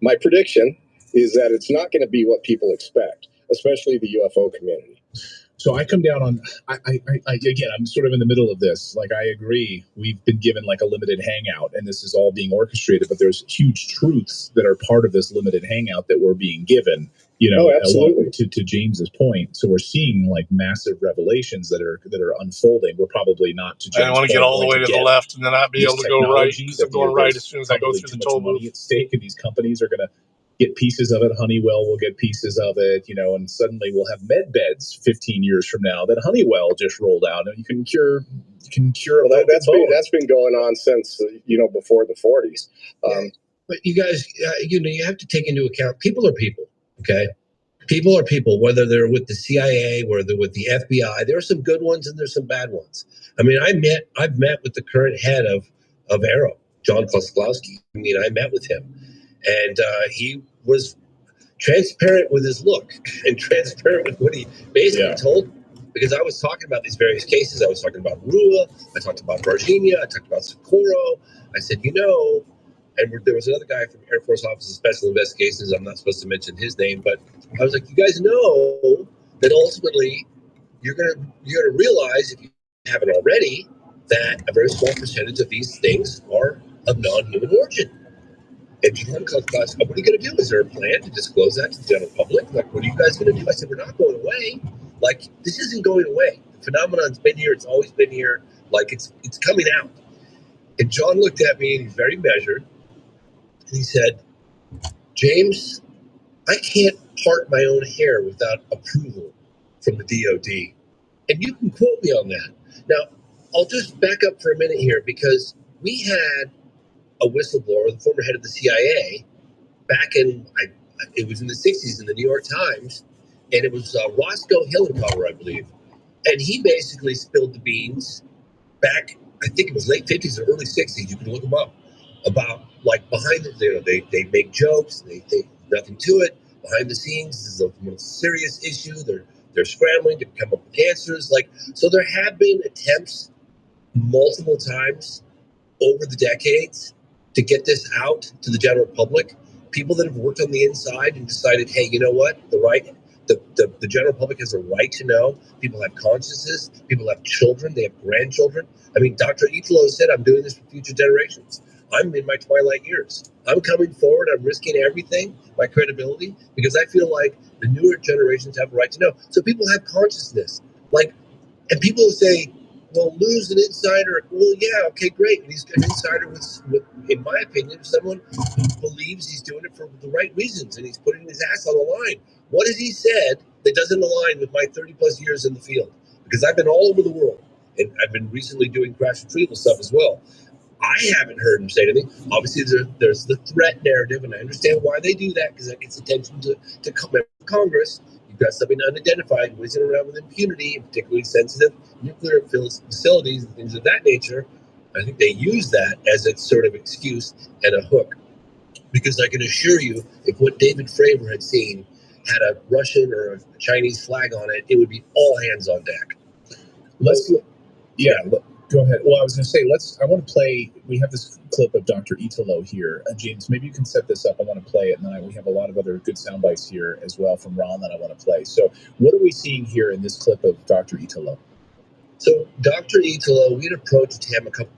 my prediction is that it's not going to be what people expect, especially the UFO community.
So I come down on, again, I'm sort of in the middle of this. Like, I agree, we've been given like a limited hangout, and this is all being orchestrated, but there's huge truths that are part of this limited hangout that we're being given.
You know,
absolutely.
To James's point, so we're seeing like massive revelations that are unfolding. We're probably not to James'
I don't want to get all the way to the left and then not be able to go right. So I'm going right as soon as I go through the toll booth.
Money at stake, and these companies are going to get pieces of it. Honeywell will get pieces of it, you know, and suddenly we'll have med beds 15 years from now that Honeywell just rolled out. And you can cure.
Well, that's been going on since before the 40s.
But you guys, you have to take into account people are people. Okay, people are people. Whether they're with the CIA, whether they're with the FBI, there are some good ones and there's some bad ones. I mean, I've met with the current head of Arrow, John Klosklowski. I mean, I met with him, and he was transparent with his look and transparent with what he basically told. Because I was talking about these various cases. I was talking about Rua. I talked about Virginia. I talked about Socorro. I said, and there was another guy from Air Force Office of Special Investigations. I'm not supposed to mention his name, but I was like, you guys know that ultimately you're gonna realize, if you haven't already, that a very small percentage of these things are of non-human origin. And John Klosklowski, what are you going to do? Is there a plan to disclose that to the general public? Like, what are you guys going to do? I said, we're not going away. Like, this isn't going away. The phenomenon's been here. It's always been here. Like, it's coming out. And John looked at me and he's very measured. And he said, James, I can't part my own hair without approval from the DOD. And you can quote me on that. Now, I'll just back up for a minute here, because we had a whistleblower, the former head of the CIA, back in, it was in the 60s in the New York Times, and it was Roscoe Hillencover, I believe. And he basically spilled the beans back, I think it was late 50s or early 60s, you can look them up, about like behind the, they make jokes, they nothing to it. Behind the scenes, this is a most serious issue. They're scrambling to come up with answers. Like, so there have been attempts multiple times over the decades to get this out to the general public. People that have worked on the inside and decided, hey, you know what? The general public has a right to know. People have consciences. People have children. They have grandchildren. I mean, Dr. Italo said, I'm doing this for future generations. I'm in my twilight years. I'm coming forward. I'm risking everything, my credibility, because I feel like the newer generations have a right to know. So people have consciousness. Like, and people say, well, Lou's an insider. Well, yeah, okay, great. And he's an insider with, in my opinion, someone who believes he's doing it for the right reasons and he's putting his ass on the line. What has he said that doesn't align with my 30 plus years in the field? Because I've been all over the world, and I've been recently doing crash retrieval stuff as well. I haven't heard him say anything. Obviously, there's the threat narrative, and I understand why they do that, because that gets attention to Congress. You've got something unidentified whizzing around with impunity, and particularly sensitive nuclear facilities and things of that nature. I think they use that as a sort of excuse and a hook. Because I can assure you, if what David Fravor had seen had a Russian or a Chinese flag on it, it would be all hands on deck.
Go ahead. Well, I was going to say, I want to play, we have this clip of Dr. Italo here. James, maybe you can set this up. I want to play it, and then we have a lot of other good sound bites here as well from Ron that I want to play. So what are we seeing here in this clip of Dr. Italo?
So Dr. Italo, we had approached him a couple.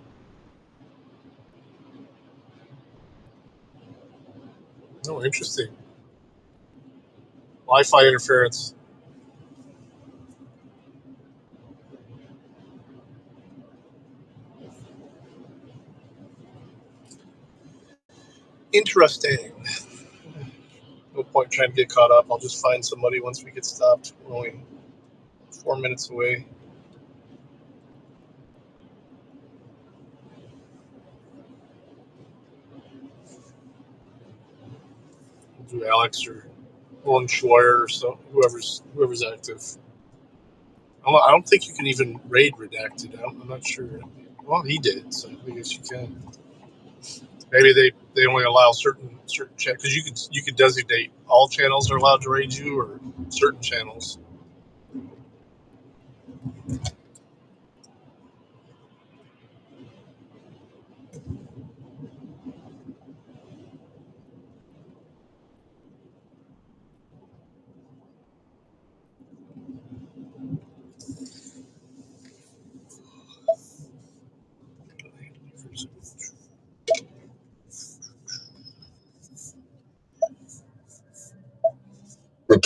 Oh, interesting. Wi-Fi interference. Interesting. No point trying to get caught up. I'll just find somebody once we get stopped. We're only 4 minutes away. We'll do Alex or Lauren Schweier or so, whoever's active. I don't think you can even raid redacted. I'm not sure. Well, he did, so I guess you can. Maybe they only allow certain chat, because you could designate all channels are allowed to raid you or certain channels.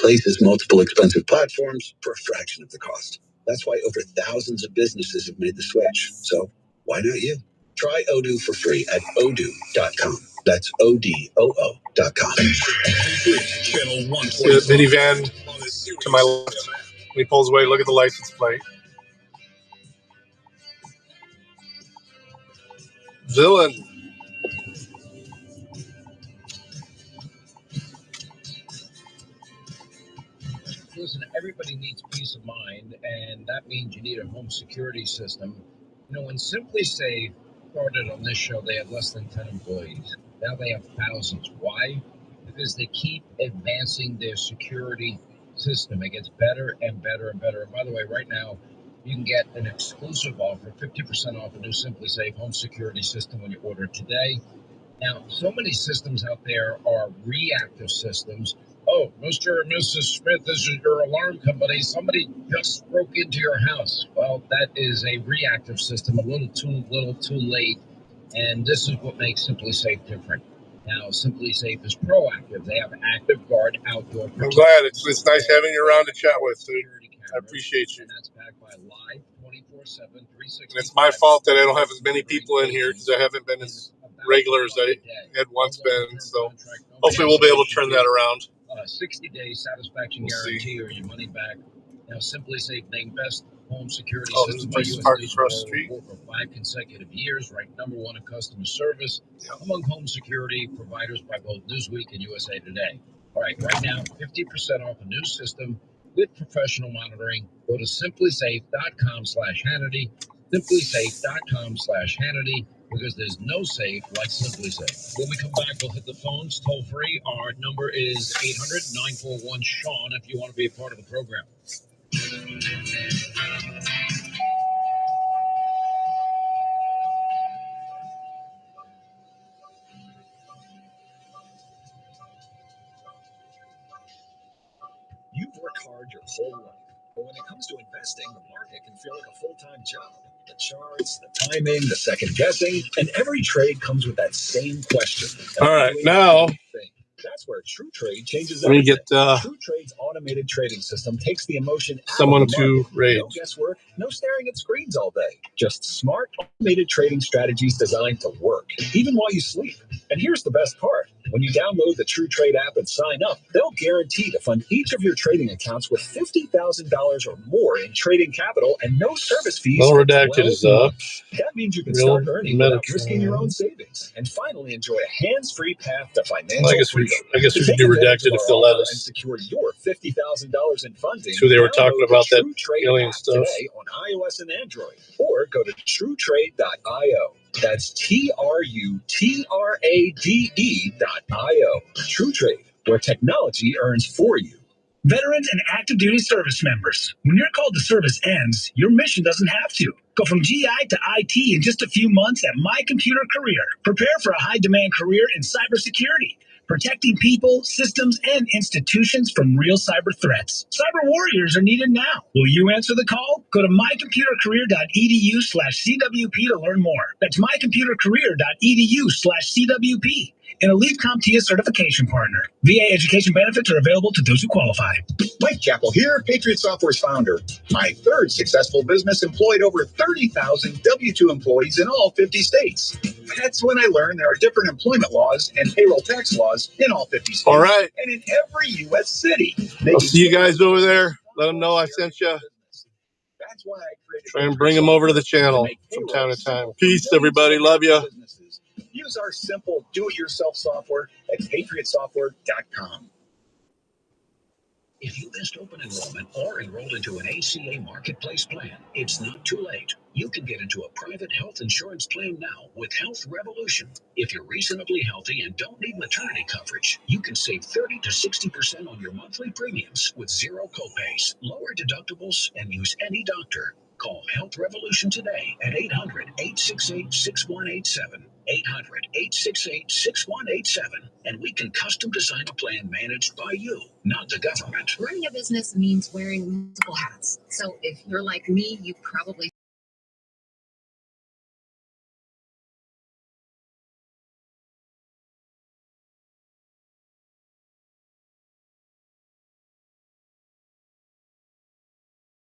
replaces multiple expensive platforms for a fraction of the cost. That's why over thousands of businesses have made the switch. So why not you? Try Odoo for free at odoo.com. That's ODOO.com.
See that minivan to my left. When he pulls away, look at the license plate. Villain.
Listen, everybody needs peace of mind, and that means you need a home security system. You know, when Simply Safe started on this show, they had less than 10 employees. Now they have thousands. Why? Because they keep advancing their security system. It gets better and better and better. And by the way, right now, you can get an exclusive offer, 50% off a new Simply Safe home security system when you order today. Now, so many systems out there are reactive systems. Oh, Mr. and Mrs. Smith, this is your alarm company. Somebody just broke into your house. Well, that is a reactive system, a little too late. And this is what makes Simply Safe different. Now, Simply Safe is proactive. They have active guard outdoor protection.
I'm glad. It's nice having you around to chat with, dude. I appreciate you.
And that's backed by live 24/7, 365.
And it's my fault that I don't have as many people in here because I haven't been as regular as I had once been. So hopefully we'll be able to turn that around.
60-day satisfaction guarantee or your money back. Now, Simply Safe named best home security system by
there's a
US
park
News
across the
Poll
street.
report for 5 consecutive years, ranked #1 in customer service among home security providers by both Newsweek and USA Today. All right, right now, 50% off a new system with professional monitoring. Go to simplysafe.com/Hannity, simplysafe.com/Hannity, because there's no safe like Simply Safe. When we come back, we'll hit the phones toll free. Our number is 800-941-SEAN if you want to be a part of the program.
You've worked hard your whole life, but when it comes to investing, the market can feel like a full-time job. The charts, the timing, the second guessing, and every trade comes with that same question.
All right, now
That's where TrueTrade changes
let me
everything.
get
TrueTrade's automated trading system takes the emotion out
someone
of the
to
market.
raid.
No guesswork, no staring at screens all day. Just smart, automated trading strategies designed to work, even while you sleep. And here's the best part. When you download the TrueTrade app and sign up, they'll guarantee to fund each of your trading accounts with $50,000 or more in trading capital and no service fees.
Well
for
Redacted
12
is up.
months. That means you can
Real
start earning without
Metatron.
risking your own savings, and finally enjoy a hands-free path to financial
I guess we
freedom.
can
To
do
take advantage
Redacted
of
if
our
they'll let
offer
us.
and secure your $50,000 in funding,
So they were talking
download the
about that
TrueTrade
alien
app
stuff.
today on iOS and Android, or go to TrueTrade.io. That's TrueTrade.io. TrueTrade, where technology earns for you. Veterans and active duty service members, when your call to service ends, your mission doesn't have to. Go from GI to IT in just a few months at My Computer Career. Prepare for a high-demand career in cybersecurity, protecting people, systems, and institutions from real cyber threats. Cyber warriors are needed now. Will you answer the call? Go to mycomputercareer.edu/CWP to learn more. That's mycomputercareer.edu/CWP. An elite CompTIA certification partner. VA education benefits are available to those who qualify. Mike Chappell here, Patriot Software's founder. My third successful business employed over 30,000 W-2 employees in all 50 states. That's when I learned there are different employment laws and payroll tax laws in all 50 states.
All right.
And in every U.S. city.
I'll see you guys over there. Let them know I sent you.
That's why I created
Try and bring them over to the channel from time to time. Peace, everybody. Love you.
Use our simple do-it-yourself software at patriotsoftware.com. If you missed open enrollment or enrolled into an ACA marketplace plan, it's not too late. You can get into a private health insurance plan now with Health Revolution. If you're reasonably healthy and don't need maternity coverage, you can save 30 to 60% on your monthly premiums with zero copays, lower deductibles, and use any doctor. Call Health Revolution today at 800-868-6187. 800-868-6187. And we can custom design a plan managed by you, not the government.
Running a business means wearing multiple hats. So if you're like me, you probably